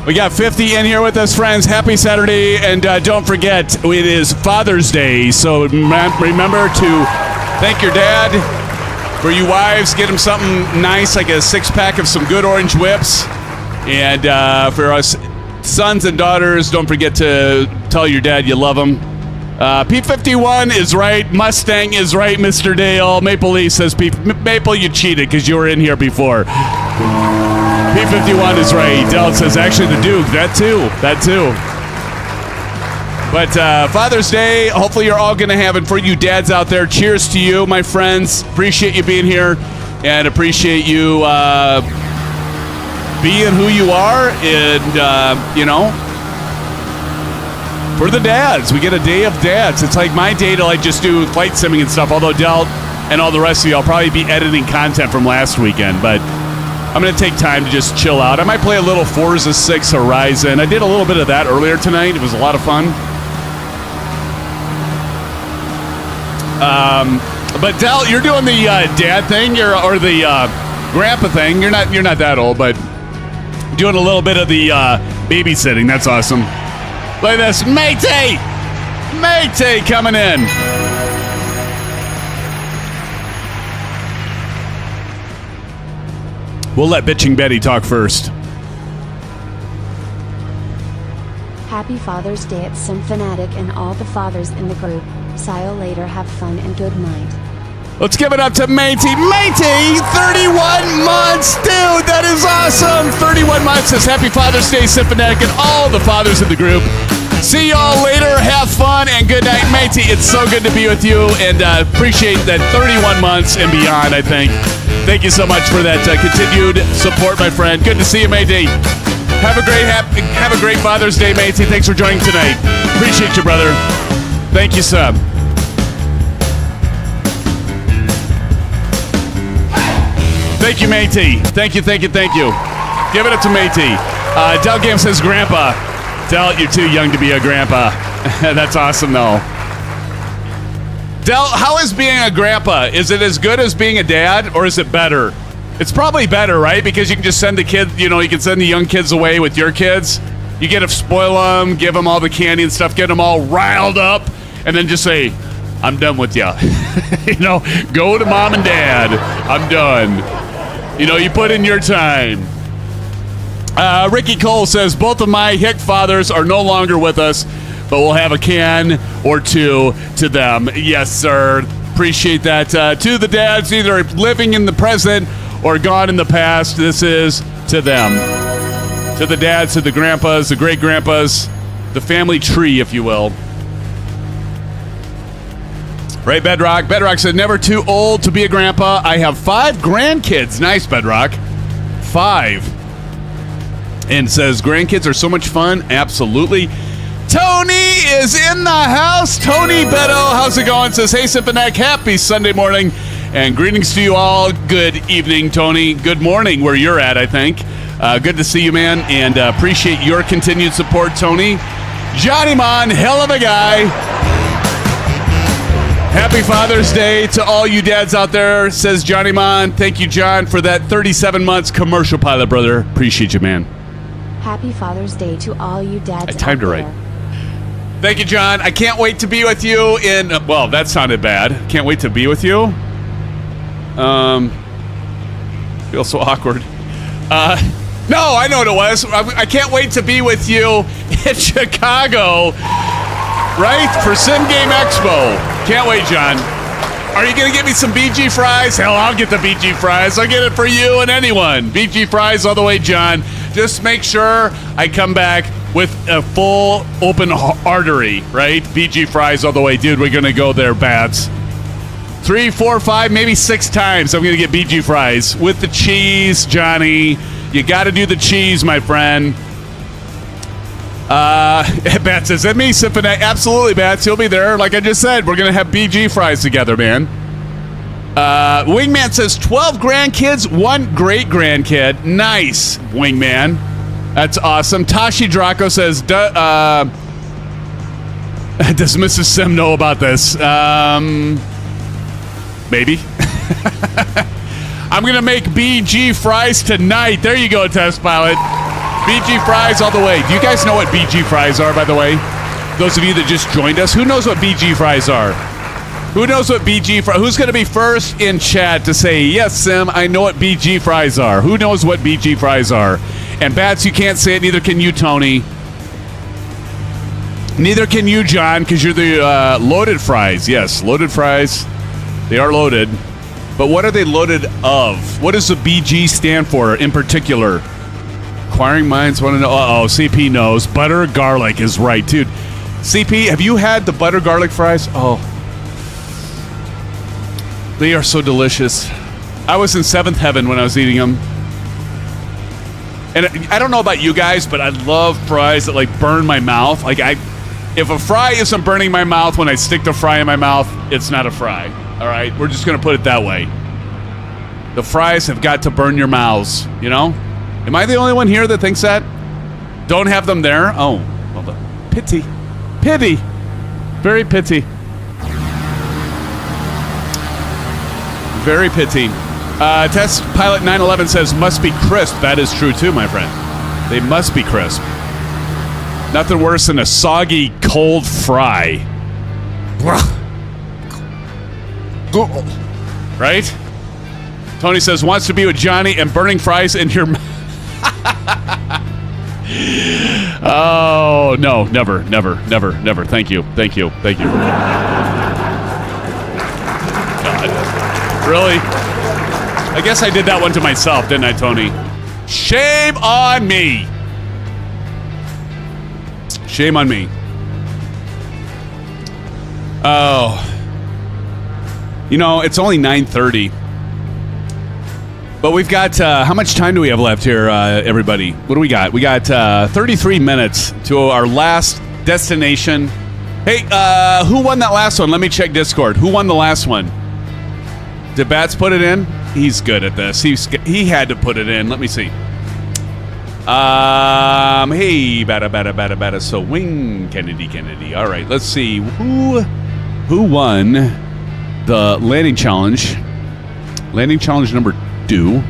We got 50 in here with us, friends. Happy Saturday, and don't forget, it is Father's Day, so remember to thank your dad. For you wives, get him something nice, like a six-pack of some good orange whips. And for us sons and daughters, don't forget to tell your dad you love him. P51 is right. Mustang is right, Mr. Dale. Maple Leaf says, Maple, you cheated because you were in here before. P51 is right. Del says, actually, the Duke. That too. But Father's Day, hopefully you're all going to have it. For you dads out there, cheers to you, my friends. Appreciate you being here and appreciate you being who you are. And, for the dads, we get a day of dads. It's like my day to just do flight simming and stuff. Although Del and all the rest of you, I'll probably be editing content from last weekend. But I'm going to take time to just chill out. I might play a little Forza 6 Horizon. I did a little bit of that earlier tonight. It was a lot of fun. But Del, you're doing the dad thing, or the grandpa thing. You're not that old, but doing a little bit of the babysitting. That's awesome. Look at this, Matey coming in. We'll let Bitching Betty talk first. Happy Father's Day at SimFanatic and all the fathers in the group. See you later, have fun and good night. Let's give it up to Matey. 31 months, dude, that is awesome. 31 months says Happy Father's Day, SimFanatic, and all the fathers in the group. See y'all later, have fun, and good night, Matey. It's so good to be with you, and appreciate that 31 months and beyond, I think. Thank you so much for that continued support, my friend. Good to see you, Matey. Have a great Father's Day, Matey. Thanks for joining tonight. Appreciate you, brother. Thank you, sub. Thank you, Matey. Thank you. Give it up to Matey. Del Game says, Grandpa. Del, you're too young to be a grandpa. That's awesome, though. Del, how is being a grandpa? Is it as good as being a dad, or is it better? It's probably better, right? Because you can just send the kid, you can send the young kids away with your kids. You get to spoil them, give them all the candy and stuff, get them all riled up, and then just say, I'm done with you. Go to mom and dad. I'm done. You put in your time. Ricky Cole says, both of my hick fathers are no longer with us, but we'll have a can or two to them. Yes, sir. Appreciate that. To the dads, either living in the present or gone in the past, this is to them. to the dads, to the grandpas, the great-grandpas, the family tree, if you will. Right, Bedrock? Bedrock said, never too old to be a grandpa. I have 5 grandkids. Nice, Bedrock. 5. And says, grandkids are so much fun. Absolutely. Tony is in the house. Tony Beto, how's it going? Says, hey, SimFanatic, happy Sunday morning. And greetings to you all. Good evening, Tony. Good morning where you're at, I think. Good to see you, man. And appreciate your continued support, Tony. Johnny Mon, hell of a guy. Happy Father's Day to all you dads out there, says Johnny Mon. Thank you, John, for that 37 months commercial pilot, brother. Appreciate you, man. Happy Father's Day to all you dads. I timed it right. Thank you, John. I can't wait to be with you in... well, that sounded bad. Can't wait to be with you. Feel so awkward. No, I know what it was. I can't wait to be with you in Chicago, right? For SimFanatic. Can't wait, John. Are you going to get me some BG fries? Hell, I'll get the BG fries. I'll get it for you and anyone. BG fries all the way, John. Just make sure I come back with a full open artery, right? BG fries all the way. Dude, we're going to go there, Bats. 3, 4, 5, maybe 6 times I'm going to get BG fries with the cheese, Johnny. You got to do the cheese, my friend. Bats says, that me, SimFanatic? Absolutely, Bats. You'll be there. Like I just said, we're going to have BG fries together, man. Wingman says, 12 grandkids, 1 great-grandkid. Nice, Wingman. That's awesome. Tashi Draco says, does Mrs. Sim know about this? Maybe. I'm going to make BG fries tonight. There you go, Test Pilot. BG fries all the way. Do you guys know what BG fries are, by the way? Those of you that just joined us, who knows what BG fries are? Who knows what BG fries? Who's going to be first in chat to say, yes, Sim, I know what BG fries are? Who knows what BG fries are? And Bats, you can't say it. Neither can you, Tony. Neither can you, John, because you're the loaded fries. Yes, loaded fries. They are loaded. But what are they loaded of? What does the BG stand for in particular? Acquiring minds want to know. Uh-oh, CP knows. Butter garlic is right, dude. CP, have you had the butter garlic fries? Oh. They are so delicious. I was in 7th heaven when I was eating them. And I don't know about you guys, but I love fries that, like, burn my mouth. Like, if a fry isn't burning my mouth when I stick the fry in my mouth, it's not a fry. All right? We're just going to put it that way. The fries have got to burn your mouths, you know? Am I the only one here that thinks that? Don't have them there? Oh, well, the pity. Pity. Very pity. Very pity. Test Pilot 911 says, must be crisp. That is true, too, my friend. They must be crisp. Nothing worse than a soggy, cold fry. Right? Tony says, wants to be with Johnny and burning fries in your mouth. Oh, no, never, never, never, never. Thank you, thank you, thank you. God. Really? I guess I did that one to myself, didn't I, Tony? Shame on me. Shame on me. Oh. You know, it's only 9:30. But we've got, how much time do we have left here, everybody? What do we got? We got 33 minutes to our last destination. Hey, who won that last one? Let me check Discord. Who won the last one? Did Bats put it in? He's good at this. He had to put it in. Let me see. Hey, bada. So, Wing Kennedy. All right, let's see. Who won the landing challenge? Landing challenge number 2. Or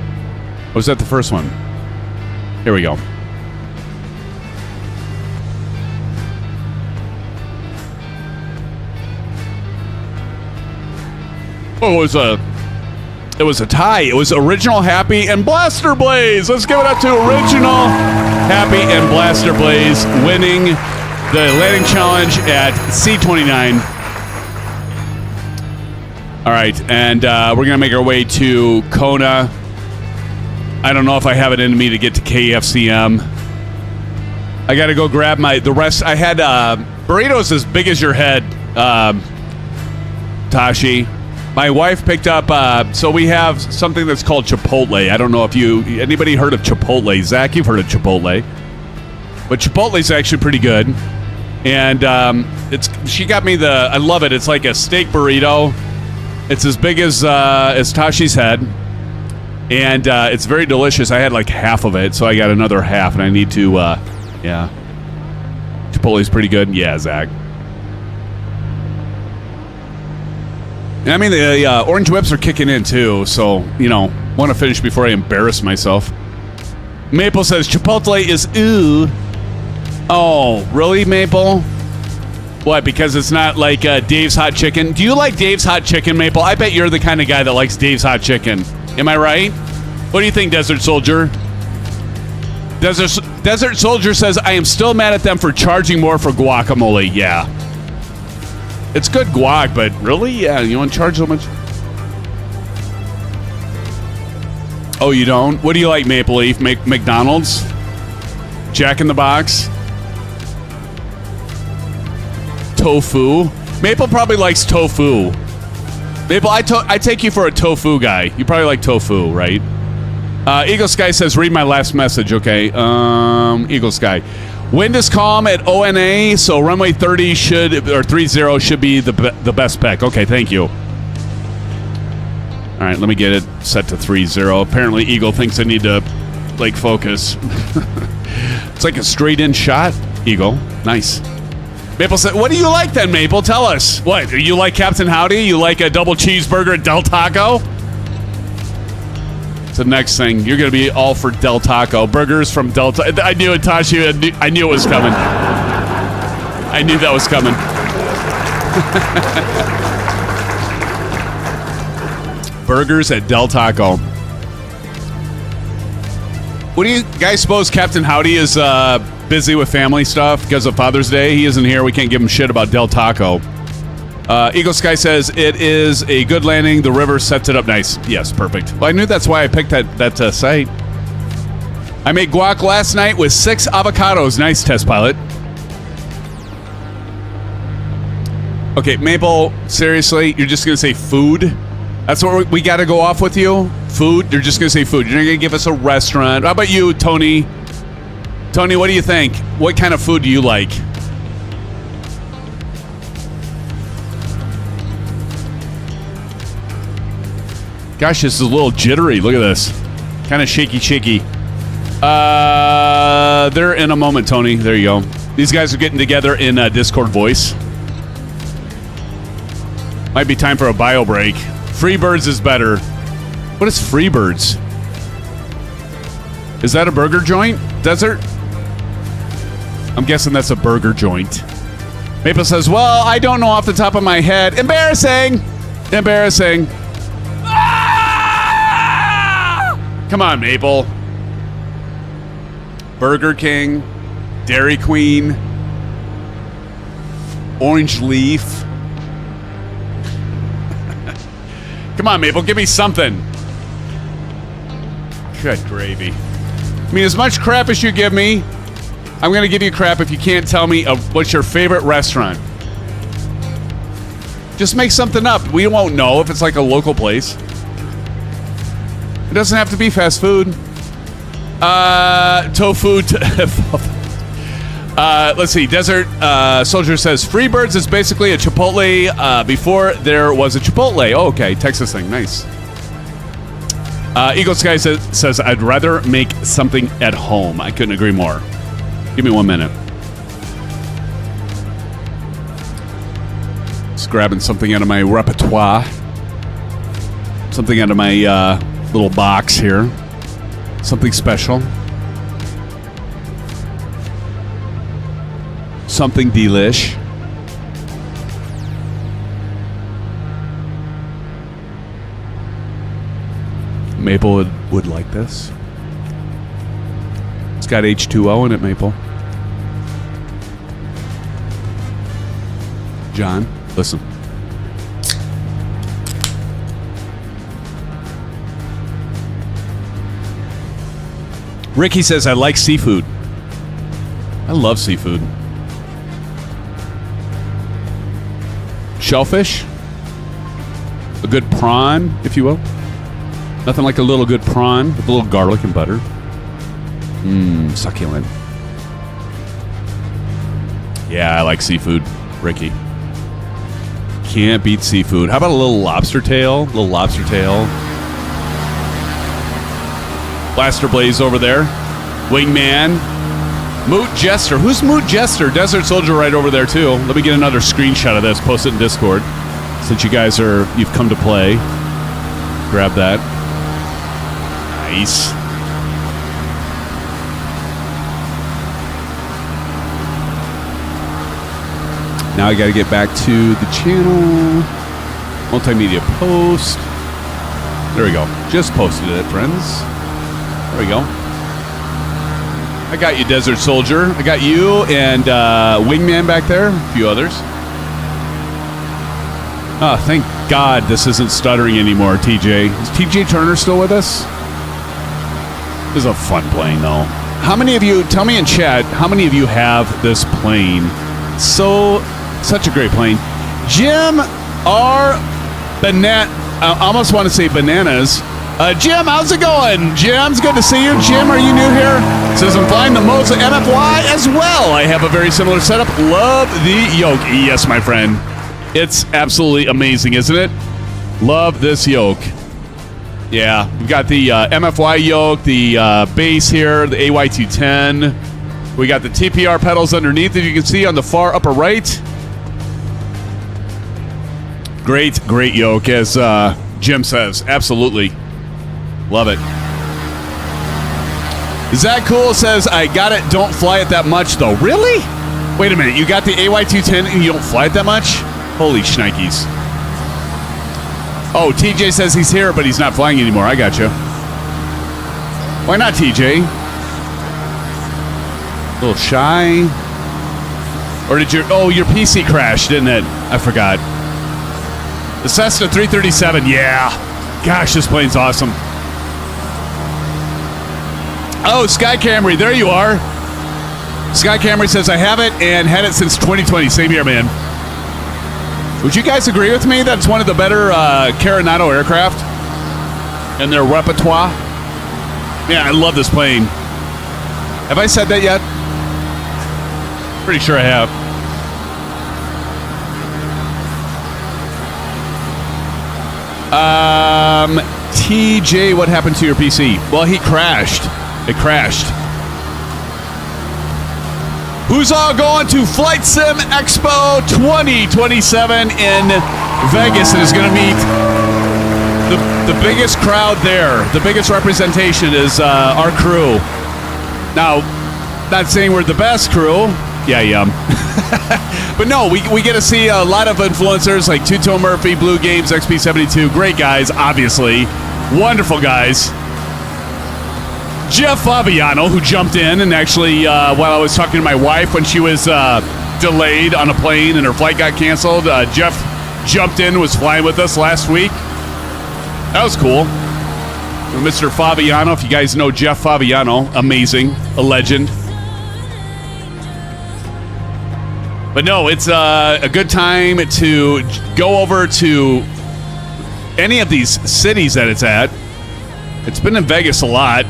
was that the first one? Here we go. Oh, it was a tie. It was Original Happy and Blaster Blaze. Let's give it up to Original Happy and Blaster Blaze winning the landing challenge at C29. All right, and we're going to make our way to Kona. I don't know if I have it in me to get to KFCM. I got to go grab the rest. I had burritos as big as your head, Tashi. My wife picked up, so we have something that's called Chipotle. I don't know if anybody heard of Chipotle. Zach, you've heard of Chipotle. But Chipotle's actually pretty good. And she got me I love it. It's like a steak burrito. It's as big as Tashi's head. And it's very delicious. I had like half of it, so I got another half, and I need to, yeah. Chipotle's pretty good. Yeah, Zach. And I mean, the orange whips are kicking in, too, so, want to finish before I embarrass myself. Maple says, Chipotle is ooh. Oh, really, Maple? What, because it's not like Dave's Hot Chicken? Do you like Dave's Hot Chicken, Maple? I bet you're the kind of guy that likes Dave's Hot Chicken. Am I right? What do you think, Desert Soldier? Desert Soldier says, I am still mad at them for charging more for guacamole. Yeah. It's good guac, but really? Yeah, you want to charge so much? Oh, you don't? What do you like, Maple Leaf? McDonald's? Jack in the Box? Tofu? Maple probably likes tofu. Maple, I take you for a tofu guy. You probably like tofu, right? Eagle Sky says, read my last message, okay? Eagle Sky. Wind is calm at ONA, so runway 30 30 should be the best spec. Okay, thank you. All right, let me get it set to 30. Apparently, Eagle thinks I need to, focus. It's like a straight-in shot, Eagle. Nice. Maple said, what do you like then, Maple? Tell us. What, you like Captain Howdy? You like a double cheeseburger at Del Taco? It's the next thing. You're going to be all for Del Taco. Burgers from Del Taco. I knew it, Tashi. I knew it was coming. I knew that was coming. Burgers at Del Taco. What do you guys suppose Captain Howdy is busy with family stuff because of Father's Day? He isn't here. We can't give him shit about Del Taco. Eagle Sky says, it is a good landing. The river sets it up nice. Yes, perfect. Well, I knew that's why I picked that site. I made guac last night with 6 avocados. Nice, test pilot. Okay, Maple, seriously, you're just going to say food? That's what we got to go off with you? Food? You're just going to say food. You're not going to give us a restaurant. How about you, Tony? Tony, what do you think? What kind of food do you like? Gosh, this is a little jittery. Look at this. Kind of shaky. They're in a moment, Tony. There you go. These guys are getting together in Discord voice. Might be time for a bio break. Freebirds is better. What is Freebirds? Is that a burger joint? Desert? I'm guessing that's a burger joint. Maple says, well, I don't know off the top of my head. Embarrassing! Come on, Maple. Burger King, Dairy Queen, Orange Leaf. Come on, Maple, give me something. Good gravy. I mean, as much crap as you give me, I'm going to give you crap if you can't tell me what's your favorite restaurant. Just make something up. We won't know if it's like a local place. It doesn't have to be fast food. Tofu. Let's see. Desert Soldier says, Freebirds is basically a Chipotle before there was a Chipotle. Oh, okay. Texas thing. Nice. Eagle Sky says, I'd rather make something at home. I couldn't agree more. Give me 1 minute. Just grabbing something out of my repertoire. Something out of my little box here. Something special. Something delish. Maple would like this. It's got H2O in it, Maple. John, listen. Ricky says, I like seafood. I love seafood. Shellfish. A good prawn, if you will. Nothing like a little good prawn with a little garlic and butter. Mmm, succulent. Yeah, I like seafood, Ricky. Can't beat seafood. How about a little lobster tail? Little lobster tail. Blaster Blaze over there. Wingman. Moot Jester. Who's Moot Jester? Desert Soldier right over there, too. Let me get another screenshot of this. Post it in Discord. Since you've come to play. Grab that. Nice. Now I got to get back to the channel. Multimedia post. There we go. Just posted it, friends. There we go. I got you, Desert Soldier. I got you and Wingman back there. A few others. Oh, thank God this isn't stuttering anymore, TJ. Is TJ Turner still with us? This is a fun plane, though. How many of you, tell me in chat, how many of you have this plane? Such a great plane. Jim R. I almost want to say Bananas. Jim, how's it going? Jim, it's good to see you. Jim, are you new here? Says I'm flying the MOZA MFY as well. I have a very similar setup. Love the yoke. Yes, my friend. It's absolutely amazing, isn't it? Love this yoke. Yeah, we've got the MFY yoke, the base here, the AY210. We got the TPR pedals underneath, as you can see on the far upper right. Great, great yoke, as Jim says. Absolutely. Love it. Is that cool? Says, I got it, don't fly it that much, though. Really? Wait a minute, you got the AY210 and you don't fly it that much? Holy shnikes. Oh, TJ says he's here, but he's not flying anymore. I got you. Why not, TJ? A little shy. Or did your PC crashed, didn't it? I forgot. The Cessna 337, yeah. Gosh, this plane's awesome. Oh, Sky Camry, there you are. Sky Camry says, I have it and had it since 2020. Same here, man. Would you guys agree with me that it's one of the better Carenado aircraft in their repertoire? Yeah, I love this plane. Have I said that yet? Pretty sure I have. TJ, what happened to your PC? Well, he crashed. It crashed. Who's all going to FlightSimExpo 2027 in Vegas and is going to meet the biggest crowd there. The biggest representation is our crew. Now, not saying we're the best crew. Yeah. But no, we get to see a lot of influencers like Tuto Murphy, Blue Games, XP72. Great guys, obviously. Wonderful guys. Jeff Fabiano, who jumped in and actually, while I was talking to my wife when she was delayed on a plane and her flight got canceled, Jeff jumped in and was flying with us last week. That was cool. Mr. Fabiano, if you guys know Jeff Fabiano, amazing, a legend. But no, it's a good time to go over to any of these cities that it's at. It's been in Vegas a lot.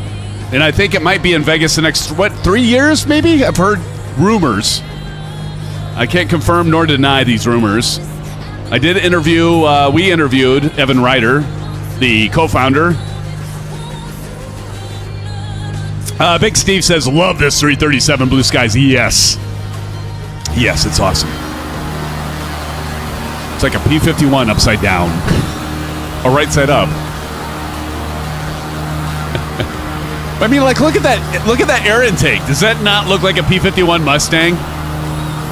And I think it might be in Vegas the next, 3 years maybe? I've heard rumors. I can't confirm nor deny these rumors. I did interview, we interviewed Evan Ryder, the co-founder. Big Steve says, love this 337 Blue Skies. Yes. Yes, it's awesome. It's like a P-51 upside down. Or right side up. I mean, like, look at that air intake. Does that not look like a P-51 Mustang?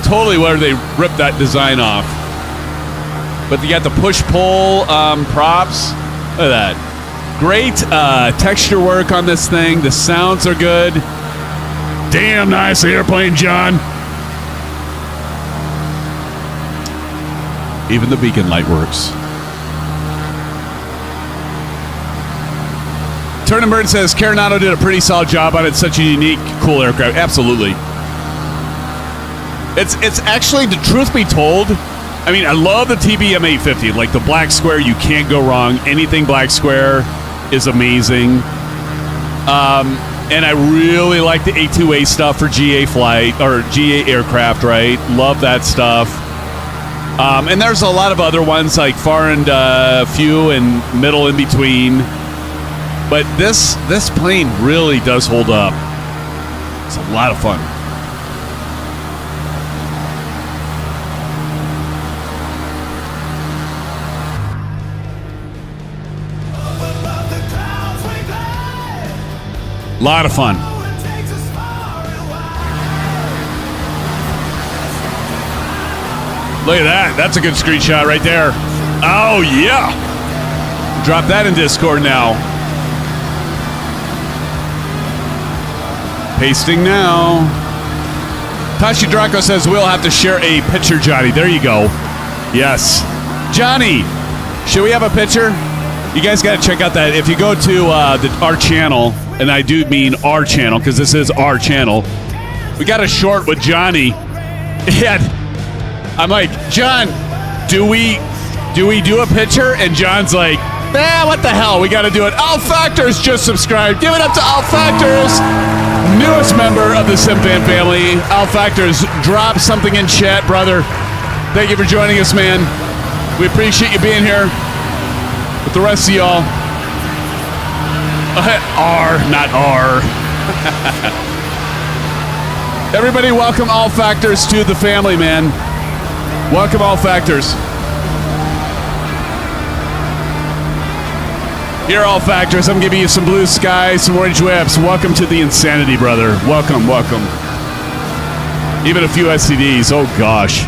Totally where they ripped that design off. But you got the push-pull props. Look at that. Great texture work on this thing. The sounds are good. Damn nice airplane, John. Even the beacon light works. Turnenberg says Carenado did a pretty solid job on it. Such a unique, cool aircraft. Absolutely. It's actually, the truth be told, I mean, I love the TBM 850. Like the black square, you can't go wrong. Anything black square is amazing. And I really like the A2A stuff for GA flight or GA aircraft, right? Love that stuff. And there's a lot of other ones like far and few and middle in between. But this plane really does hold up. It's a lot of fun. Lot of fun. Look at that. That's a good screenshot right there. Oh, yeah. Drop that in Discord now. Pasting now. Tashi Draco says we'll have to share a picture, Johnny. There you go. Yes. Johnny, should we have a picture? You guys got to check out that. If you go to our channel, and I do mean our channel because this is our channel, we got a short with Johnny. And I'm like, John, do we do a picture? And John's like, what the hell? We got to do it. All Factors just subscribed. Give it up to All Factors, newest member of the SimFan family. All Factors, drop something in chat, brother. Thank you for joining us, man. We appreciate you being here with the rest of y'all. R, not R. Everybody, welcome All Factors to the family, man. Welcome All Factors. Here, All Factors. I'm giving you some blue skies, some orange whips. Welcome to the insanity, brother. Welcome, welcome. Even a few STDs. Oh, gosh.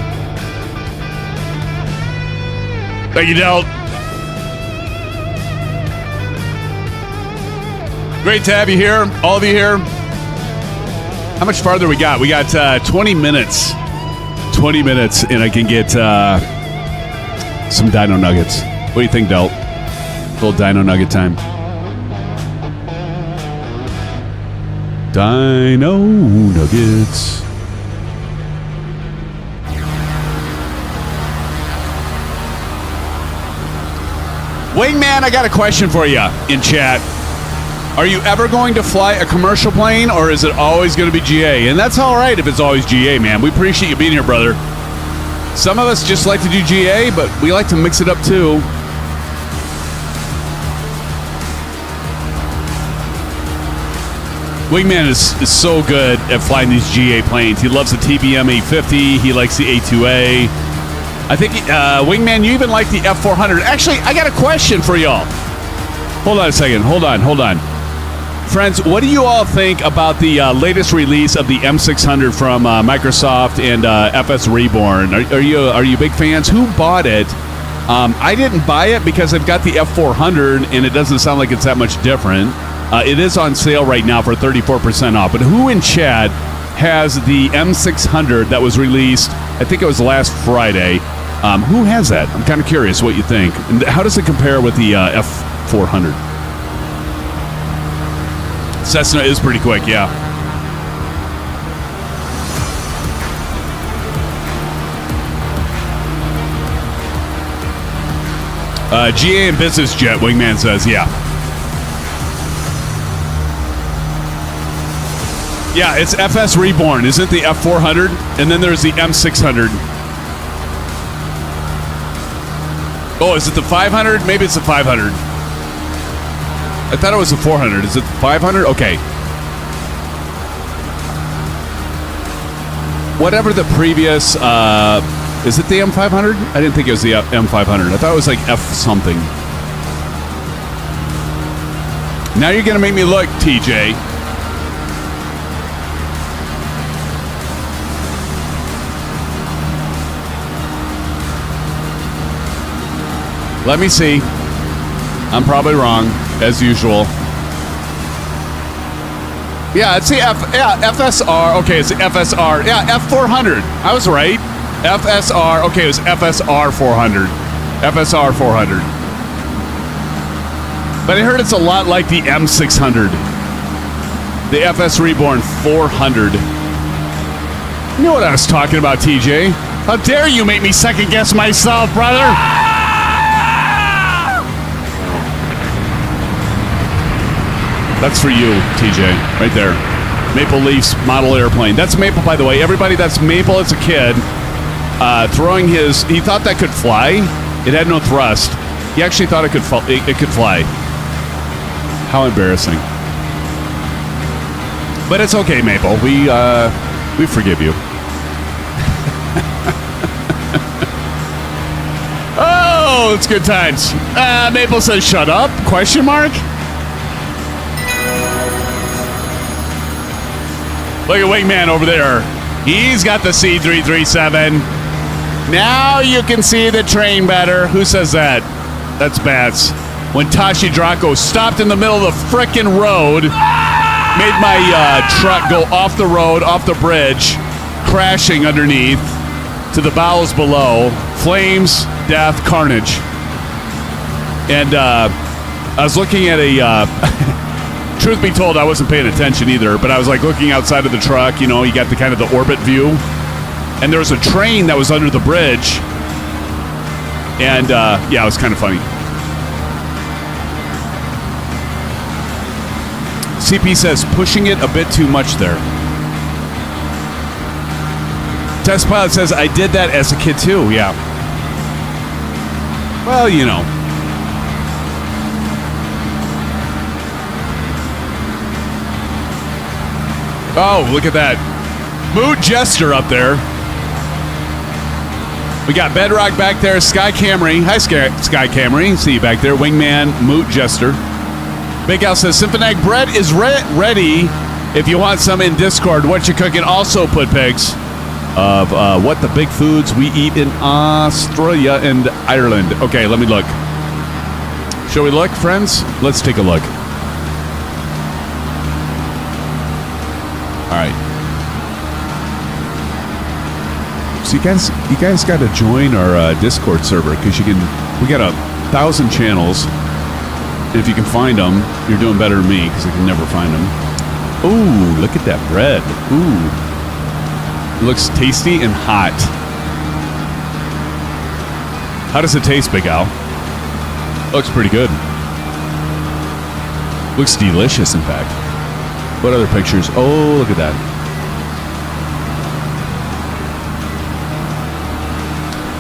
Thank you, Delt. Great to have you here, all of you here. How much farther we got? We got 20 minutes. 20 minutes, and I can get some Dino Nuggets. What do you think, Delt? A little Dino Nugget time. Dino Nuggets. Wingman, I got a question for you in chat. Are you ever going to fly a commercial plane, or is it always going to be GA? And that's all right if it's always GA, man. We appreciate you being here, brother. Some of us just like to do GA, but we like to mix it up too. Wingman is so good at flying these GA planes. He loves the TBM 850. He likes the A2A. I think, Wingman, you even like the F400. Actually, I got a question for y'all. Hold on a second. Hold on. Friends, what do you all think about the latest release of the M600 from Microsoft and FS Reborn? Are you big fans? Who bought it? I didn't buy it because I've got the F400, and it doesn't sound like it's that much different. It is on sale right now for 34% off. But who in chat has the M600 that was released, I think it was last Friday? Who has that? I'm kind of curious what you think. And how does it compare with the F400? Cessna is pretty quick, yeah. GA and business jet, Wingman says, yeah. Yeah, it's FS Reborn. Isn't the F400? And then there's the M600. Oh, is it the 500? Maybe it's the 500. I thought it was the 400. Is it the 500? Okay. Whatever the previous, is it the M500? I didn't think it was the M500. I thought it was like F something. Now you're going to make me look, TJ. Let me see. I'm probably wrong, as usual. Yeah, it's the FSR. Okay, it's the FSR. Yeah, F400. I was right. FSR. Okay, it was FSR 400. FSR 400. But I heard it's a lot like the M600. The FS Reborn 400. You know what I was talking about, TJ. How dare you make me second guess myself, brother? That's for you, TJ, right there. Maple Leafs model airplane. That's Maple, by the way. Everybody, that's Maple as a kid. Throwing his... He thought that could fly. It had no thrust. He actually thought it could fly. How embarrassing. But it's okay, Maple. We forgive you. Oh, it's good times. Maple says, shut up? Question mark? Look at Wingman over there. He's got the C337. Now you can see the train better. Who says that? That's Bats. When Tashi Draco stopped in the middle of the frickin' road, made my truck go off the road, off the bridge, crashing underneath to the bowels below. Flames, death, carnage. And I was looking at a... Truth be told, I wasn't paying attention either, but I was like looking outside of the truck. You know, you got the kind of the orbit view. And there was a train that was under the bridge. And yeah, it was kind of funny. CP says, pushing it a bit too much there. Test Pilot says, I did that as a kid too, yeah. Well, you know. Oh, look at that. Mood Jester up there. We got Bedrock back there, Sky Camry. Hi, Sky Camry. See you back there. Wingman, Moot Jester. Big Al says, SimFanatic bread is ready if you want some in Discord. What you cooking? Also put pics of what the big foods we eat in Australia and Ireland. Okay, let me look. Shall we look, friends? Let's take a look. All right. So you guys got to join our Discord server because we got 1,000 channels. And if you can find them, you're doing better than me because I can never find them. Ooh, look at that bread. Ooh. It looks tasty and hot. How does it taste, Big Al? Looks pretty good. Looks delicious, in fact. What other pictures? Oh, look at that.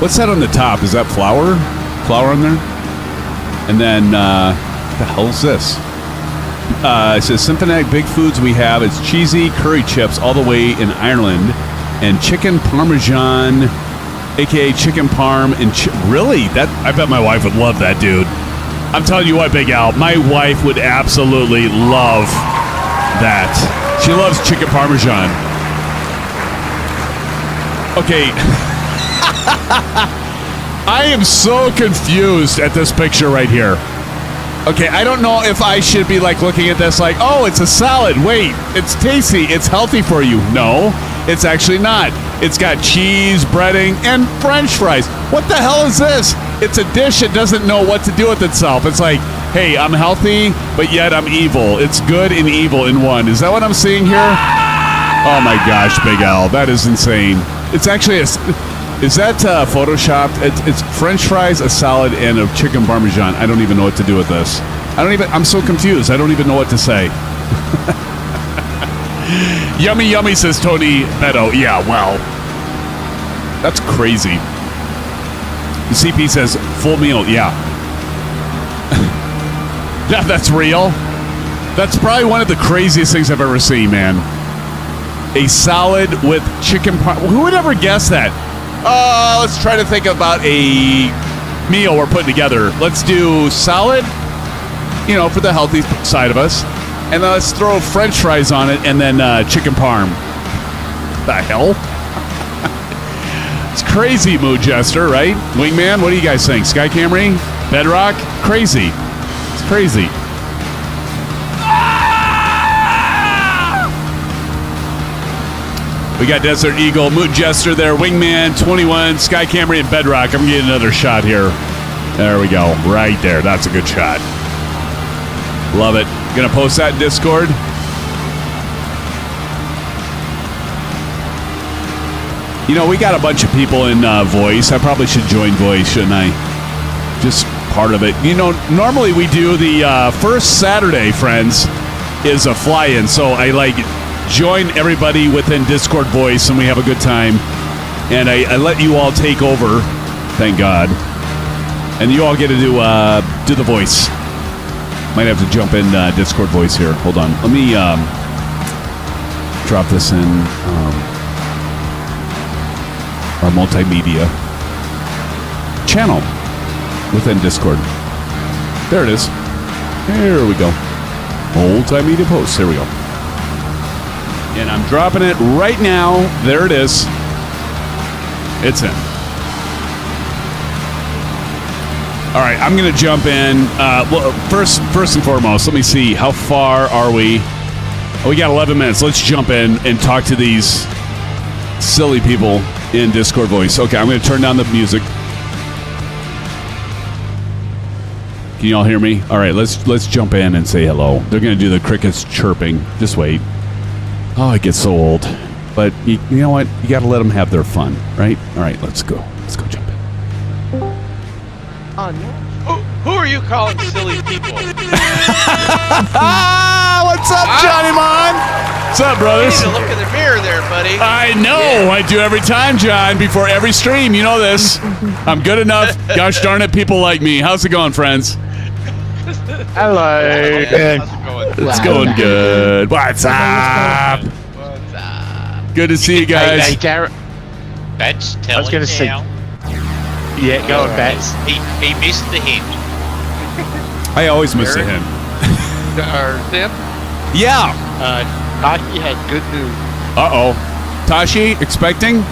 What's that on the top? Is that flour? Flour on there? And then, what the hell is this? It says, SimFanatic big foods we have. It's cheesy curry chips all the way in Ireland. And chicken parmesan, a.k.a. chicken parm. And really? I bet my wife would love that, dude. I'm telling you what, Big Al, my wife would absolutely love that. She loves chicken parmesan. Okay. I am so confused at this picture right here. Okay, I don't know if I should be like looking at this like, oh, it's a salad. Wait, it's tasty. It's healthy for you. No, it's actually not. It's got cheese, breading, and French fries. What the hell is this? It's a dish that doesn't know what to do with itself. It's like, hey, I'm healthy, but yet I'm evil. It's good and evil in one. Is that what I'm seeing here? Oh my gosh, Big Al, that is insane. It's actually is that photoshopped? It's French fries, a salad, and a chicken parmesan. I don't even know what to do with this. I'm so confused. I don't even know what to say. Yummy, yummy, says Tony Meadow. Yeah, well, that's crazy. The CP says full meal. Yeah. Yeah, that's real. That's probably one of the craziest things I've ever seen, man. A salad with chicken parm. Who would ever guess that? Let's try to think about a meal we're putting together. Let's do salad, you know, for the healthy side of us. And then let's throw French fries on it and then chicken parm. The hell? It's crazy, Mood Jester, right? Wingman, what do you guys think? Sky Camry? Bedrock? Crazy. It's crazy. We got Desert Eagle, Mood Jester there, Wingman, 21, Sky Camry, and Bedrock. I'm getting another shot here. There we go. Right there. That's a good shot. Love it. Gonna post that in Discord. You know, we got a bunch of people in voice. I probably should join voice, shouldn't I? Just part of it. You know, normally we do the first Saturday, friends, is a fly-in. So I join everybody within Discord voice, and we have a good time. And I let you all take over, thank God. And you all get to do the voice. Might have to jump in Discord voice here. Hold on. Let me drop this in our multimedia channel within Discord. There it is. There we go. Multimedia posts. There we go. And I'm dropping it right now. There it is. It's in. All right, I'm going to jump in. Well, first and foremost, let me see. How far are we? Oh, we got 11 minutes. Let's jump in and talk to these silly people in Discord voice. Okay, I'm going to turn down the music. Can you all hear me? All right, let's jump in and say hello. They're going to do the crickets chirping. Just wait. Oh, it gets so old. But you know what? You got to let them have their fun, right? All right, let's go. Let's go jump in. Oh, no. Who are you calling silly people? What's up, Johnny Mon? What's up, You brothers? need to look in the mirror there, buddy. I know. Yeah. I do every time, John, before every stream. You know this. I'm good enough. Gosh darn it, people like me. How's it going, friends? Hello. How's it going? It's going good. What's up? What's up? Good to see you guys. Hey, Garrett. Bats, tell I was him gonna say- now. Yeah, go on, Bats. He missed the hint. I always miss a hint. Or Tim? Yeah. Taki has good news. Uh-oh. Tashi, expecting?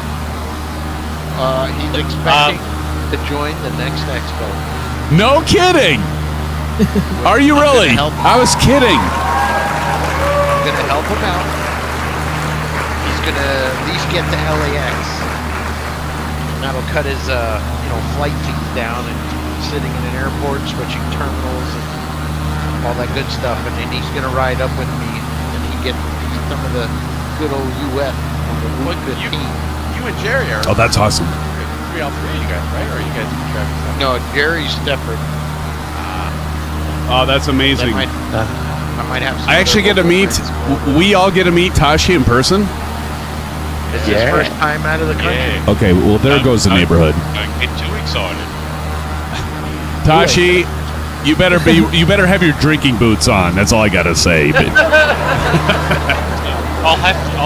He's expecting to join the next expo. No kidding. Are you really? help. I was kidding. I'm going to help him out. He's going to at least get to LAX. And that'll cut his, flight fees down and sitting in an airport, switching terminals and all that good stuff. And then he's going to ride up with me and he get some of the good old UF on the Route 15. You and Jerry are Oh, that's awesome. 3 out 3 you guys, right? Or are you guys in traffic? No, Jerry's separate. Oh, that's amazing. I might have some I actually get to other meet, friends. we all get to meet Tashi in person? It's his first time out of the country. Yeah. Okay, well, there goes the neighborhood. Don't get too excited. Tashi, you better have your drinking boots on. That's all I gotta say. But I'll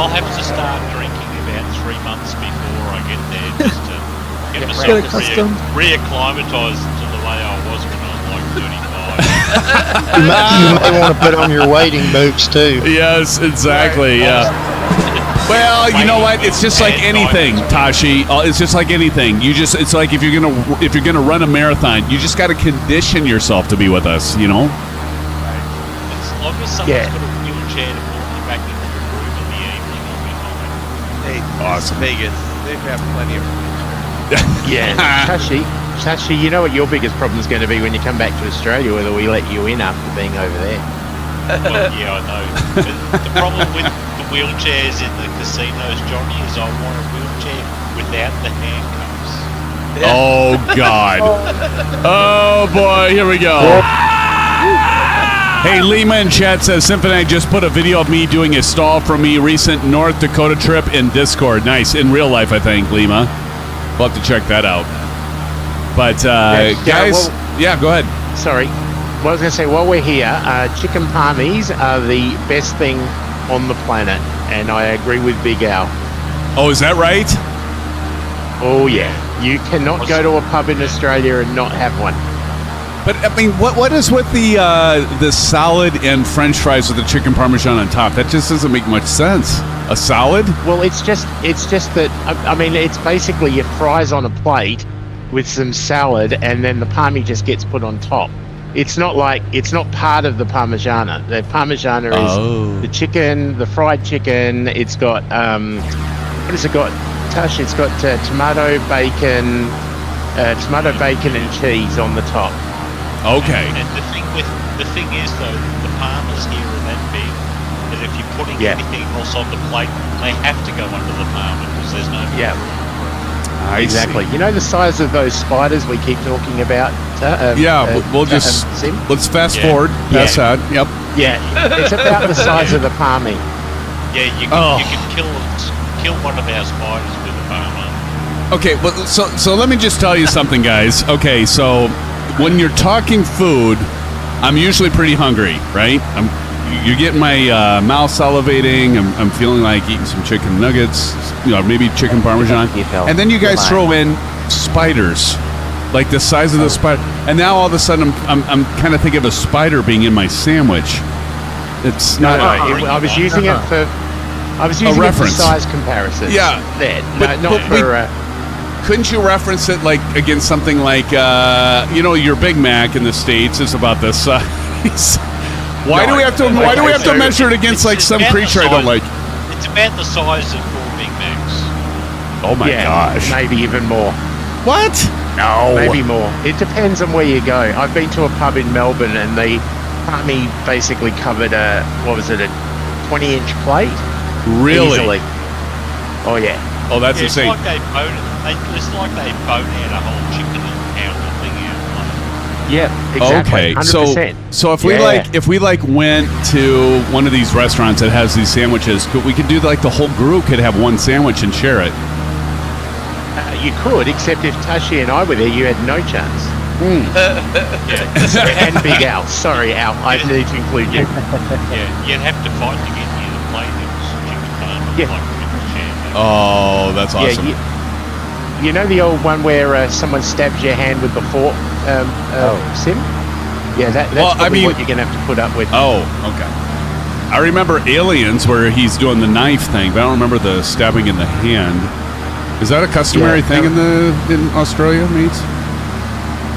have to start drinking about 3 months before I get there, just to get myself reacclimatized to the way I was when I was like 35. You may want to put on your wading boots too. yes, exactly. Yeah. Well, you know what? It's just like anything, Tashi. It's just like anything. It's like if you're gonna run a marathon, you just got to condition yourself to be with us. You know. As long as someone's got a wheelchair to pull me back into the room in the evening, I'll be fine. Hey, Awesome. Vegas. They've got plenty of Yeah. Tashi, you know what your biggest problem is going to be when you come back to Australia, whether we let you in after being over there. Well, yeah, I know. But the problem with the wheelchairs in the casinos, Johnny, is I want a wheelchair without the handcuffs. Oh God. Oh boy. Here we go. Hey, Lima in chat says SimFanatic just put a video of me doing a stall from me recent North Dakota trip in Discord. Nice. In real life, I think, Lima. We'll have to check that out. But guys, yeah, go ahead. Sorry. Well, I was going to say, while we're here, chicken palmies are the best thing on the planet, and I agree with Big Al. Oh, is that right? Oh, yeah. You cannot go to a pub in Australia and not have one. But I mean, what is with the salad and French fries with the chicken parmesan on top? That just doesn't make much sense. A salad? Well, it's just that, I mean, it's basically your fries on a plate with some salad, and then the palmy just gets put on top. It's not part of the Parmigiana. The Parmigiana is the chicken, the fried chicken. It's got, what has it got, Tush? It's got tomato, bacon and cheese on the top. Okay. And the thing is though, the Palmers here are that big And if you're putting anything else on the plate, they have to go under the Palmer because there's no. Yeah. Exactly. You know the size of those spiders we keep talking about? We'll just Sim? let's fast forward. That's that. Yep. Yeah, it's about the size of the palmy. Yeah, you can kill one of our spiders with a Palmer. Okay, well, so let me just tell you something, guys. Okay, so when you're talking food, I'm usually pretty hungry, right? You're getting my mouth salivating. I'm feeling like eating some chicken nuggets, maybe chicken parmesan. And then you guys throw in spiders, like the size of the spider. And now all of a sudden I'm kind of thinking of a spider being in my sandwich. It's not. I was using it for. I was using it for size comparisons. Yeah, couldn't you reference it like against something like your Big Mac in the States is about this size? Why do we have to measure it against like some creature I don't like? It's about the size of 4 Big Macs. Oh my gosh. Maybe even more. What? No. Maybe more. It depends on where you go. I've been to a pub in Melbourne and the palmy basically covered a 20-inch plate? Really? Easily. Oh yeah. Oh, that's insane. It's like they bone out a whole chicken and pound the thing out. Yeah, exactly. Okay, 100%. so if we went to one of these restaurants that has these sandwiches, we could do like the whole group could have one sandwich and share it. You could, except if Tashi and I were there, you had no chance. And Big Al. Sorry, Al. I need to include you. Yeah, you'd have to fight to get you to play this chicken parm. Yeah. Oh, that's awesome. Yeah, you know the old one where someone stabs your hand with the fork, Sim? Yeah, that's what you're going to have to put up with. Oh, okay. I remember Aliens where he's doing the knife thing, but I don't remember the stabbing in the hand. Is that a customary thing in Australia, mates?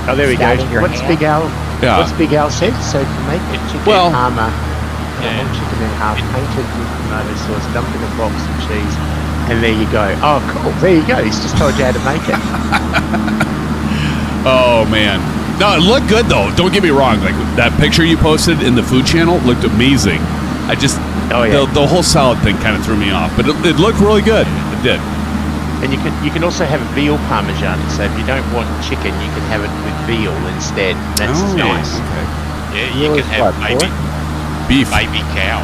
Oh, there we go. What's Big Al? Yeah. What's Big Al said? So to make it chicken parma, chicken in half, painted with tomato sauce, dumped in a box of cheese, and there you go. Oh, cool. There you go. He's just told you how to make it. Oh man. No, it looked good though. Don't get me wrong. Like that picture you posted in the food channel looked amazing. I just the whole salad thing kind of threw me off, but it looked really good. It did. And you can also have a veal parmesan. So if you don't want chicken, you can have it with veal instead. That's nice. Okay. Yeah, you can have beef, baby cow.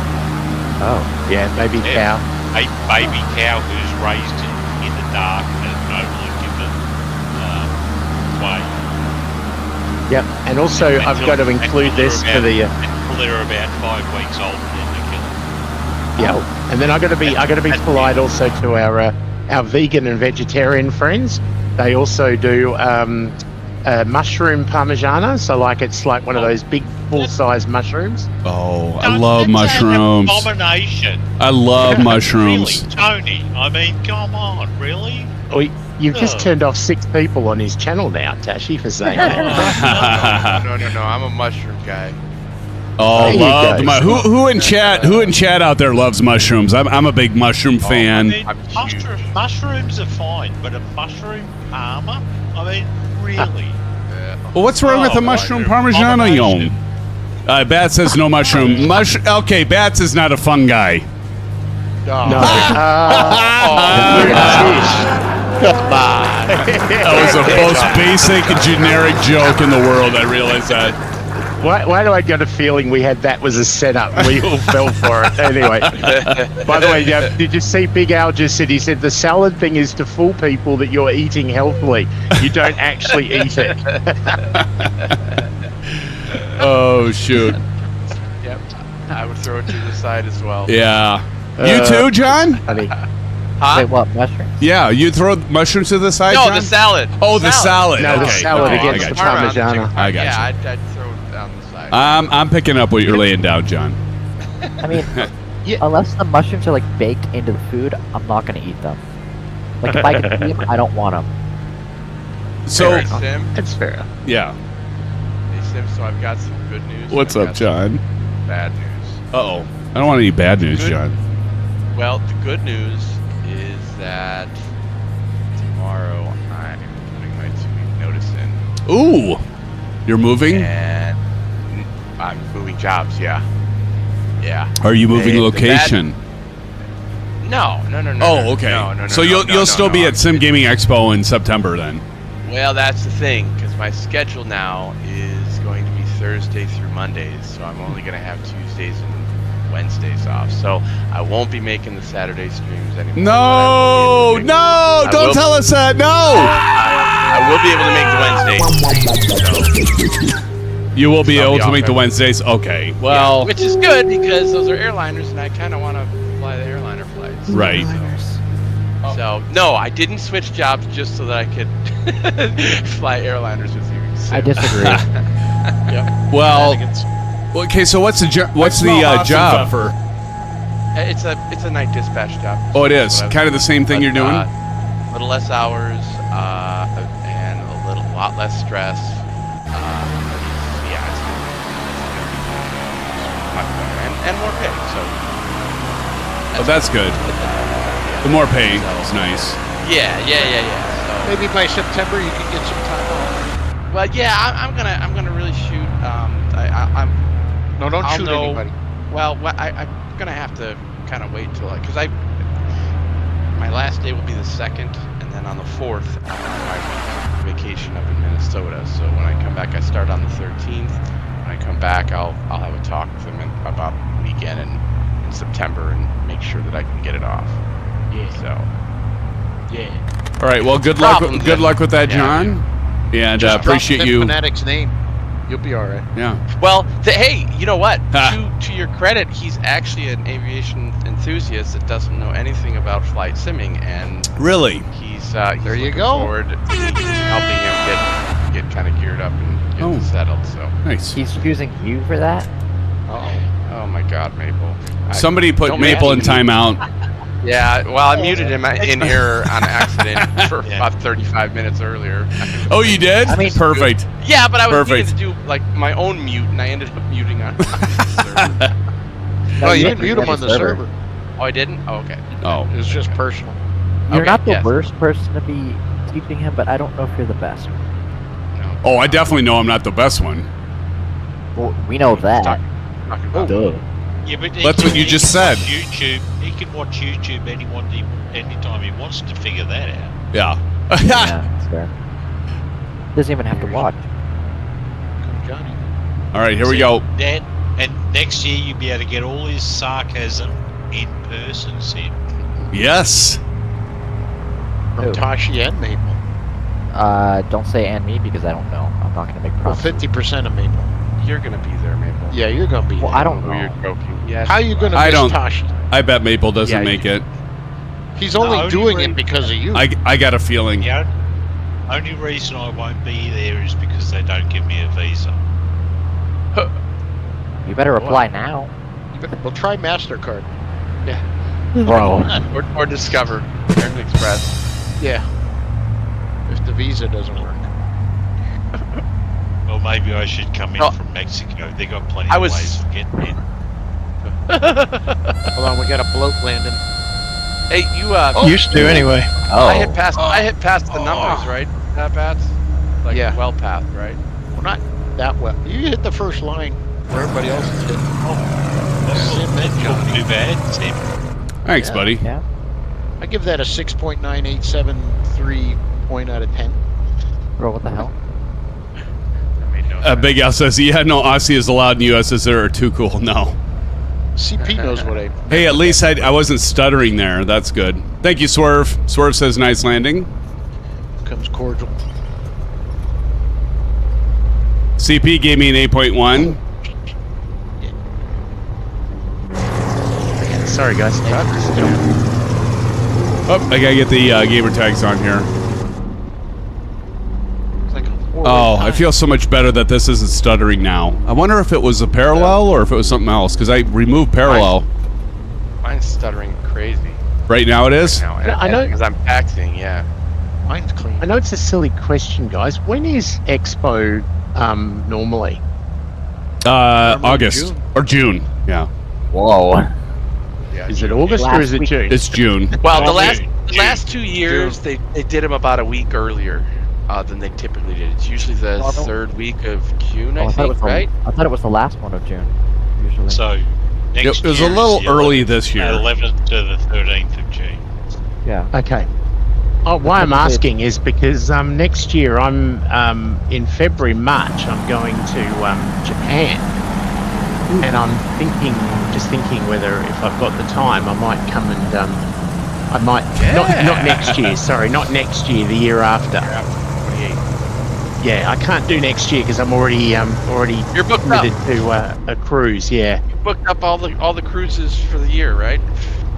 Oh, yeah, baby cow. A baby cow who's raised in the dark and only given whey. Yep, and also I've got to include this for the. Until they're about 5 weeks old, then they kill them. Yeah, and then I got to be polite also to our vegan and vegetarian friends. They also do mushroom parmigiana, so like it's like one of those big full-size mushrooms. Oh, I love mushrooms. That's an abomination. I love mushrooms. Really, Tony? I mean, come on, really? Oh, you've just turned off 6 people on his channel now, Tashi, for saying that. No, I'm a mushroom guy. Oh, love who in chat out there loves mushrooms? I'm a big mushroom fan. I mean, mushrooms are fine, but a mushroom parma? I mean, really? Well, what's wrong with the mushroom parmigiano, Yon? Bats says no mushroom. Okay, Bats is not a fun guy. No. That was the most basic, generic joke in the world. I realize that. Why do I get a feeling we had that was a setup? We all fell for it. Anyway, by the way, did you see Big Al just said, he said the salad thing is to fool people that you're eating healthily. You don't actually eat it. Oh, shoot. Yep. I would throw it to the side as well. Yeah. You too, John? Honey. Huh? Wait, what, mushrooms? Yeah, you throw mushrooms to the side, No, John? the salad. Oh, the salad. No, okay. the salad against the parmigiana. I got Yeah, you. I'd throw it down the side. I'm picking up what you're laying down, John. I mean, unless the mushrooms are like baked into the food, I'm not going to eat them. Like if I can eat them, I don't want them. So, Sim? That's fair. yeah. Hey, Sim, so I've got some good news. What's I've up, got John? some bad news. Uh-oh. I don't want any bad news, John. Well, the good news is that tomorrow I'm putting my 2-week notice in. Ooh. You're moving? And I'm moving jobs, yeah. Yeah. Are you moving And location? No. Oh, okay. No, So you'll still be at Sim Gaming Expo in September then. Well, that's the thing, because my schedule now is going to be Thursday through Mondays, so I'm only going to have Tuesdays and Wednesdays off. So I won't be making the Saturday streams anymore. No, don't tell us that. No. I will be able to make the Wednesdays. You will be able to make the Wednesdays. Okay. Well, which is good because those are airliners, and I kind of want to fly the airliner flights. Right. So no, I didn't switch jobs just so that I could fly airliners with you. So. I disagree. Yep. Well, okay. So what's the job? For It's a night dispatch job. Oh, it is kind of the same thing you're doing. A little less hours and a lot less stress. Yeah, it's much better and more pay. So That's good. The more pay is nice. Yeah. So, Maybe by September you can get some time off. well, yeah, I'm gonna really shoot. No, don't I'll shoot know- anybody. Well, I'm gonna have to kind of wait till because my last day will be the 2nd, and then on the 4th I'm on my vacation up in Minnesota. So when I come back, I start on the 13th. When I come back, I'll have a talk with them about weekend in September and make sure that I can get it off. Yeah. So yeah. All right. Well, good luck. Problems, Good yeah. luck with that, Yeah. John. And Just drop appreciate you. SimFanatic's name. You'll be all right. Yeah. Well, hey, you know what? Ha. To your credit, he's actually an aviation enthusiast that doesn't know anything about flight simming, and Really? he's There you looking go. forward to helping him get kind of geared up and get settled. So, Nice. He's choosing you for that? oh my God, Maple. Somebody put don't Maple in mention timeout. Yeah, well, I muted him in here on accident for about 35 minutes earlier. Oh, you did? I mean- Perfect. Yeah, but I was Perfect. needing to do like my own mute, and I ended up muting on the server. No, you you didn't mute him on the server. Oh, I didn't? Oh, okay. Oh. It was just personal. You're Okay, not the yes. worst person to be teaching him, but I don't know if you're the best. No. Oh, I definitely know I'm not the best one. Well, we know that. Talking about Duh. Yeah, but That's what you just said. YouTube. He can watch YouTube anytime he wants to figure that out. Yeah. Yeah, that's fair. Doesn't even have to watch. Come Johnny. All right, here we go. That, and next year you'll be able to get all his sarcasm in person, Sim. Yes. From Who? Tashi and Maple. Don't say and me because I don't know. I'm not gonna make Well, promises. 50% of Maple. You're gonna be there, Maple. Yeah, you're gonna be. Well, there. I don't Oh, you're know. joking. Yes. How are you gonna I miss don't- Tashi? I bet Maple doesn't Yeah, make it. He's only only doing way- it because of you. I got a feeling. The only reason I won't be there is because they don't give me a visa. You better reply now, We'll try MasterCard. bro. or Discover, American Express. Yeah. If the visa doesn't work. Well, maybe I should come in Oh. from Mexico. They got plenty I of was- ways of getting in. Hold on, we got a bloat landing. Hey, you. Used to anyway. I hit past the numbers, right? Pats. Like Yeah. well past, right? Well, not that well. You hit the first line where everybody else is hitting. That's Sim not and Johnny. too bad, Sim. Thanks, Yeah. buddy. Yeah. I give that a 6.9873 point out of 10. Bro, what the hell? That made no sense. Big Al says, yeah, no, Aussie is allowed in USSR are too cool. No. CP knows what I. Hey, at least I wasn't stuttering there. That's good. Thank you, Swerve. Swerve says, nice landing. Comes cordial. CP gave me an 8.1. Sorry, guys. Oh, I gotta get the gamer tags on here. It's like a Oh, I feel so much better that this isn't stuttering now. I wonder if it was a parallel or if it was something else, because I removed parallel. Mine's stuttering crazy Right now it is? now. I know- because I'm taxing. Yeah. Mine's clean. I know it's a silly question, guys. When is Expo normally? August. June. Or June. Yeah. Whoa. Yeah. Is it August or Last is it week. June? It's June. Well, the June. last 2 years they did them about a week earlier than they typically did. It's usually the third week of June, Oh, I I thought it was think, right? I thought it was the last one of June. Usually. So, Next It was a year is little the early this year. 11th to the 13th of June. Yeah. Okay. Oh, why I'm asking is because next year I'm in February, March. I'm going to Japan, and I'm just thinking whether if I've got the time, I might come and I might not next year. Sorry, not next year. The year after. Yeah, I can't do next year because I'm already You're booked committed up. to a cruise. Yeah. You booked up all the cruises for the year, right?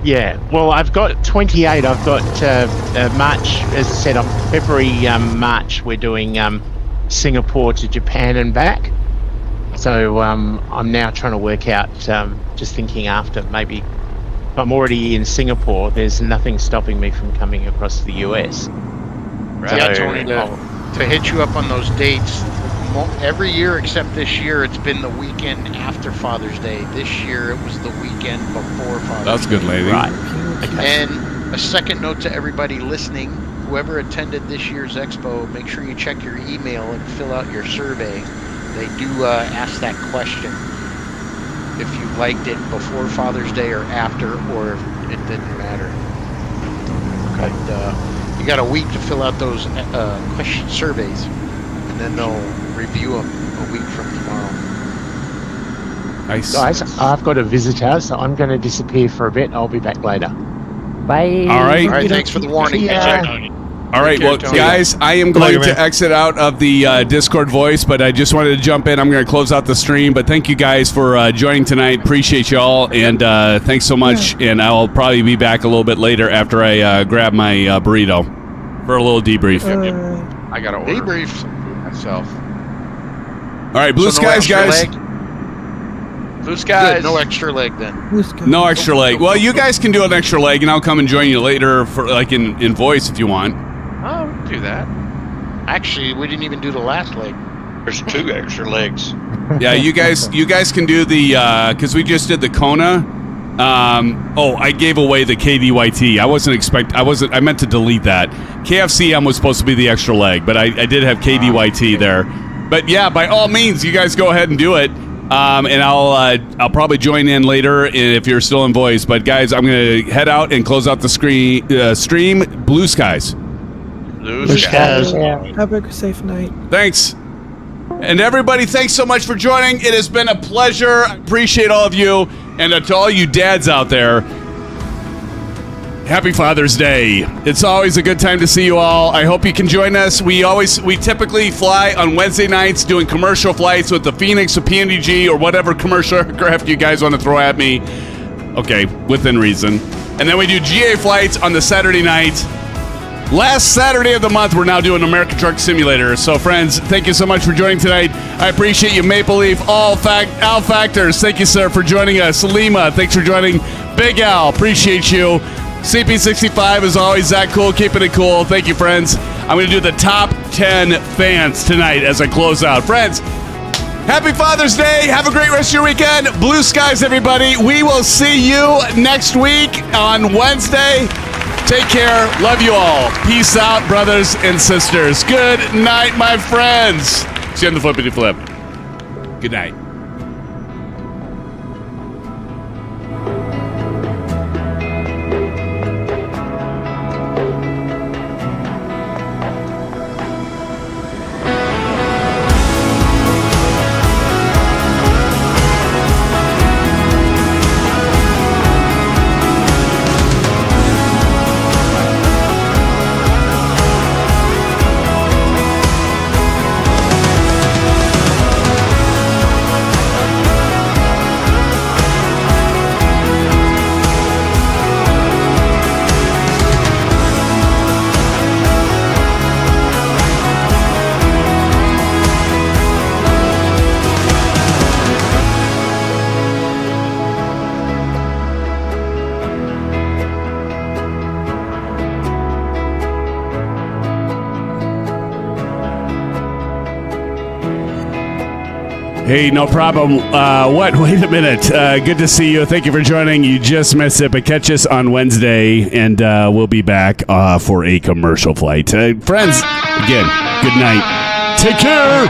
Yeah, well, I've got 28. I've got March, as I said, on February, March, we're doing Singapore to Japan and back. So I'm now trying to work out, just thinking after, maybe if I'm already in Singapore, there's nothing stopping me from coming across to the US. Right. Yeah, Tony, to hit you up on those dates, every year except this year, it's been the weekend after Father's Day. This year, it was the weekend before Father's Day. That's good, lady. Right. And a second note to everybody listening, whoever attended this year's expo, make sure you check your email and fill out your survey. They do ask that question. If you liked it before Father's Day or after, or if it didn't matter. But you got a week to fill out those question surveys, and then they'll review them a week from tomorrow. Nice. Guys, I've got a visitor, so I'm going to disappear for a bit. I'll be back later. Bye. All right. All right, thanks for the warning. All right, care, well, Tony. guys, I am going to exit out of the Discord voice, but I just wanted to jump in. I'm going to close out the stream, but thank you guys for joining tonight. Appreciate y'all, and thanks so much. Yeah. And I'll probably be back a little bit later after I grab my burrito for a little debrief. I got to order Debrief myself. All right, Blue Skies, guys. Blue Skies. Good, no extra leg then. No extra leg. Well, you guys can do an extra leg, and I'll come and join you later for like in voice if you want. Oh, we can do that. Actually, we didn't even do the last leg. There's 2 extra legs. Yeah, you guys can do the because we just did the Kona. I gave away the KDYT. I meant to delete that. KFCM was supposed to be the extra leg, but I did have KDYT there. But yeah, by all means, you guys go ahead and do it. And I'll probably join in later if you're still in voice. But guys, I'm gonna head out and close out the stream. Blue Skies. Blue Skies. Have a safe night. Thanks. And everybody, thanks so much for joining. It has been a pleasure. I appreciate all of you. And to all you dads out there, happy Father's Day. It's always a good time to see you all. I hope you can join us. We typically fly on Wednesday nights doing commercial flights with the Phoenix or PNDG or whatever commercial aircraft you guys want to throw at me. Okay, within reason. And then we do GA flights on the Saturday night. Last Saturday of the month, we're now doing American Truck Simulator. So, friends, thank you so much for joining tonight. I appreciate you, Maple Leaf, Al Factors. Thank you, sir, for joining us. Lima, thanks for joining. Big Al, appreciate you. CP65, as always, Zach Cool, keeping it cool. Thank you, friends. I'm going to do the top 10 fans tonight as I close out. Friends, happy Father's Day. Have a great rest of your weekend. Blue skies, everybody. We will see you next week on Wednesday. Take care. Love you all. Peace out, brothers and sisters. Good night, my friends. See you on the flippity flip. Good night. Hey, no problem. What? Wait a minute. Good to see you. Thank you for joining. You just missed it, but catch us on Wednesday, and we'll be back for a commercial flight. Friends, again, good night. Take care.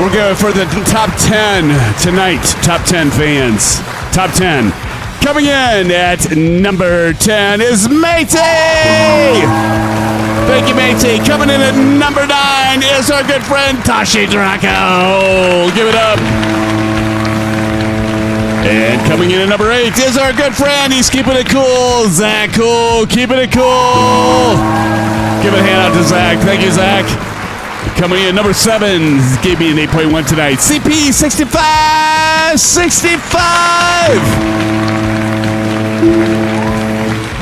we're going for the top 10 tonight. Top 10 fans. Top 10. Coming in at number 10 is Matey! Thank you, Matey. Coming in at number 9 is our good friend Tashi Draco. Give it up. And coming in at number 8 is our good friend. He's keeping it cool. Zach Cool. Keeping it cool. Give a hand out to Zach. Thank you, Zach. Coming in at number 7, gave me an 8.1 tonight. CP65.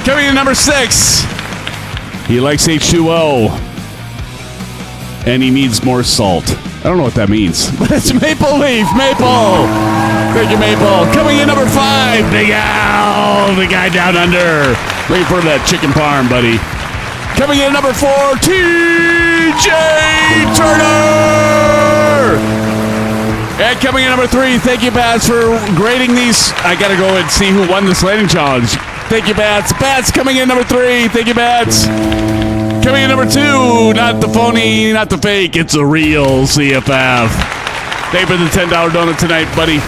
Coming in at number 6. He likes H2O. And he needs more salt. I don't know what that means. But it's Maple Leaf. Maple. Thank you, Maple. Coming in number 5. Big Al. The guy down under. Looking for that chicken parm, buddy. Coming in number 4. TJ Turner. And coming in number 3. Thank you, Bats, for grading these. I got to go and see who won this landing challenge. Thank you, Bats. Bats coming in number 3. Thank you, Bats. Coming in number 2. Not the phony, not the fake. It's a real CFF. Thank you for the $10 donut tonight, buddy.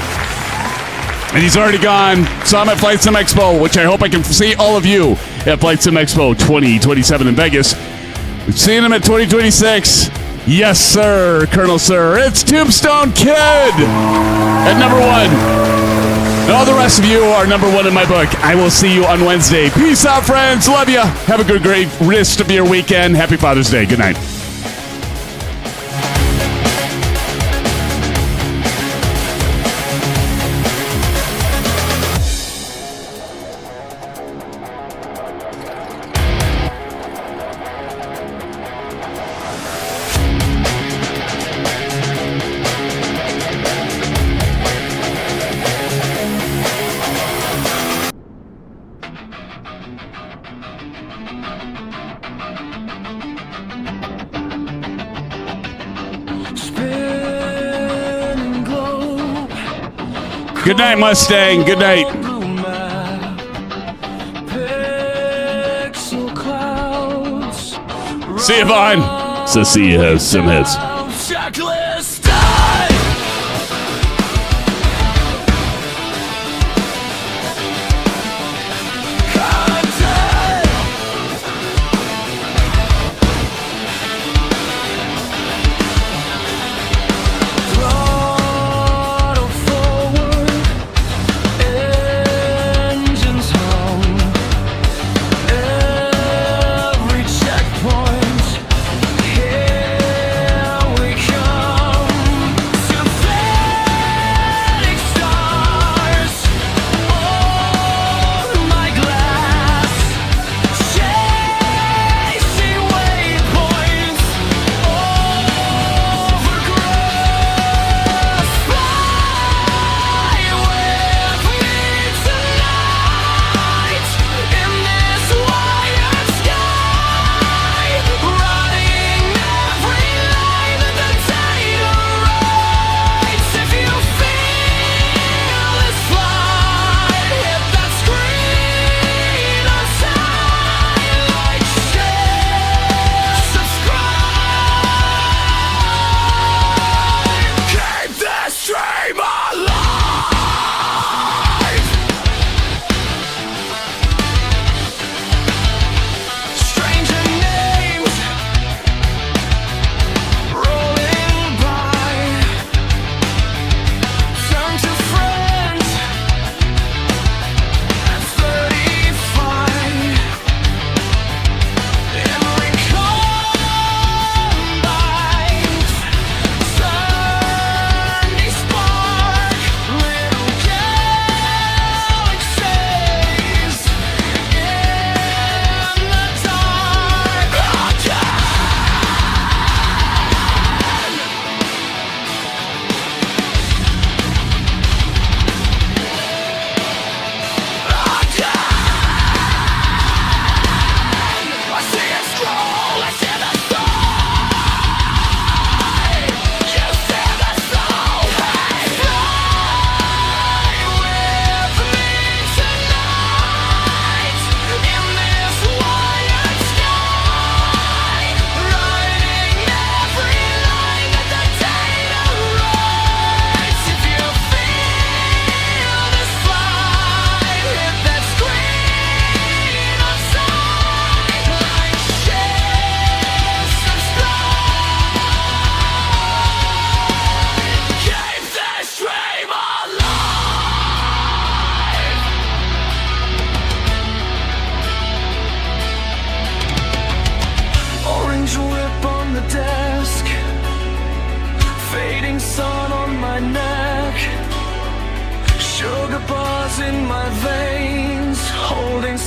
And he's already gone. So I'm at FlightSimExpo, which I hope I can see all of you at FlightSimExpo 2027 in Vegas. We've seen him at 2026. Yes, sir, Colonel Sir. It's Tombstone Kid at number 1. And all the rest of you are number 1 in my book. I will see you on Wednesday. Peace out, friends. Love you. Have a good, great rest of your weekend. Happy Father's Day. Good night. Good night, Mustang. Good night. See you, Vaughn. So see you have some hits. in my veins, holding